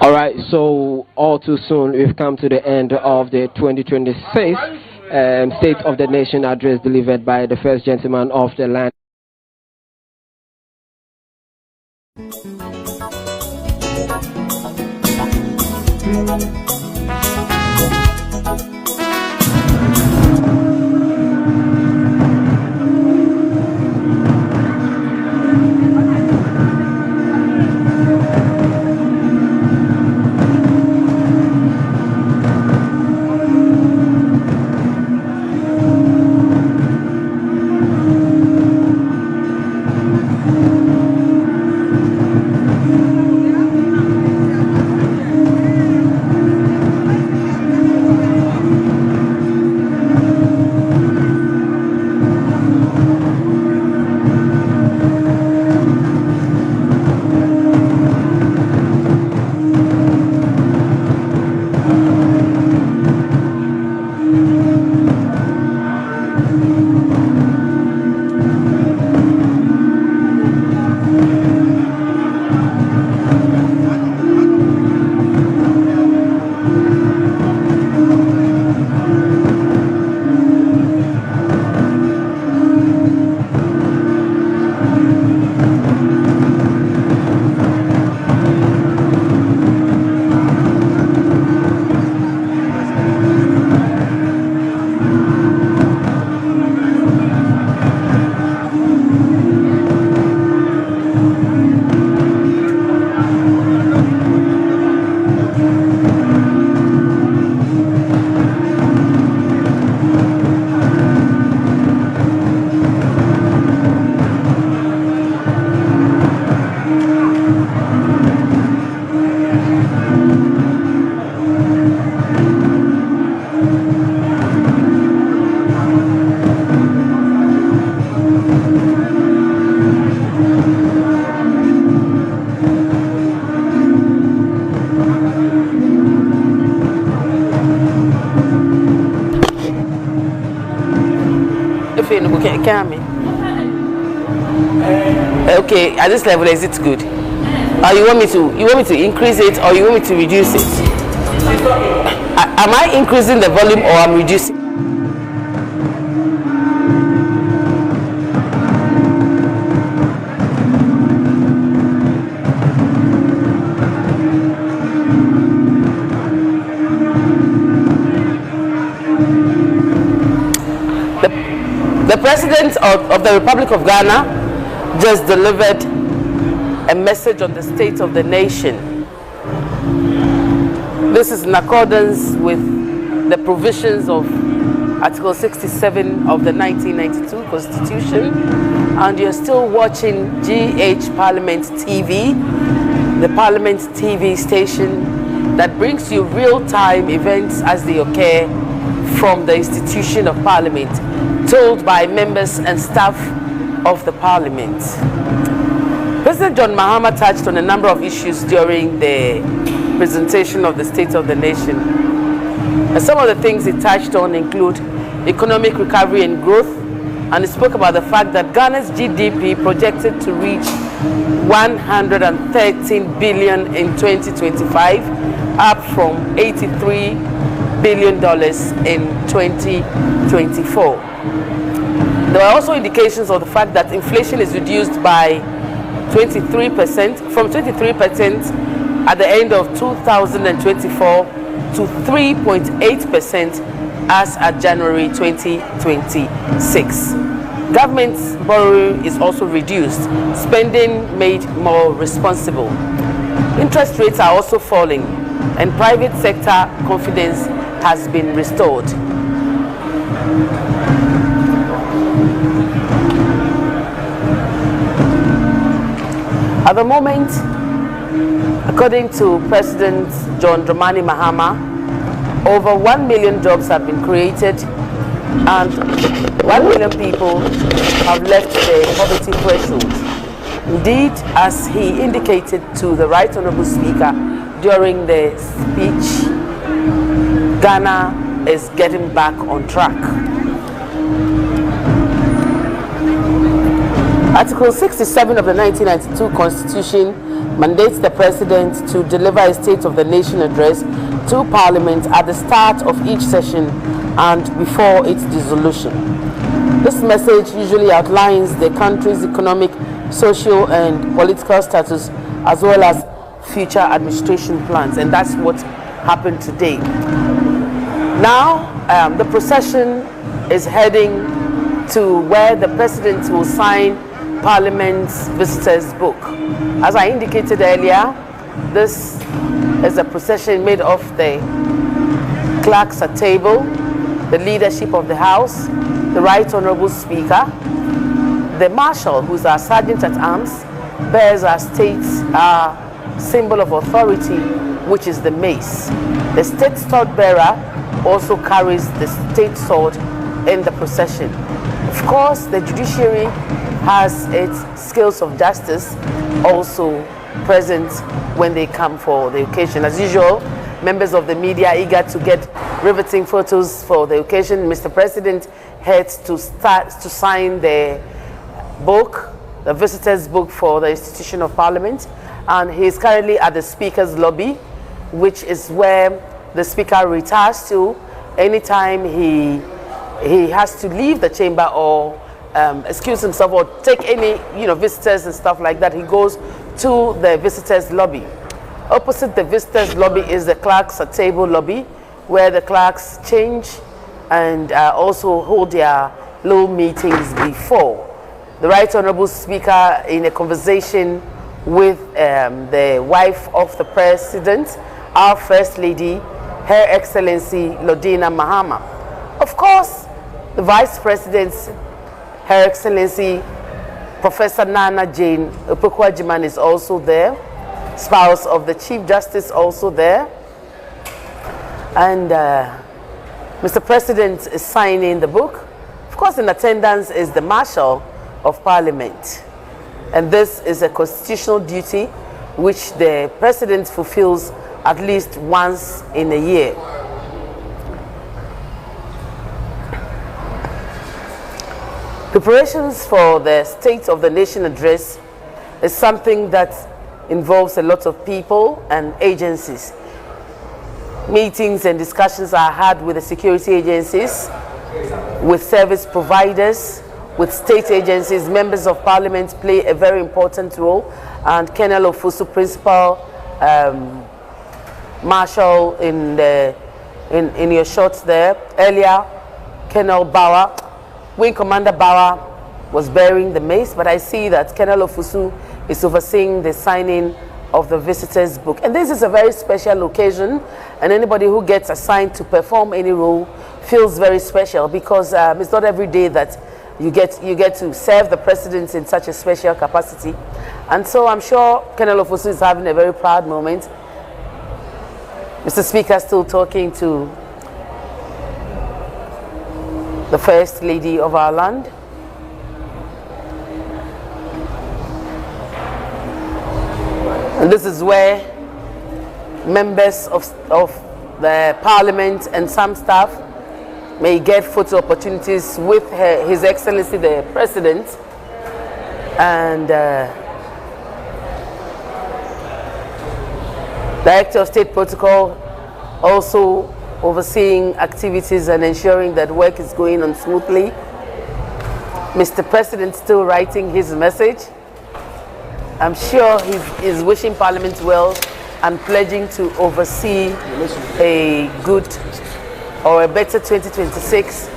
All right, so all too soon we've come to the end of the 2026 State of the Nation address delivered by the First Gentleman of the land. Okay, at this level, is it good? Or you want me to increase it, or you want me to reduce it? Am I increasing the volume, or I'm reducing? The President of the Republic of Ghana just delivered a message on the state of the nation. This is in accordance with the provisions of Article 67 of the 1992 Constitution, and you're still watching GH Parliament TV, the Parliament TV station that brings you real-time events as they occur from the institution of Parliament, told by members and staff of the Parliament. President John Mahama touched on a number of issues during the presentation of the State of the Nation. And some of the things he touched on include economic recovery and growth, and he spoke about the fact that Ghana's GDP projected to reach $113 billion in 2025, up from $83 billion in 2024. There are also indications of the fact that inflation is reduced by 23%, from 23% at the end of 2024 to 3.8% as at January 2026. Government's borrowing is also reduced, spending made more responsible. Interest rates are also falling, and private sector confidence has been restored. At the moment, according to President John Dramani Mahama, over 1 million jobs have been created and 1 million people have left the poverty threshold. Indeed, as he indicated to the Right Honourable Speaker during the speech, Ghana is getting back on track. Article 67 of the 1992 Constitution mandates the President to deliver a State of the Nation address to Parliament at the start of each session and before its dissolution. This message usually outlines the country's economic, social and political status as well as future administration plans, and that's what happened today. Now the procession is heading to where the President will sign Parliament's visitors book. As I indicated earlier, this is a procession made of the clerks at table, the leadership of the House, the Right Honourable Speaker, the Marshal, who's our Sergeant at Arms, bears our state's symbol of authority, which is the mace. The state sword bearer also carries the state sword in the procession. Of course, the judiciary has its scales of justice also present when they come for the occasion. As usual, members of the media are eager to get riveting photos for the occasion. Mr. President heads to sign the book, the visitors book for the institution of Parliament, and he is currently at the Speaker's lobby, which is where the Speaker retires to anytime he has to leave the chamber or excuse himself or take any visitors and stuff like that. He goes to the visitors lobby. Opposite the visitors lobby is the clerks at table lobby, where the clerks change and also hold their little meetings before. The Right Honourable Speaker, in a conversation with the wife of the President, our First Lady, Her Excellency Lodina Mahama. Of course, the Vice President, Her Excellency Professor Nana Jane Opoku-Agyeman, is also there, spouse of the Chief Justice, also there. And Mr. President is signing the book. Of course, in attendance is the Marshal of Parliament. And this is a constitutional duty which the President fulfills at least once in a year. Preparations for the State of the Nation address is something that involves a lot of people and agencies. Meetings and discussions are had with the security agencies, with service providers, with state agencies. Members of Parliament play a very important role, and Colonel Ofusu, Principal Marshal in your shots there. Earlier, Colonel Bauer, Wing Commander Bauer was bearing the mace, but I see that Colonel Ofusu is overseeing the signing of the visitors book. And this is a very special occasion, and anybody who gets assigned to perform any role feels very special, because it's not every day that you get to serve the President in such a special capacity. And so I'm sure Colonel Ofusu is having a very proud moment. Mr. Speaker still talking to the First Lady of our land. And this is where members of the Parliament and some staff may get photo opportunities with His Excellency the President, and Director of State Protocol also overseeing activities and ensuring that work is going on smoothly. Mr. President still writing his message. I'm sure he is wishing Parliament well and pledging to oversee a good or a better 2026,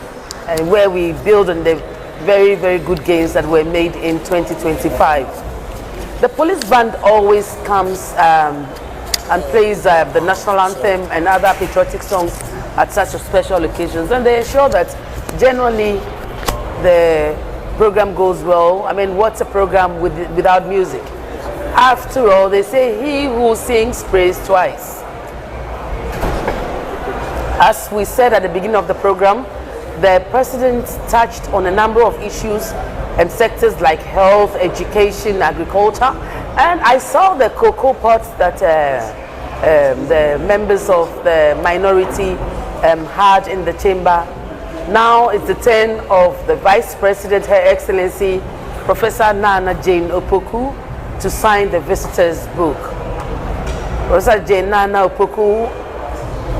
and where we build on the very, very good gains that were made in 2025. The police band always comes and plays the national anthem and other patriotic songs at such a special occasions, and they ensure that generally the program goes well. I mean, what's a program without music? After all, they say he who sings prays twice. As we said at the beginning of the program, the President touched on a number of issues and sectors like health, education, agriculture, and I saw the cocoa pots that the members of the minority had in the chamber. Now it's the turn of the Vice President, Her Excellency Professor Nana Jane Opoku to sign the visitor's book. Professor Jane Nana Opoku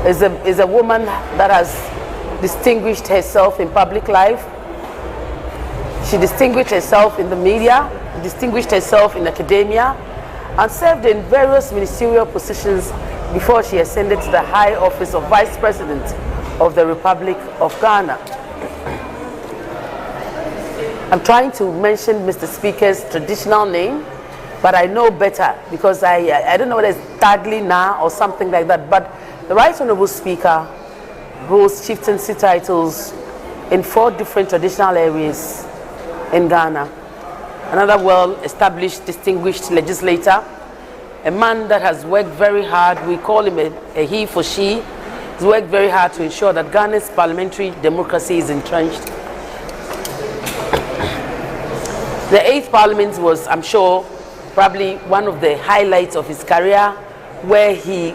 is a woman that has distinguished herself in public life. She distinguished herself in the media, distinguished herself in academia, and served in various ministerial positions before she ascended to the high office of Vice President of the Republic of Ghana. I'm trying to mention Mr. Speaker's traditional name, but I know better because I don't know whether it's Tagli Na or something like that, but the Right Honourable Speaker holds chieftaincy titles in 4 different traditional areas in Ghana. Another well-established, distinguished legislator, a man that has worked very hard. We call him a he for she. He's worked very hard to ensure that Ghana's parliamentary democracy is entrenched. The 8th Parliament was, I'm sure, probably one of the highlights of his career, where he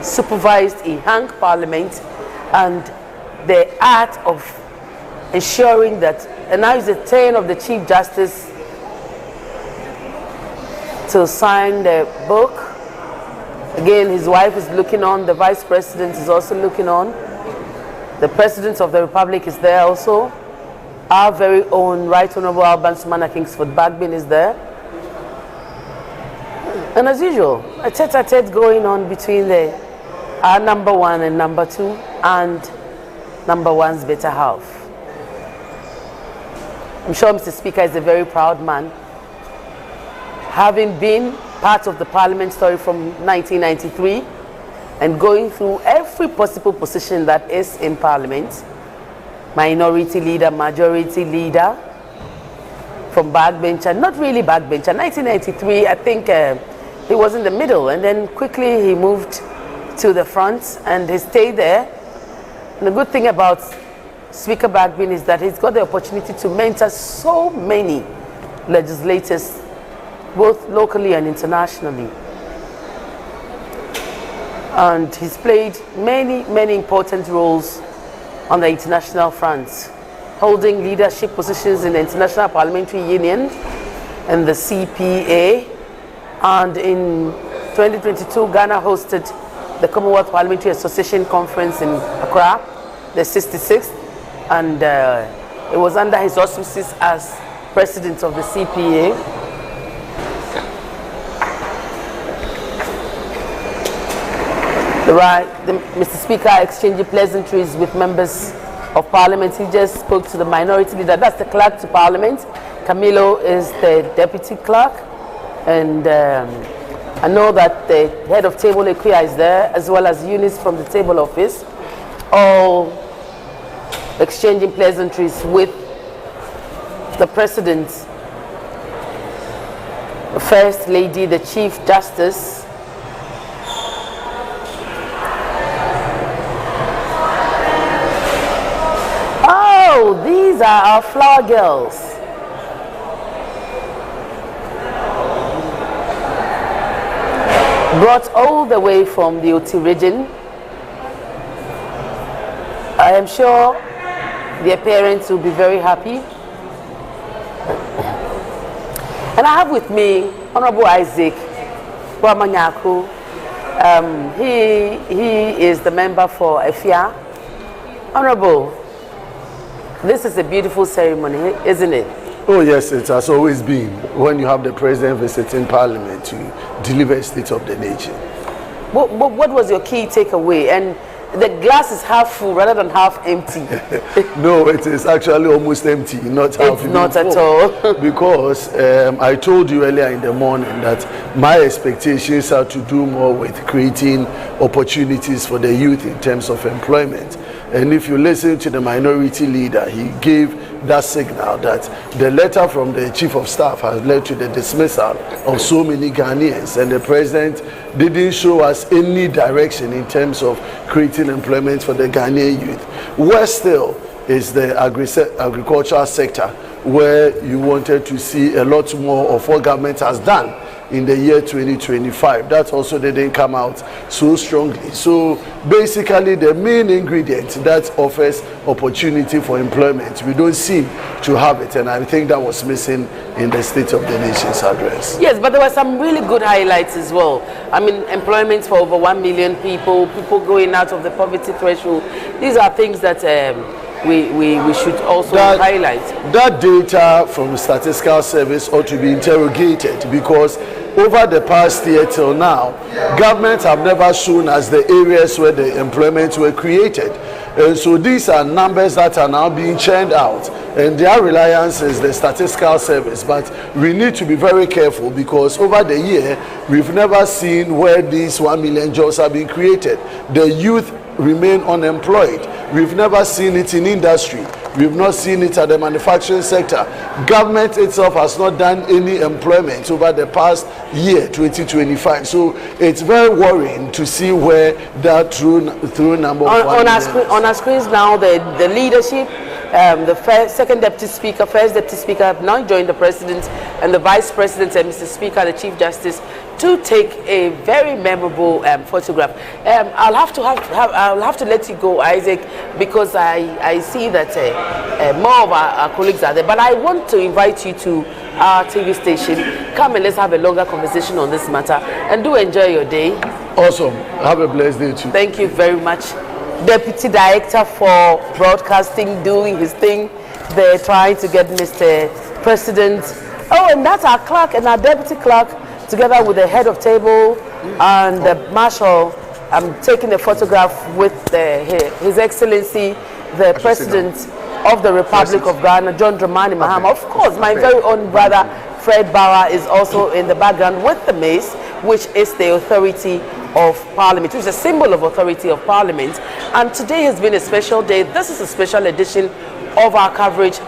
supervised a hung Parliament and the art of ensuring that, and now it's the turn of the Chief Justice to sign the book. Again, his wife is looking on, the Vice President is also looking on. The President of the Republic is there also. Our very own Right Honourable Alban Sumana Kingsford Bagbin is there. And as usual, a tete-a-tete going on between our number 1 and number 2 and number 1's better half. I'm sure Mr. Speaker is a very proud man, having been part of the Parliament story from 1993 and going through every possible position that is in Parliament. Minority leader, majority leader, from backbencher, not really backbencher. 1993, I think he was in the middle, and then quickly he moved to the front and he stayed there. And the good thing about Speaker Bagbin is that he's got the opportunity to mentor so many legislators, both locally and internationally. And he's played many important roles on the international front, holding leadership positions in the International Parliamentary Union and the CPA. And in 2022, Ghana hosted the Commonwealth Parliamentary Association Conference in Accra, the 66th, and it was under his auspices as president of the CPA. Mr. Speaker exchanging pleasantries with members of Parliament. He just spoke to the minority leader. That's the clerk to Parliament. Camilo is the deputy clerk. And I know that the head of table Equia is there, as well as Eunice from the table office, all exchanging pleasantries with the President, the First Lady, the Chief Justice. Oh, these are our flower girls. Brought all the way from the Oti region. I am sure their parents will be very happy. And I have with me Honorable Isaac Wamanyaku. He is the member for Efia. Honorable, this is a beautiful ceremony, isn't it? Oh yes, it has always been when you have the president visiting Parliament to deliver a state of the nation. What was your key takeaway? And the glass is half full rather than half empty. No, it is actually almost empty, not half full. Not at all. Because I told you earlier in the morning that my expectations are to do more with creating opportunities for the youth in terms of employment. And if you listen to the minority leader, he gave that signal that the letter from the chief of staff has led to the dismissal of so many Ghanaians, and the president didn't show us any direction in terms of creating employment for the Ghanaian youth. Where still is the agricultural sector, where you wanted to see a lot more of what government has done in the year 2025. That also didn't come out so strongly. So basically the main ingredient that offers opportunity for employment, we don't seem to have it, and I think that was missing in the State of the Nation's address. Yes, but there were some really good highlights as well. I mean, employment for over 1 million people, people going out of the poverty threshold. These are things that we should also highlight. That data from the Statistical Service ought to be interrogated, because over the past year till now, governments have never shown us the areas where the employment were created. And so these are numbers that are now being churned out, and their reliance is the Statistical Service. But we need to be very careful, because over the year, we've never seen where these 1 million jobs are being created. The youth remain unemployed. We've never seen it in industry. We've not seen it at the manufacturing sector. Government itself has not done any employment over the past year, 2025. So it's very worrying to see where that true number of on our screens now, the leadership, the second deputy speaker, first deputy speaker have now joined the president and the vice president and Mr. Speaker, the Chief Justice, to take a very memorable photograph. I'll have to let you go, Isaac, because I see that more of our colleagues are there. But I want to invite you to our TV station. Come and let's have a longer conversation on this matter, and do enjoy your day. Awesome. Have a blessed day too. Thank you very much. Deputy Director for Broadcasting doing his thing. They're trying to get Mr. President. Oh, and that's our clerk and our deputy clerk, together with the head of table and the marshal. I'm taking a photograph with His Excellency, the President of the Republic of Ghana, John Dramani Mahama. Of course, my very own brother, Fred Bauer, is also in the background with the mace, which is the authority of Parliament, which is a symbol of authority of Parliament. And today has been a special day. This is a special edition of our coverage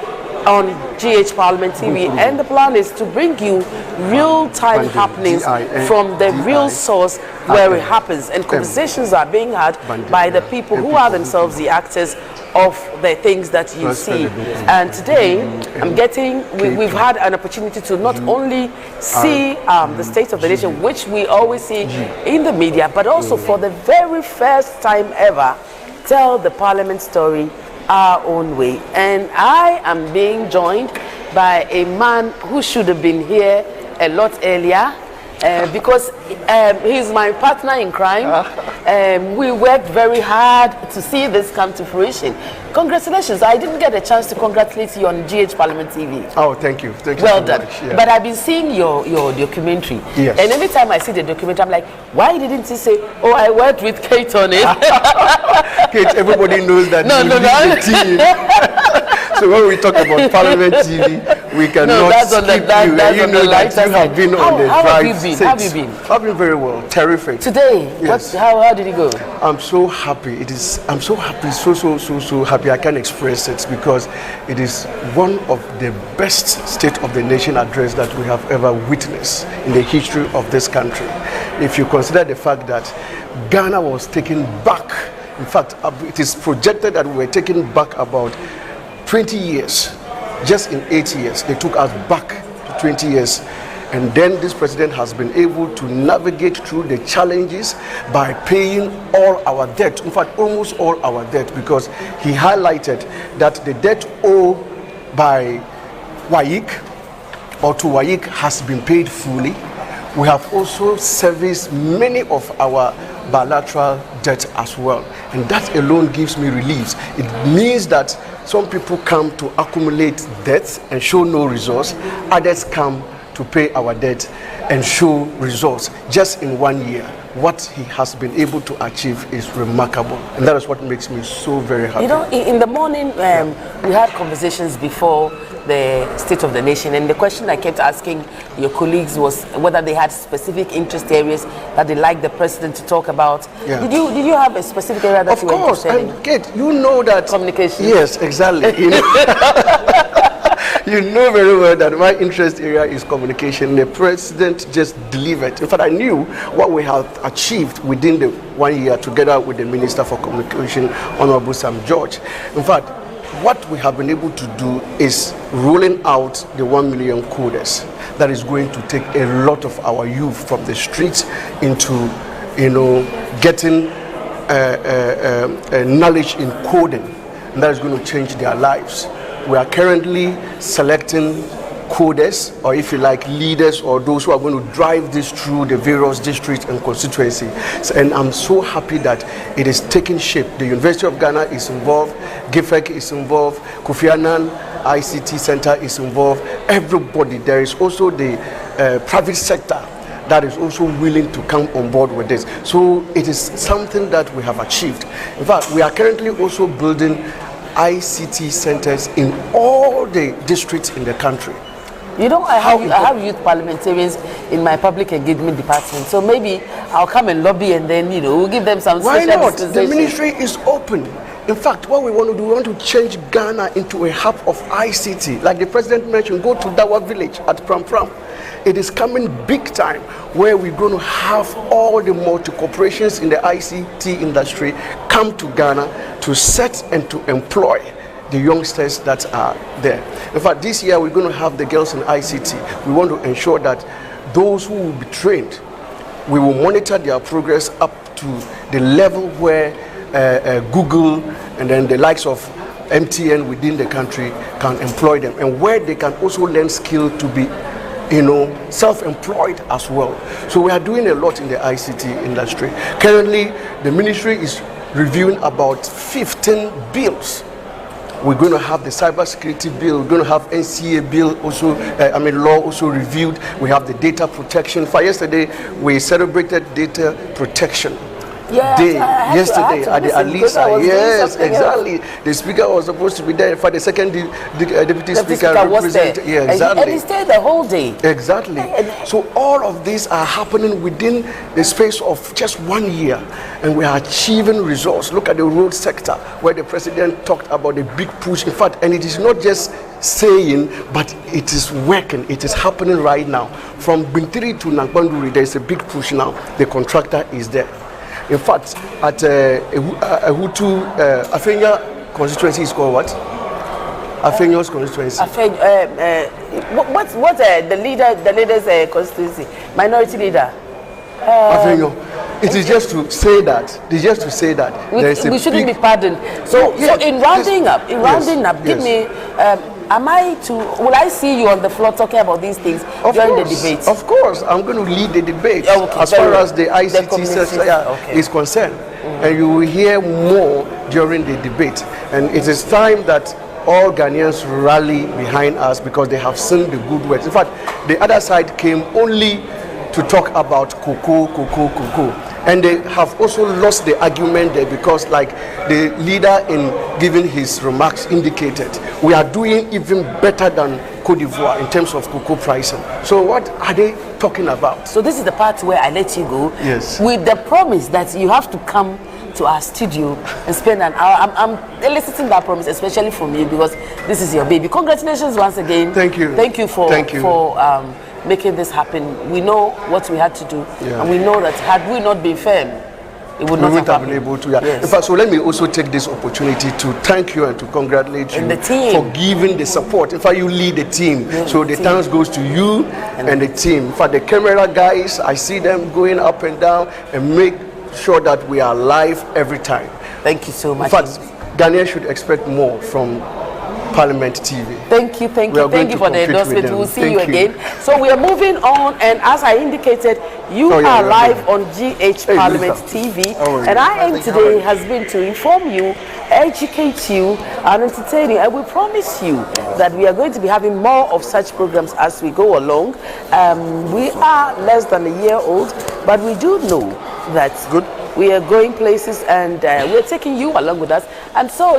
on GH Parliament TV, and the plan is to bring you real-time happenings from the real source where it happens, and conversations are being had by the people who are themselves the actors of the things that you see. And today we've had an opportunity to not only see the State of the Nation, which we always see in the media, but also for the very first time ever tell the Parliament story our own way. And I am being joined by a man who should have been here a lot earlier, because he's my partner in crime. We worked very hard to see this come to fruition. Congratulations. I didn't get a chance to congratulate you on GH Parliament TV. Oh, thank you. Thank you well so done. much. Yeah. But I've been seeing your documentary. Yes. And every time I see the documentary, I'm like, why didn't you say, oh, I worked with Kate on it? Kate, everybody knows that you lead the team. So when we talk about Parliament TV, we cannot skip you. You know that you have been on the drive since. How have you been? I've been very well. Terrific. Today, yes. How did it go? I'm so happy. I'm so happy, so happy. I can't express it, because it is one of the best State of the Nation address that we have ever witnessed in the history of this country. If you consider the fact that Ghana was taken back, in fact, it is projected that we were taken back about 20 years. Just in 8 years, they took us back to 20 years. And then this president has been able to navigate through the challenges by paying all our debt, in fact, almost all our debt, because he highlighted that the debt owed by WAIC or to WAIC has been paid fully. We have also serviced many of our bilateral debt as well, and that alone gives me relief. It means that some people come to accumulate debts and show no results, others come to pay our debt and show results. Just in 1 year, what he has been able to achieve is remarkable, and that is what makes me so very happy. You know, in the morning, we had conversations before the State of the Nation, and the question I kept asking your colleagues was whether they had specific interest areas that they like the president to talk about. Yeah. Did you have a specific area that you were interested in? Of course, Kate, you know that communication. Yes, exactly. You know, you know very well that my interest area is communication. The president just delivered. In fact, I knew what we have achieved within the 1 year together with the Minister for Communication, Honorable Sam George. In fact, what we have been able to do is rolling out the 1 million coders. That is going to take a lot of our youth from the streets into, getting knowledge in coding, and that is going to change their lives. We are currently selecting coders, or if you like, leaders, or those who are going to drive this through the various districts and constituencies. And I'm so happy that it is taking shape. The University of Ghana is involved, GIFEC is involved, Kofi Annan ICT Center is involved, everybody. There is also the private sector that is also willing to come on board with this. So it is something that we have achieved. In fact, we are currently also building ICT centers in all the districts in the country. I have youth parliamentarians in my public engagement department, so maybe I'll come and lobby, and then we'll give them some Why special not? dispensation. The ministry is open. In fact, what we want to do, we want to change Ghana into a hub of ICT. Like the president mentioned, go to Dawa village at Pram Pram. It is coming big time, where we're going to have all the multi-corporations in the ICT industry come to Ghana to set and to employ the youngsters that are there. In fact, this year we're going to have the girls in ICT. We want to ensure that those who will be trained, we will monitor their progress up to the level where Google and then the likes of MTN within the country can employ them, and where they can also learn skill to be self-employed as well. So we are doing a lot in the ICT industry. Currently, the ministry is reviewing about 15 bills. We're going to have the cybersecurity bill. We're going to have NCA bill also, law also reviewed. We have the data protection. For yesterday, we celebrated data protection day yesterday at the Alisa. Yes, exactly. The speaker was supposed to be there. For the second deputy speaker represented. Yeah, exactly. And he stayed the whole day. Exactly. So all of these are happening within the space of just 1 year, and we are achieving results. Look at the road sector, where the president talked about the big push. In fact, and it is not just saying, but it is working. It is happening right now. From Bintiri to Nagbanduri, there is a big push now. The contractor is there. In fact, at Hutu, Afenya constituency is called what? Afenyo's constituency. What's the leader's constituency? Minority leader. Afenyo. It is just to say that. It is just to say that we shouldn't be pardoned. So in rounding up, give me. Will I see you on the floor talking about these things during the debate? Of course, I'm going to lead the debate as far as the ICT sector is concerned. And you will hear more during the debate. And it is time that all Ghanaians rally behind us, because they have seen the good works. In fact, the other side came only to talk about cocoa. And they have also lost the argument there, because like the leader in giving his remarks indicated, we are doing even better than Cote d'Ivoire in terms of cocoa pricing. So what are they talking about? So this is the part where I let you go. Yes. With the promise that you have to come to our studio and spend an hour. I'm eliciting that promise, especially from you, because this is your baby. Congratulations once again. Thank you. Thank you for making this happen. We know what we had to do, and we know that had we not been firm, it would not have been able to. Yes. In fact, so let me also take this opportunity to thank you and to congratulate you for giving the support. In fact, you lead the team, so the thanks goes to you and the team. In fact, the camera guys, I see them going up and down and make sure that we are live every time. Thank you so much. In fact, Ghanaians should expect more from Parliament TV. Thank you for the endorsement. We will see you again. So we are moving on, and as I indicated, you are live on GH Parliament TV, and our aim today has been to inform you, educate you, and entertain you. And we promise you that we are going to be having more of such programs as we go along. We are less than a year old, but we do know that we are going places, and we're taking you along with us. And so,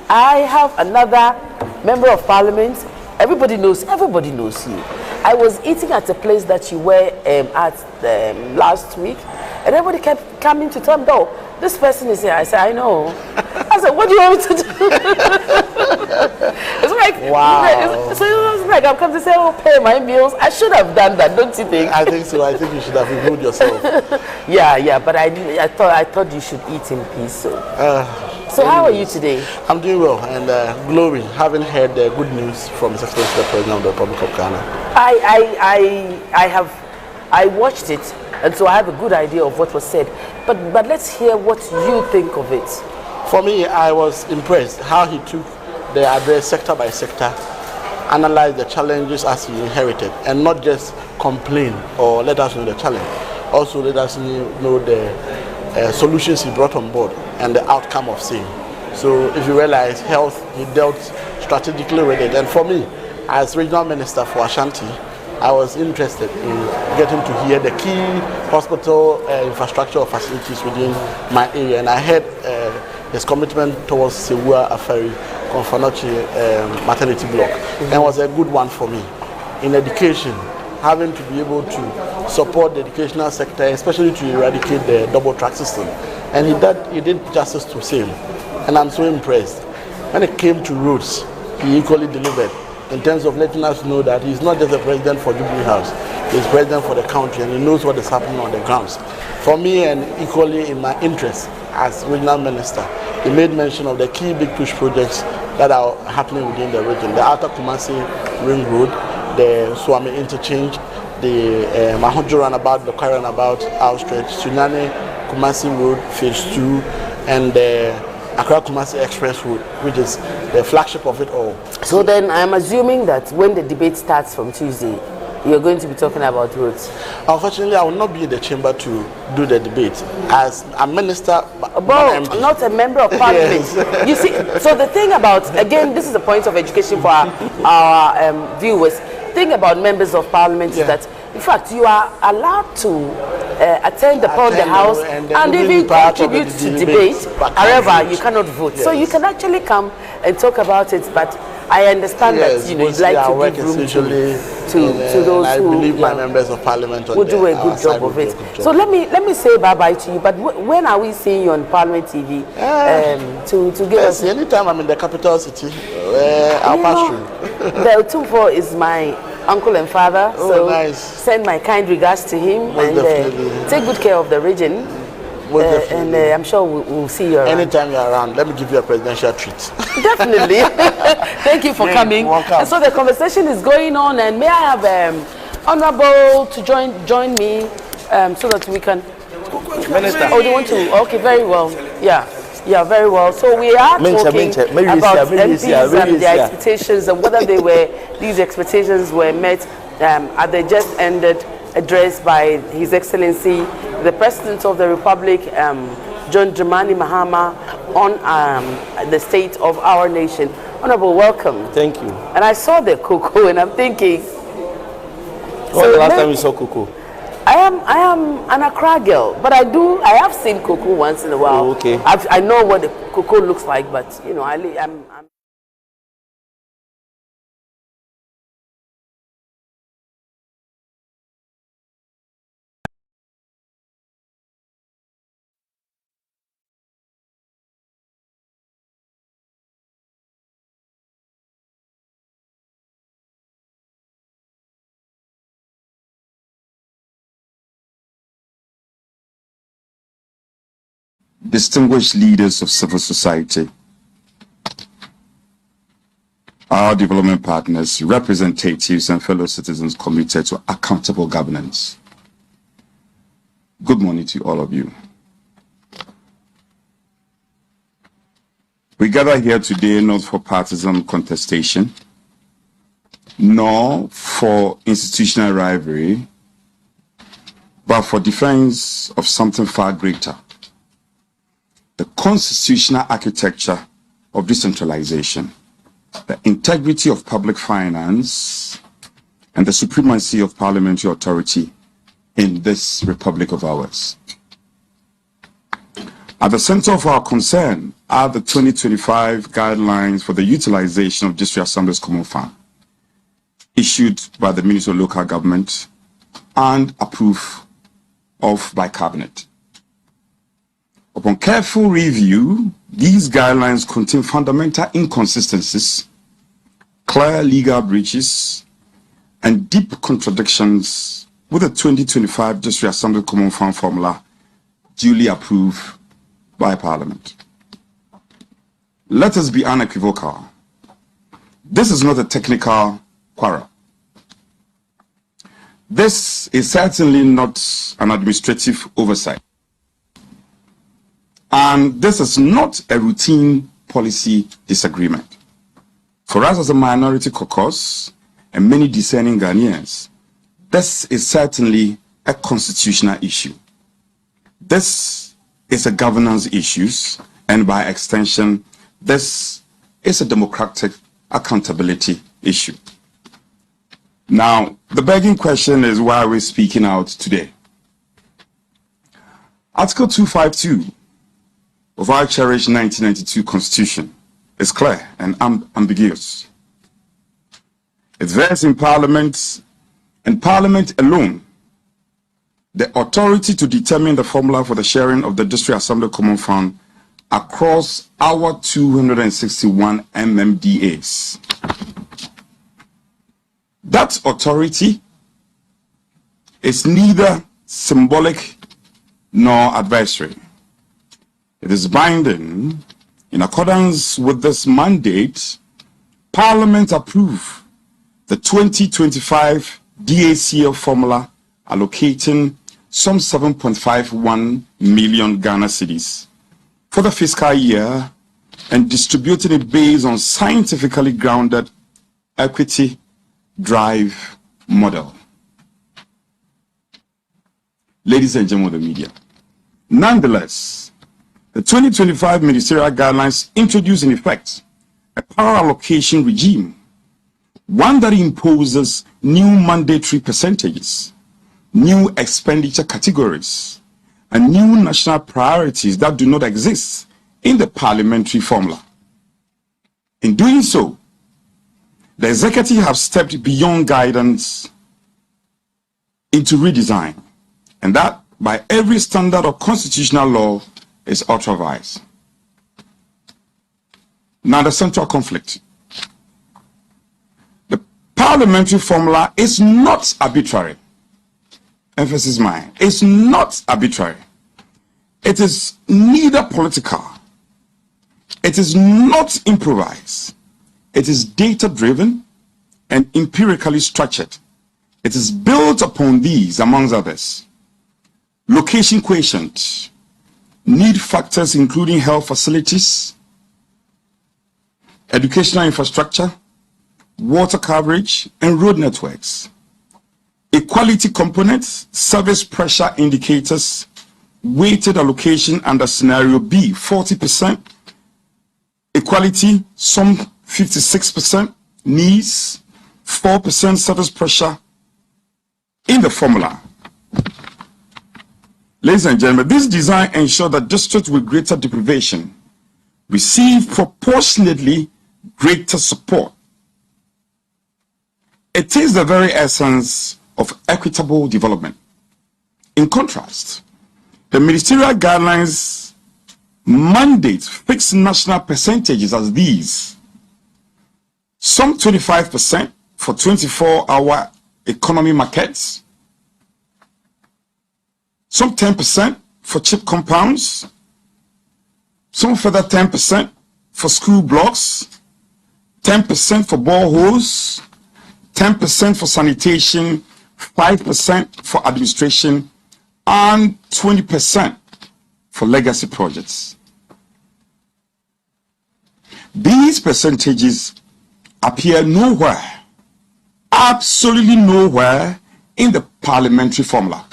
I have another member of parliament. Everybody knows you. I was eating at a place that you were at last week, and everybody kept coming to tell me, "Oh, this person is here." I said, "I know." I said, "What do you want me to do?" It's like, wow. It's like I've come to say, "Oh, pay my bills." I should have done that, don't you think? I think so. I think you should have removed yourself. Yeah, but I thought you should eat in peace. So. So how are you today? I'm doing well, and glory, having heard the good news from His Excellency the President of the Republic of Ghana. I watched it, and so I have a good idea of what was said. But let's hear what you think of it. For me, I was impressed how he took the address sector by sector, analyzed the challenges as he inherited, and not just complain or let us know the challenge. Also let us know the solutions he brought on board and the outcome of same. So if you realize health, he dealt strategically with it. And for me, as regional minister for Ashanti, I was interested in getting to hear the key hospital infrastructure or facilities within my area. And I heard his commitment towards Sewua Afari Konfanochi maternity block. And it was a good one for me. In education, having to be able to support the educational sector, especially to eradicate the double track system. And he did justice to same. And I'm so impressed. When it came to roads, he equally delivered in terms of letting us know that he's not just the president for Jubilee House, he's president for the country, and he knows what is happening on the grounds. For me, and equally in my interest as regional minister, he made mention of the key big push projects that are happening within the region. The Outer Kumasi Ring Road, the Swami Interchange, the Mahojo Runabout, the Kwara Runabout outstretch, Tsunami Kumasi Road Phase 2, and the Accra Kumasi Express Road, which is the flagship of it all. So then I'm assuming that when the debate starts from Tuesday, you're going to be talking about roads. Unfortunately, I will not be in the chamber to do the debate as a minister. Not a member of parliament. Yes. You see, so the thing about, again, this is a point of education for our viewers. The thing about members of parliament is that, in fact, you are allowed to attend the House and even contribute to debate. However, you cannot vote. Yes. So you can actually come and talk about it, but I understand that you'd like to give room to those I who believe my members of parliament will do a good job of it. So let me say bye-bye to you, but when are we seeing you on Parliament TV to give us... Anytime I'm in the capital city, I'll pass through. The Otumfo is my uncle and father, so nice. Send my kind regards to him. Most and take good care of the region. And I'm sure we'll see you around. Anytime you're around, let me give you a presidential treat. Definitely. Thank you for coming. And so the conversation is going on, and may I have Honorable to join me so that we can... Minister. Oh, they want to? Okay, very well. Yeah, very well. So we are talking about MPs and their expectations and whether these expectations were met at the just ended address by His Excellency, the President of the Republic, John Dramani Mahama, on the state of our nation. Honorable, welcome. Thank you. And I saw the cocoa, and I'm thinking. When the last time you saw cocoa? I am an Accra girl, but I have seen cocoa once in a while. Oh, okay. I know what the cocoa looks like, but you know, I'm distinguished leaders of civil society, our development partners, representatives, and fellow citizens committed to accountable governance. Good morning to all of you. We gather here today not for partisan contestation, nor for institutional rivalry, but for defense of something far greater: the constitutional architecture of decentralization, the integrity of public finance, and the supremacy of parliamentary authority in this republic of ours. At the center of our concern are the 2025 guidelines for the utilization of District Assembly's Common Fund, issued by the Ministry of Local Government and approved of by Cabinet. Upon careful review, these guidelines contain fundamental inconsistencies, clear legal breaches, and deep contradictions with the 2025 District Assembly Common Fund formula duly approved by Parliament. let us be unequivocal. This is not a technical quarrel. This is certainly not an administrative oversight. And this is not a routine policy disagreement. For us as a minority caucus and many discerning Ghanaians, this is certainly a constitutional issue. This is a governance issue, and by extension, this is a democratic accountability issue. Now, the begging question is, why are we speaking out today? Article 252 of our cherished 1992 Constitution is clear and ambiguous. It vests in Parliament, and Parliament alone, the authority to determine the formula for the sharing of the District Assembly Common Fund across our 261 MMDAs. That authority is neither symbolic nor advisory. It is binding. In accordance with this mandate, Parliament approved the 2025 DACL formula allocating some 7.51 million Ghana cedis for the fiscal year and distributing it based on scientifically grounded equity drive model. Ladies and gentlemen of the media, nonetheless, the 2025 ministerial guidelines introduce in effect a power allocation regime, one that imposes new mandatory percentages, new expenditure categories, and new national priorities that do not exist in the parliamentary formula. In doing so, the executive have stepped beyond guidance into redesign, and that by every standard of constitutional law is ultra-vires. Now, the central conflict. The parliamentary formula is not arbitrary. Emphasis mine. It's not arbitrary. It is neither political. It is not improvised. It is data-driven and empirically structured. It is built upon these, amongst others: location quotient, need factors including health facilities, educational infrastructure, water coverage, and road networks; equality components, service pressure indicators, weighted allocation under scenario B, 40%, equality, some 56%, needs, 4% service pressure in the formula. Ladies and gentlemen, this design ensures that districts with greater deprivation receive proportionately greater support. It is the very essence of equitable development. In contrast, the ministerial guidelines mandate fixed national percentages as these: some 25% for 24-hour economy markets, some 10% for cheap compounds, some further 10% for school blocks, 10% for boreholes, 10% for sanitation, 5% for administration, and 20% for legacy projects. These percentages appear nowhere, absolutely nowhere, in the parliamentary formula.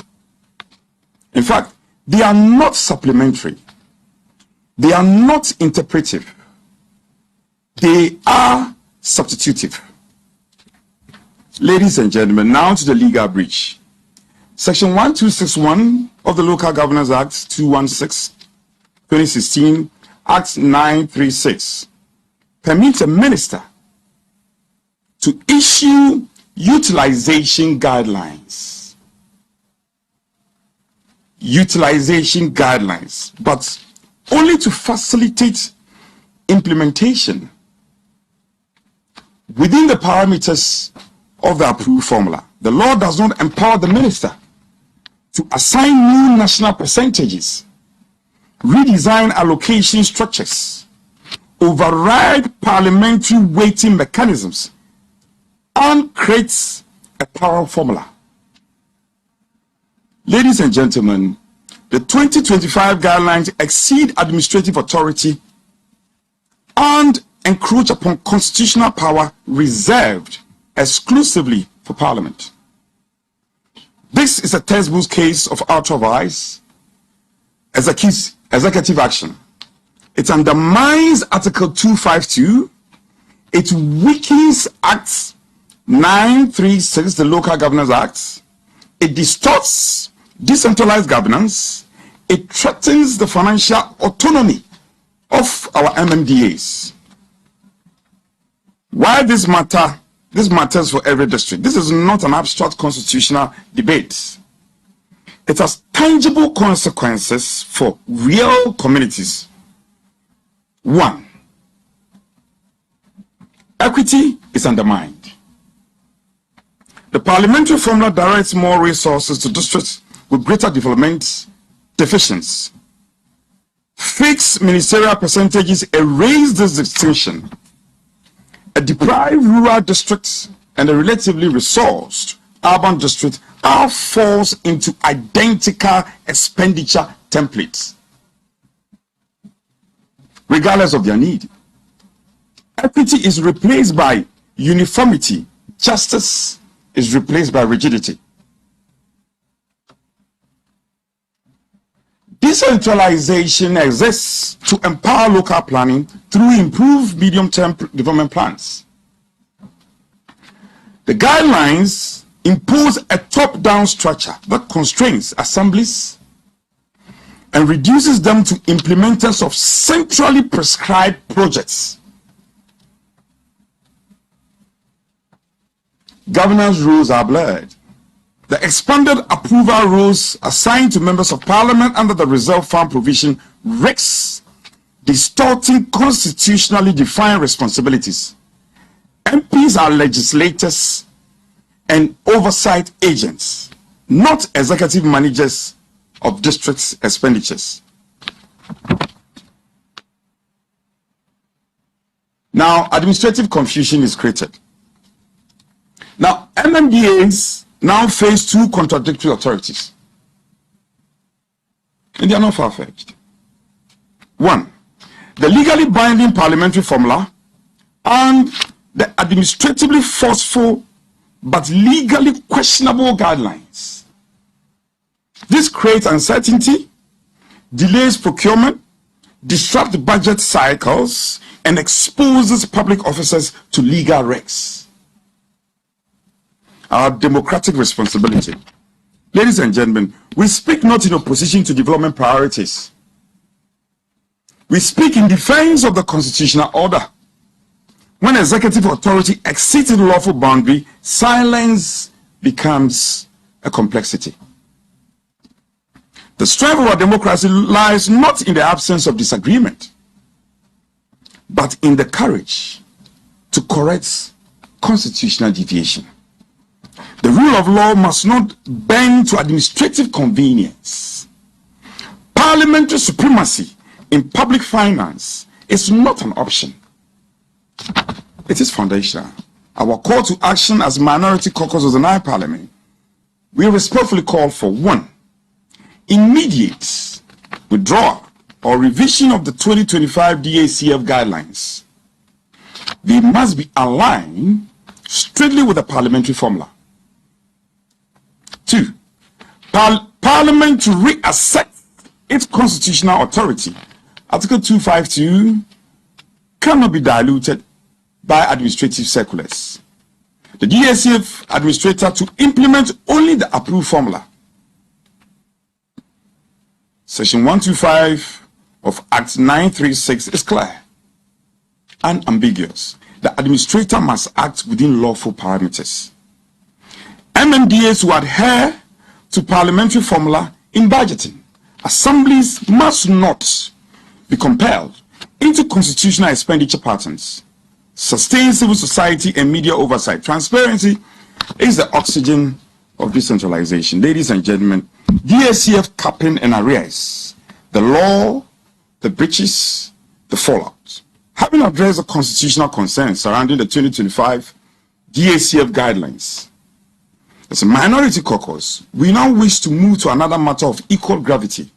In fact, they are not supplementary. They are not interpretive. They are substitutive. Ladies and gentlemen, now to the legal breach. Section 1261 of the Local Governance Act 216, 2016, Act 936, permits a minister to issue utilization guidelines. Utilization guidelines, but only to facilitate implementation within the parameters of the approved formula. The law does not empower the minister to assign new national percentages, redesign allocation structures, override parliamentary weighting mechanisms and creates a power formula. Ladies and gentlemen, the 2025 guidelines exceed administrative authority and encroach upon constitutional power reserved exclusively for Parliament. This is a textbook case of ultra-vires executive action. It undermines Article 252. It weakens Act 936, the Local Governance Act. It distorts decentralized governance. It threatens the financial autonomy of our MMDAs. Why this matters for every district. This is not an abstract constitutional debate. It has tangible consequences for real communities. 1. Equity is undermined. The parliamentary formula directs more resources to districts with greater development deficiencies. Fixed ministerial percentages erase this distinction. A deprived rural district and a relatively resourced urban district are forced into identical expenditure templates, regardless of their need. Equity is replaced by uniformity. Justice is replaced by rigidity. Decentralization exists to empower local planning through improved medium-term development plans. The guidelines impose a top-down structure that constrains assemblies and reduces them to implementers of centrally prescribed projects. Governance rules are blurred. The expanded approval rules assigned to members of parliament under the reserve fund provision risks distorting constitutionally defined responsibilities. MPs are legislators and oversight agents, not executive managers of districts' expenditures. Now, administrative confusion is created. Now, MMDAs now face two contradictory authorities, and they are not far-fetched. 1, the legally binding parliamentary formula and the administratively forceful but legally questionable guidelines. This creates uncertainty, delays procurement, disrupts budget cycles, and exposes public officers to legal risks. Our democratic responsibility. Ladies and gentlemen, we speak not in opposition to development priorities. We speak in defense of the constitutional order. When executive authority exceeds the lawful boundary, silence becomes a complexity. The strength of our democracy lies not in the absence of disagreement, but in the courage to correct constitutional deviation. The rule of law must not bend to administrative convenience. Parliamentary supremacy in public finance is not an option. It is foundational. Our call to action as minority caucus of the Nile Parliament, we respectfully call for 1, immediate withdrawal or revision of the 2025 DACF guidelines. They must be aligned strictly with the parliamentary formula. 2, Parliament to reassert its constitutional authority. Article 252 cannot be diluted by administrative circulars. The DACF administrator to implement only the approved formula. Section 125 of Act 936 is clear and ambiguous. The administrator must act within lawful parameters. MMDAs who adhere to parliamentary formula in budgeting. Assemblies must not be compelled into constitutional expenditure patterns. Sustain civil society and media oversight. Transparency is the oxygen of decentralization. Ladies and gentlemen, DACF capping and arrears, the law, the breaches, the fallout. Having addressed the constitutional concerns surrounding the 2025 DACF guidelines, as a minority caucus, we now wish to move to another matter of equal gravity,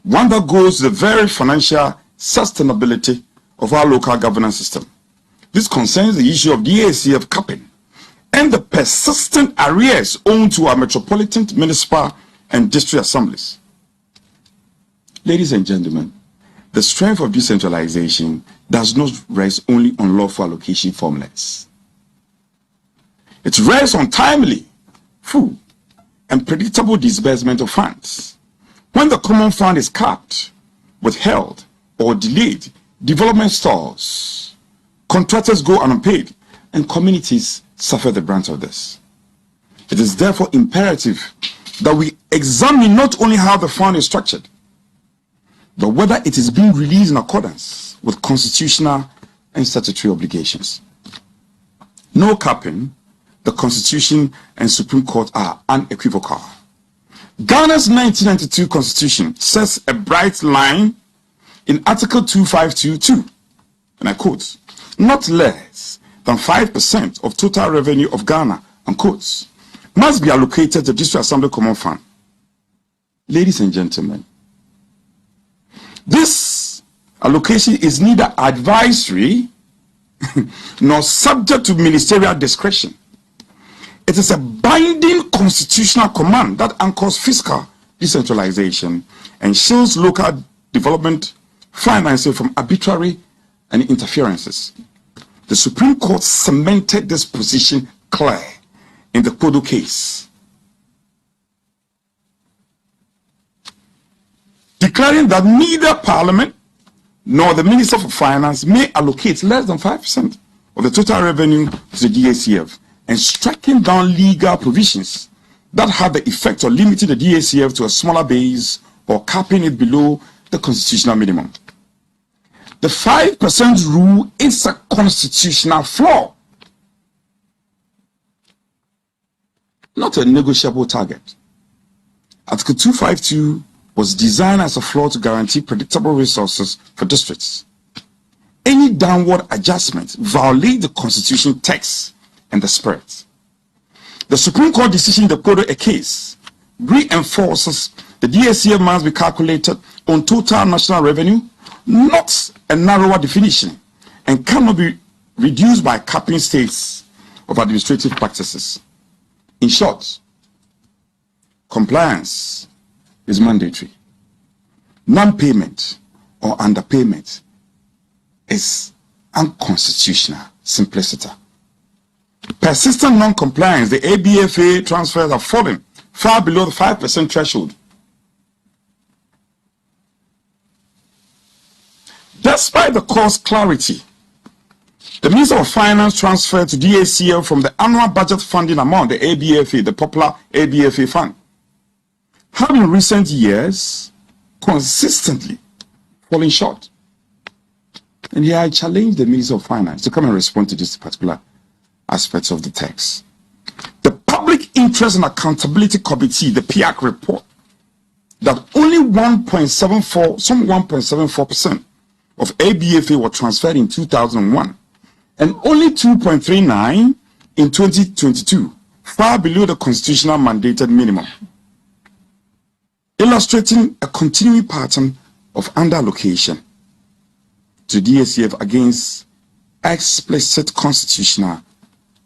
one that goes to the very financial sustainability of our local governance system. This concerns the issue of DACF capping and the persistent arrears owed to our metropolitan, municipal, and district assemblies. Ladies and gentlemen, the strength of decentralization does not rest only on lawful allocation formulas. It rests on timely, full, and predictable disbursement of funds. When the common fund is capped, withheld, or delayed, development stalls, contractors go unpaid, and communities suffer the brunt of this. It is therefore imperative that we examine not only how the fund is structured, but whether it is being released in accordance with constitutional and statutory obligations. No capping, the Constitution and Supreme Court are unequivocal. Ghana's 1992 Constitution sets a bright line in Article 2522, and I quote, not less than 5% of total revenue of Ghana, unquote, must be allocated to District Assembly Common Fund. Ladies and gentlemen, this allocation is neither advisory nor subject to ministerial discretion. It is a binding constitutional command that anchors fiscal decentralization and shields local development financing from arbitrary and interferences. The Supreme Court cemented this position clear in the Kodo case, declaring that neither Parliament nor the Minister for Finance may allocate less than 5% of the total revenue to the DACF, and striking down legal provisions that had the effect of limiting the DACF to a smaller base or capping it below the constitutional minimum. The 5% rule is a constitutional flaw, not a negotiable target. Article 252 was designed as a flaw to guarantee predictable resources for districts. Any downward adjustment violates the constitution text and the spirit. The Supreme Court decision in the Kodo case reinforces the DACF must be calculated on total national revenue, not a narrower definition, and cannot be reduced by capping states of administrative practices. In short, compliance is mandatory. Non-payment or underpayment is unconstitutional. Simplicity. Persistent non-compliance, the ABFA transfers have fallen far below the 5% threshold. Despite the cost clarity, the Minister of Finance transferred to DACF from the annual budget funding amount, the ABFA, the popular ABFA fund, have in recent years consistently falling short. And here I challenge the Minister of Finance to come and respond to this particular aspects of the text. The Public Interest and Accountability Committee, the PIAC report, that only 1.74% of ABFA were transferred in 2001 and only 2.39 in 2022, far below the constitutional mandated minimum, illustrating a continuing pattern of underallocation to DACF against explicit constitutional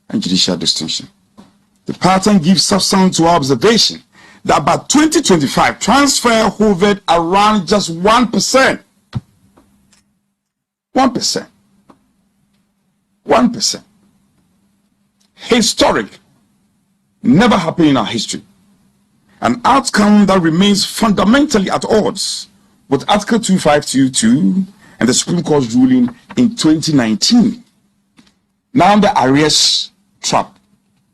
and judicial distinction. The pattern gives substance to our observation that by 2025, transfer hovered around just 1%. 1%. 1%. Historic. Never happened in our history. An outcome that remains fundamentally at odds with Article 2522 and the Supreme Court's ruling in 2019. Now the arrears trap.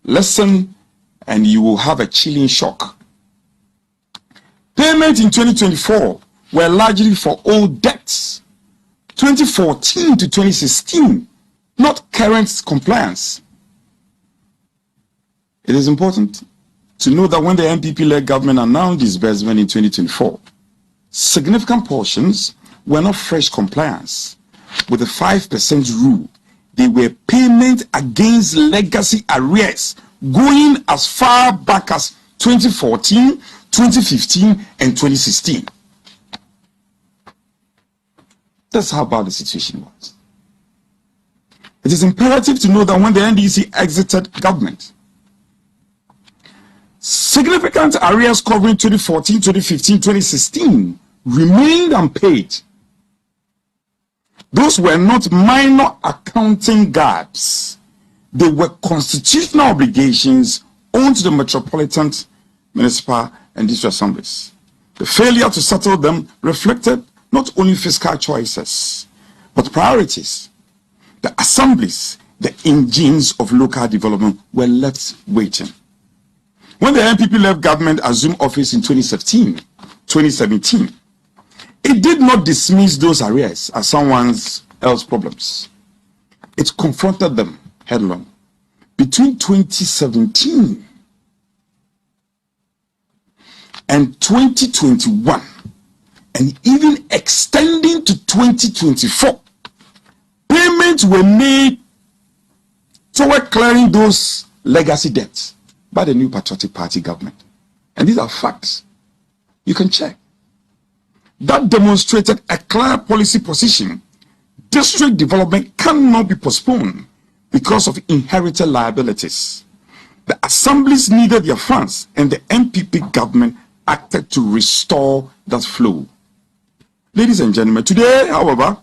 Listen and you will have a chilling shock. Payments in 2024 were largely for old debts, 2014 to 2016, not current compliance. It is important to know that when the NPP-led government announced disbursement in 2024, significant portions were not fresh compliance, with the 5% rule, they were payment against legacy arrears going as far back as 2014, 2015, and 2016. That's how bad the situation was. It is imperative to know that when the NDC exited government, significant arrears covering 2014, 2015, 2016 remained unpaid. Those were not minor accounting gaps. They were constitutional obligations owed to the metropolitan, municipal, and district assemblies. The failure to settle them reflected not only fiscal choices, but priorities. The assemblies, the engines of local development, were left waiting. When the NPP left government assumed office in 2017, it did not dismiss those arrears as someone else's problems. It confronted them headlong. Between 2017 and 2021, and even extending to 2024, payments were made toward clearing those legacy debts by the new Patriotic Party government. And these are facts. You can check. That demonstrated a clear policy position. District development cannot be postponed because of inherited liabilities. The assemblies needed their funds, and the NPP government acted to restore that flow. Ladies and gentlemen, today, however,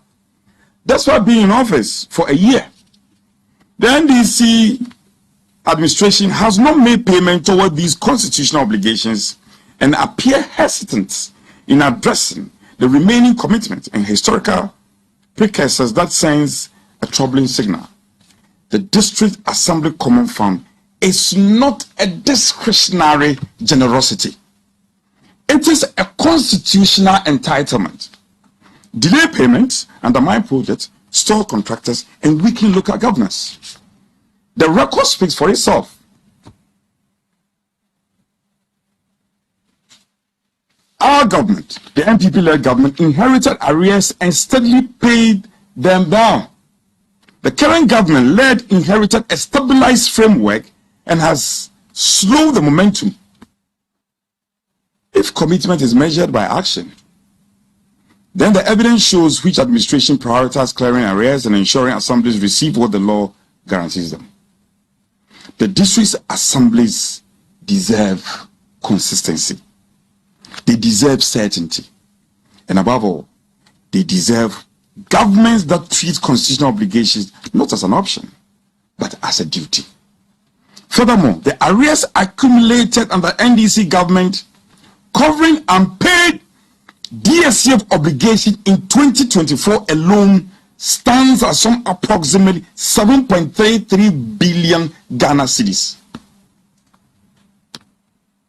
despite being in office for a year, the NDC administration has not made payment toward these constitutional obligations and appear hesitant in addressing the remaining commitments and historical precursors. That sends a troubling signal. The District Assembly Common Fund is not a discretionary generosity. It is a constitutional entitlement. Delay payments, undermine projects, stall contractors, and weaken local governance. The record speaks for itself. Our government, the NPP-led government, inherited arrears and steadily paid them down. The current government inherited a stabilized framework and has slowed the momentum. If commitment is measured by action, then the evidence shows which administration prioritizes clearing arrears and ensuring assemblies receive what the law guarantees them. The district assemblies deserve consistency. They deserve certainty. And above all, they deserve governments that treat constitutional obligations not as an option, but as a duty. Furthermore, the arrears accumulated under NDC government covering unpaid DSCF obligation in 2024 alone stands at some approximately 7.33 billion Ghana cedis.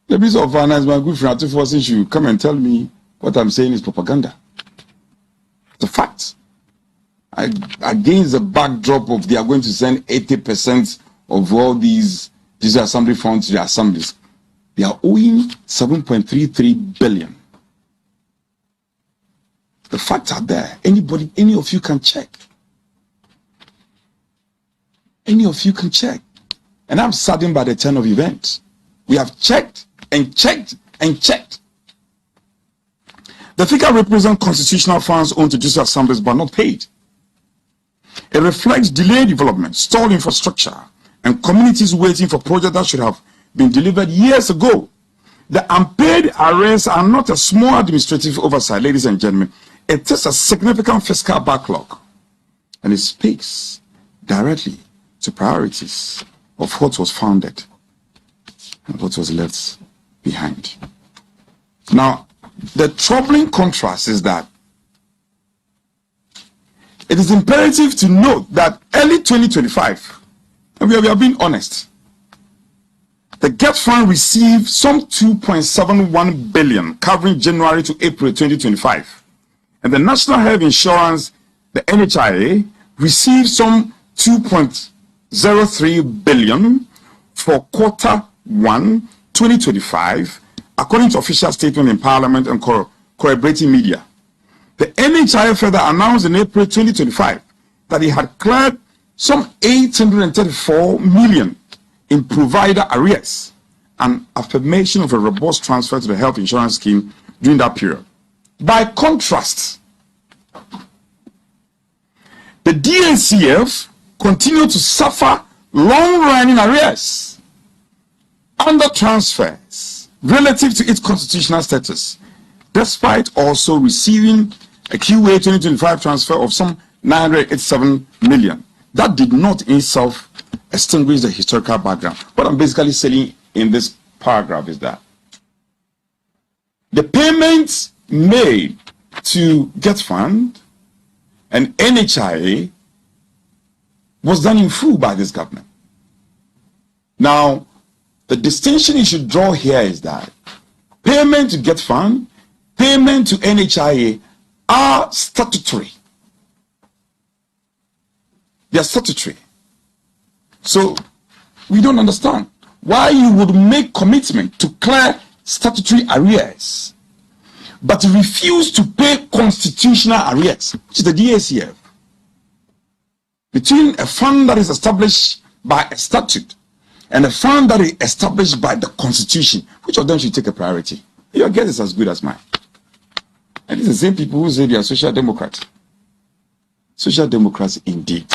The Minister of Finance, my good friend, since you come and tell me what I'm saying is propaganda. The fact. Against the backdrop of they are going to send 80% of all these assembly funds to the assemblies, they are owing 7.33 billion. The facts are there. Anybody, any of you can check. Any of you can check. And I'm saddened by the turn of events. We have checked and checked and checked. The figure represents constitutional funds owned to district assemblies but not paid. It reflects delayed development, stalled infrastructure, and communities waiting for projects that should have been delivered years ago. The unpaid arrears are not a small administrative oversight, ladies and gentlemen. It is a significant fiscal backlog, and it speaks directly to priorities of what was founded and what was left behind. Now, the troubling contrast is that it is imperative to note that early 2025, and we are being honest, the GET Fund received some 2.71 billion covering January to April 2025. And the National Health Insurance, the NHIA, received some 2.03 billion for quarter 1, 2025, according to official statement in Parliament and corroborating media. The NHIA further announced in April 2025 that it had cleared some 834 million in provider arrears, an affirmation of a robust transfer to the health insurance scheme during that period. By contrast, the DACF continued to suffer long-running arrears under transfers relative to its constitutional status, despite also receiving a QA 2025 transfer of some 987 million. That did not in itself extinguish the historical background. What I'm basically saying in this paragraph is that the payments made to Get Fund and NHIA was done in full by this government. Now, the distinction you should draw here is that payment to Get Fund, payment to NHIA are statutory. They are statutory. So we don't understand why you would make commitment to clear statutory arrears, but refuse to pay constitutional arrears, which is the DACF. Between a fund that is established by a statute and a fund that is established by the Constitution, which of them should take a priority? Your guess is as good as mine. And it's the same people who say they are social democrats. Social democrats indeed.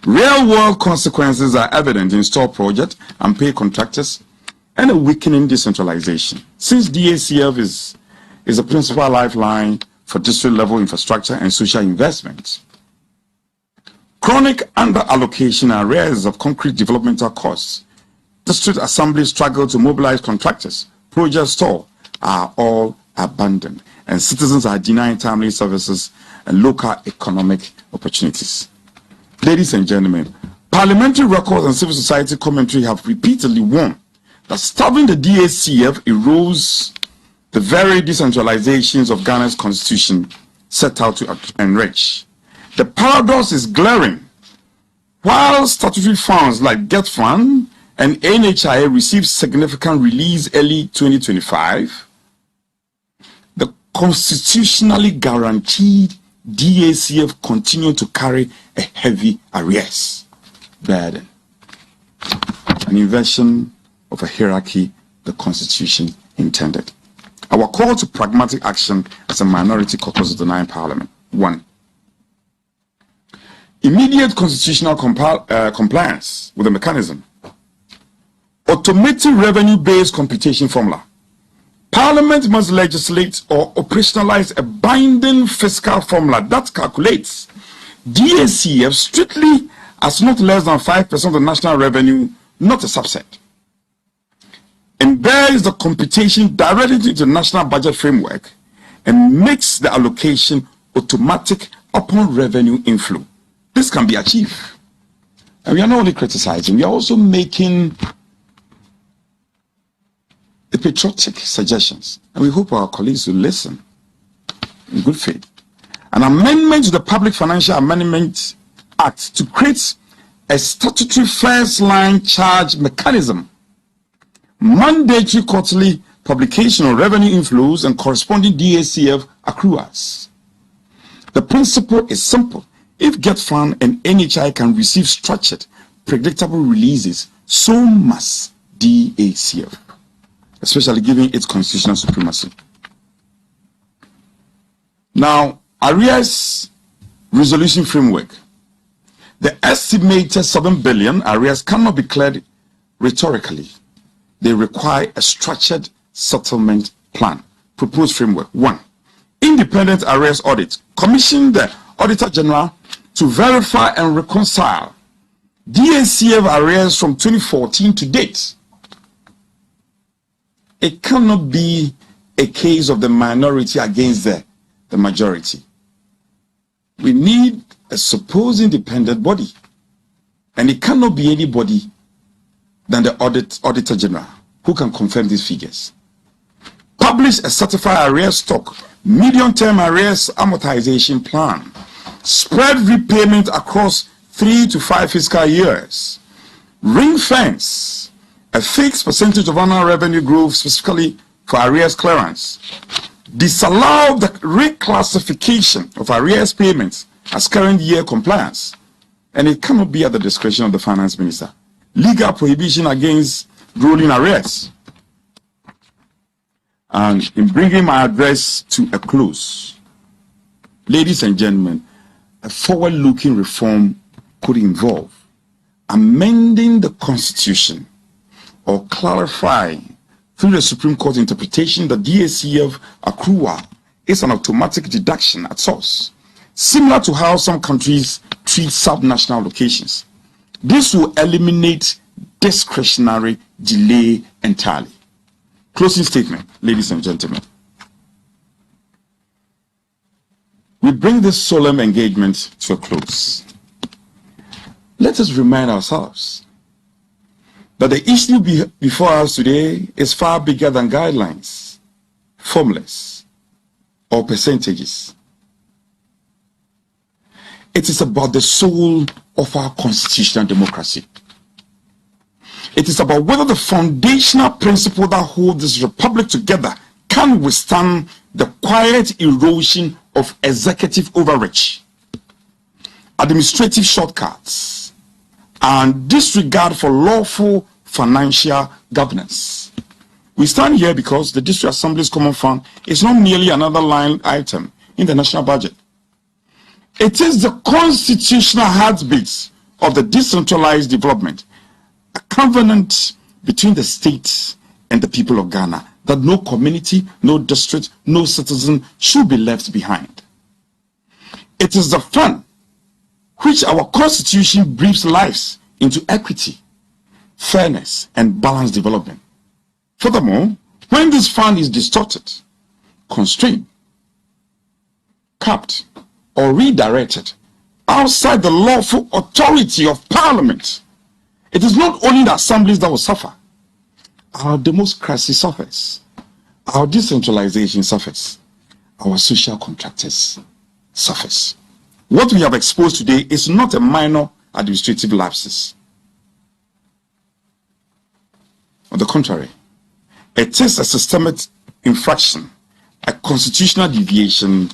Real world consequences are evident in store project and pay contractors and a weakening decentralization. Since DACF is a principal lifeline for district level infrastructure and social investments, chronic under-allocation and arrears of concrete developmental costs, district assemblies struggle to mobilize contractors, projects stall, are all abandoned, and citizens are denied timely services and local economic opportunities. Ladies and gentlemen, parliamentary records and civil society commentary have repeatedly warned that starving the DACF erodes the very decentralizations of Ghana's constitution set out to enrich. The paradox is glaring. While statutory funds like Get Fund and NHIA received significant release early 2025, the constitutionally guaranteed DACF continued to carry a heavy arrears burden, an inversion of a hierarchy the Constitution intended. Our call to pragmatic action as a minority caucus of the 9th Parliament. 1. Immediate constitutional compliance with the mechanism. Automated revenue-based computation formula. Parliament must legislate or operationalize a binding fiscal formula that calculates DACF strictly as not less than 5% of the national revenue, not a subset. And bears the computation directly into the national budget framework and makes the allocation automatic upon revenue inflow. This can be achieved. And we are not only criticizing, we are also making the patriotic suggestions, and we hope our colleagues will listen in good faith. An amendment to the Public Financial Amendment Act to create a statutory first line charge mechanism, mandatory quarterly publication of revenue inflows and corresponding DACF accruals. The principle is simple. If Get Fund and NHI can receive structured, predictable releases, so must DACF, especially given its constitutional supremacy. Now, arrears resolution framework. The estimated 7 billion arrears cannot be cleared rhetorically. They require a structured settlement plan. Proposed framework. 1. Independent arrears audit. Commission the Auditor General to verify and reconcile DACF arrears from 2014 to date. It cannot be a case of the minority against the majority. We need a supposed independent body, and it cannot be anybody than the Auditor General who can confirm these figures. Publish a certified arrears stock, medium-term arrears amortization plan. Spread repayment across 3 to 5 fiscal years. Ring fence a fixed percentage of annual revenue growth specifically for arrears clearance. disallow the reclassification of arrears payments as current year compliance, and it cannot be at the discretion of the finance minister. Legal prohibition against rolling arrears. And in bringing my address to a close, ladies and gentlemen, a forward-looking reform could involve amending the Constitution or clarifying through the Supreme Court interpretation that DACF accrual is an automatic deduction at source, similar to how some countries treat subnational locations. This will eliminate discretionary delay entirely. Closing statement, ladies and gentlemen. We bring this solemn engagement to a close. Let us remind ourselves that the issue before us today is far bigger than guidelines, formulas, or percentages. It is about the soul of our constitutional democracy. It is about whether the foundational principle that holds this republic together can withstand the quiet erosion of executive overreach, administrative shortcuts, and disregard for lawful financial governance. We stand here because the District Assembly's Common Fund is not merely another line item in the national budget. It is the constitutional heartbeat of the decentralized development, a covenant between the state and the people of Ghana that no community, no district, no citizen should be left behind. It is the fund which our constitution breathes lives into equity, fairness, and balanced development. Furthermore, when this fund is distorted, constrained, capped, or redirected outside the lawful authority of Parliament, it is not only the assemblies that will suffer. Our democracy suffers. Our decentralization suffers. Our social contractors suffers. What we have exposed today is not a minor administrative lapses. On the contrary, it is a systemic infraction, a constitutional deviation,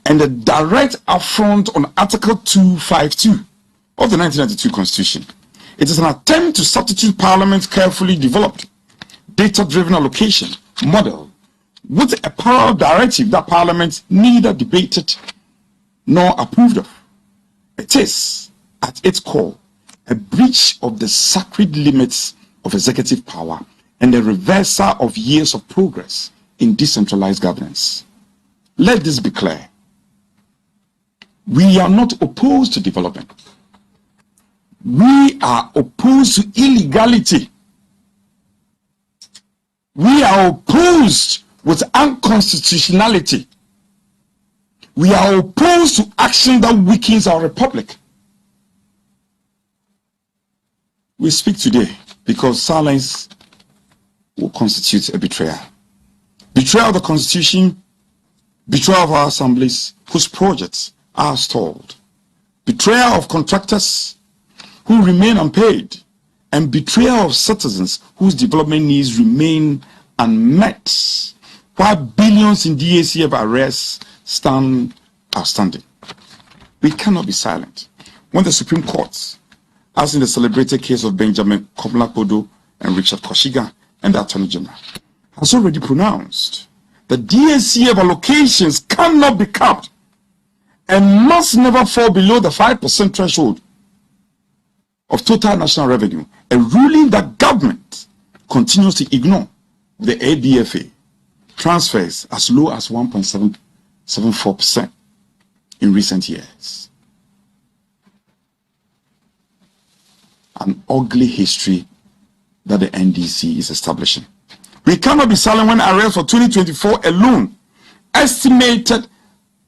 and a direct affront on Article 252 of the 1992 Constitution. It is an attempt to substitute Parliament's carefully developed, data-driven allocation model with a power directive that Parliament neither debated nor approved of. It is, at its core, a breach of the sacred limits of executive power and a reversal of years of progress in decentralized governance. Let this be clear. We are not opposed to development. We are opposed to illegality. We are opposed with unconstitutionality. We are opposed to action that weakens our republic. We speak today because silence will constitute a betrayal. Betrayal of the Constitution, betrayal of our assemblies whose projects are stalled, betrayal of contractors who remain unpaid, and betrayal of citizens whose development needs remain unmet, while billions in DACF arrests stand outstanding. We cannot be silent when the Supreme Court, as in the celebrated case of Benjamin Komla-Kodo and Richard Koshiga and the Attorney General, has already pronounced that DACF allocations cannot be capped and must never fall below the 5% threshold of total national revenue, a ruling that government continues to ignore. The ABFA transfers as low as 1.74% in recent years. An ugly history that the NDC is establishing. We cannot be silent when arrears for 2024 alone, estimated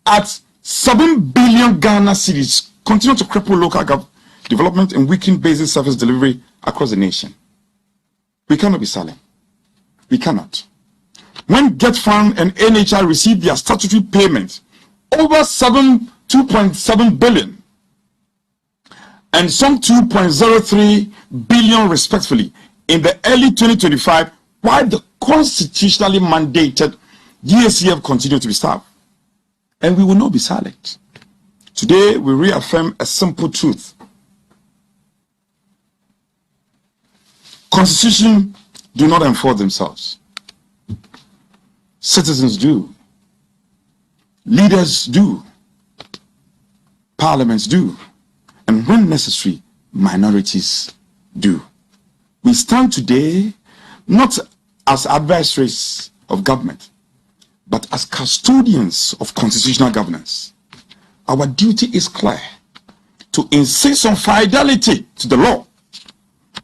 at 7 billion Ghana cedis, continue to cripple local development and weaken basic service delivery across the nation. We cannot be silent. We cannot. When Get Fund and NHI received their statutory payment, over 2.7 billion and some 2.03 billion respectively in the early 2025, while the constitutionally mandated GACF continue to be starved. And we will not be silent. Today, we reaffirm a simple truth. Constitution do not enforce themselves. Citizens do. Leaders do. Parliaments do. And when necessary, minorities do. We stand today not as adversaries of government, but as custodians of constitutional governance. Our duty is clear: to insist on fidelity to the law,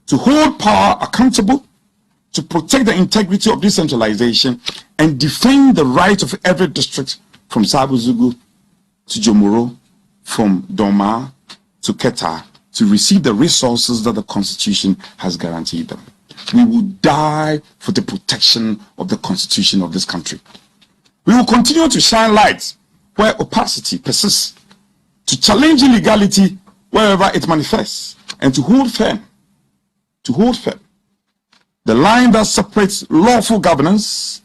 to hold power accountable, to protect the integrity of decentralization, and defend the right of every district from Sabuzugu to Jomoro, from Doma to Keta, to receive the resources that the Constitution has guaranteed them. We will die for the protection of the Constitution of this country. We will continue to shine lights where opacity persists, to challenge illegality wherever it manifests, and to hold firm the line that separates lawful governance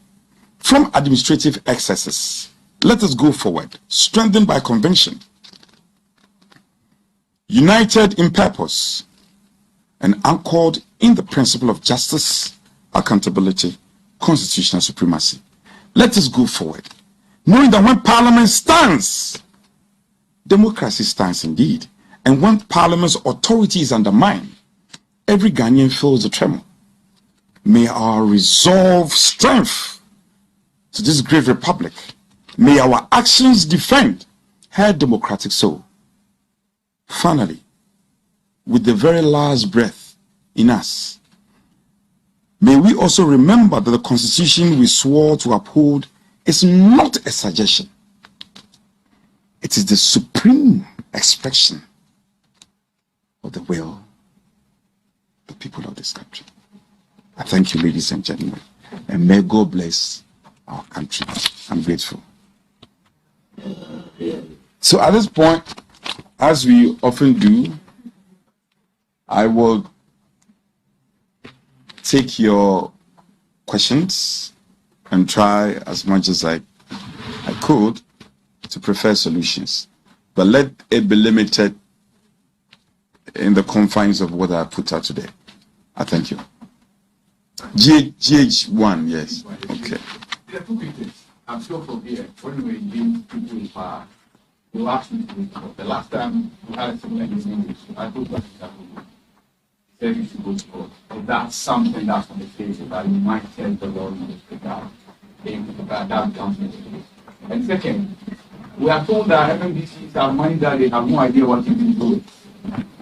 from administrative excesses. Let us go forward, strengthened by conviction, united in purpose, and anchored in the principle of justice, accountability, constitutional supremacy. Let us go forward, knowing that when Parliament stands, democracy stands indeed. And when Parliament's authority is undermined, every Ghanaian feels the tremor. May our resolve strength to this great republic. May our actions defend her democratic soul. Finally, with the very last breath in us, may we also remember that the Constitution we swore to uphold is not a suggestion. It is the supreme expression of the will of the people of this country. I thank you, ladies and gentlemen, and may God bless our country. I'm grateful. So at this point, as we often do, I will take your questions and try as much as I could to prefer solutions. But let it be limited in the confines of what I put out today. I thank you. GH1, yes. Okay. There are two things. I'm sure from here, when we give people in power, you ask me to report. The last time we had a similar issue, I told you said you should go to court. If that's something that's on the table that you might tell the law to speak out, that becomes into this. And second, we are told that MMDCs are money that they have no idea what to do.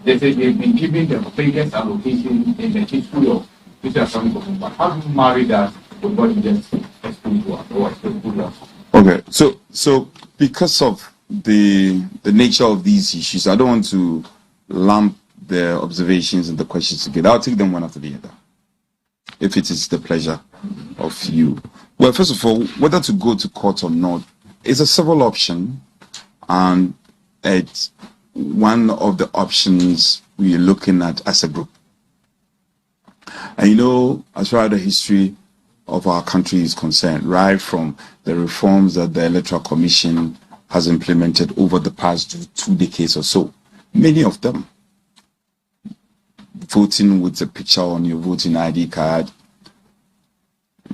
They say they've been given the biggest allocation in the history of this Ashanti. But how do you marry that with what you just explained to us or explained to us? Okay, so because of the nature of these issues, I don't want to lump the observations and the questions together. I'll take them one after the other, if it is the pleasure of you. Well, first of all, whether to go to court or not is a civil option, and it's one of the options we're looking at as a group. And you know, as far as the history of our country is concerned, right from the reforms that the Electoral Commission has implemented over the past 2 decades or so, many of them, voting with a picture on your voting ID card,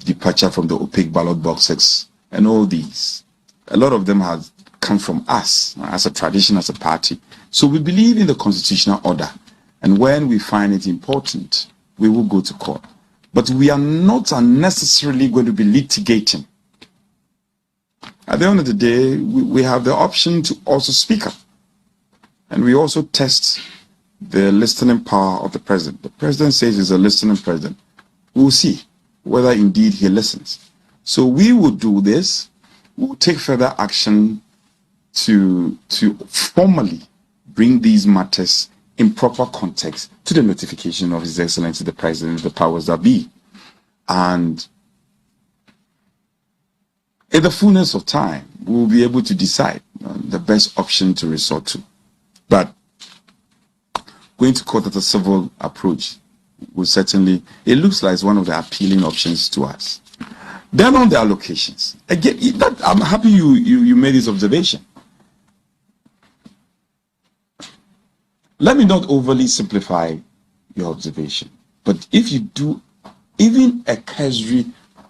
departure from the opaque ballot boxes, and all these, a lot of them have come from us as a tradition, as a party. So we believe in the constitutional order, and when we find it important, we will go to court. But we are not unnecessarily going to be litigating. At the end of the day, we have the option to also speak up. And we also test the listening power of the president. The president says he's a listening president. We'll see whether indeed he listens. So we will do this. We'll take further action to formally bring these matters in proper context to the notification of His Excellency the President, the powers that be. And in the fullness of time, we'll be able to decide the best option to resort to. But going to court as a civil approach will certainly, it looks like one of the appealing options to us. Then on the allocations, again, I'm happy you made this observation. Let me not overly simplify your observation, but if you do even a cursory,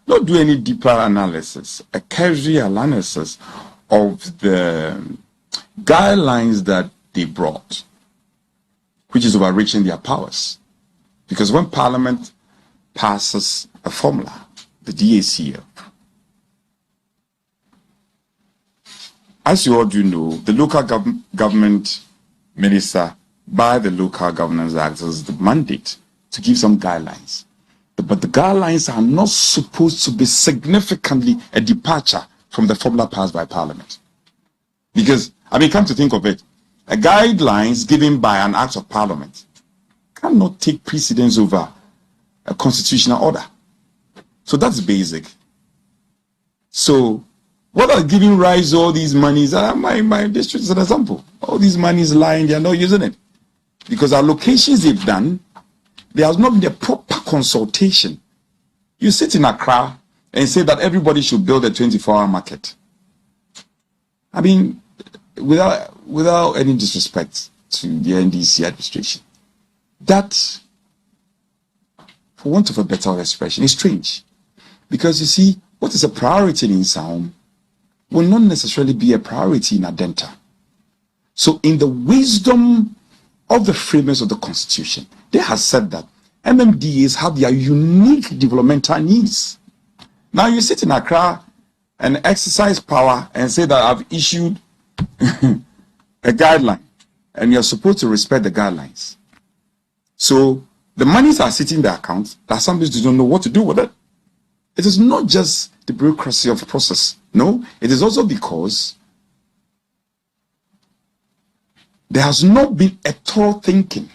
not do any deeper analysis, a cursory analysis of the guidelines that they brought, which is overreaching their powers. Because when Parliament passes a formula, the DACF, as you all do know, the local government minister by the Local Governance Act has the mandate to give some guidelines. But the guidelines are not supposed to be significantly a departure from the formula passed by Parliament. Because, I mean, come to think of it, a guidelines given by an act of Parliament cannot take precedence over a constitutional order. So that's basic. So what are giving rise to all these monies? My district is an example. All these monies lying, they are not using it. Because allocations they've done, there has not been a proper consultation. You sit in Accra and say that everybody should build a 24-hour market. I mean, without any disrespect to the NDC administration, that, for want of a better expression, is strange. Because you see, what is a priority in St0rm will not necessarily be a priority in Adenta. So in the wisdom of the framers of the Constitution, they have said that MMDAs have their unique developmental needs. Now you sit in Accra and exercise power and say that I've issued a guideline and you're supposed to respect the guidelines. So the monies are sitting in the account that some people don't know what to do with it. It is not just the bureaucracy of the process. No, it is also because there has not been a thorough thinking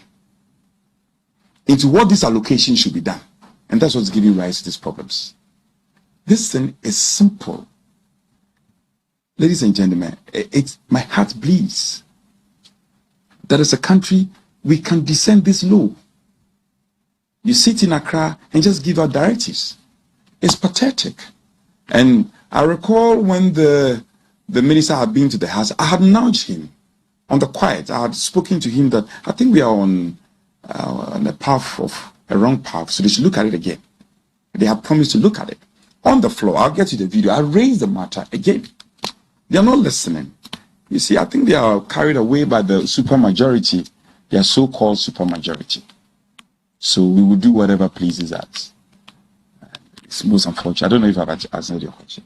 into what this allocation should be done. And that's what's giving rise to these problems. This thing is simple. Ladies and gentlemen, my heart bleeds that as a country, we can descend this low. You sit in Accra and just give out directives. It's pathetic. And I recall when the minister had been to the house, I had nudged him on the quiet. I had spoken to him that I think we are on a path of a wrong path, so they should look at it again. They have promised to look at it. On the floor, I'll get you the video. I raised the matter again. They are not listening. You see, I think they are carried away by the supermajority, their so-called supermajority. So we will do whatever pleases us. It's most unfortunate. I don't know if I've answered your question.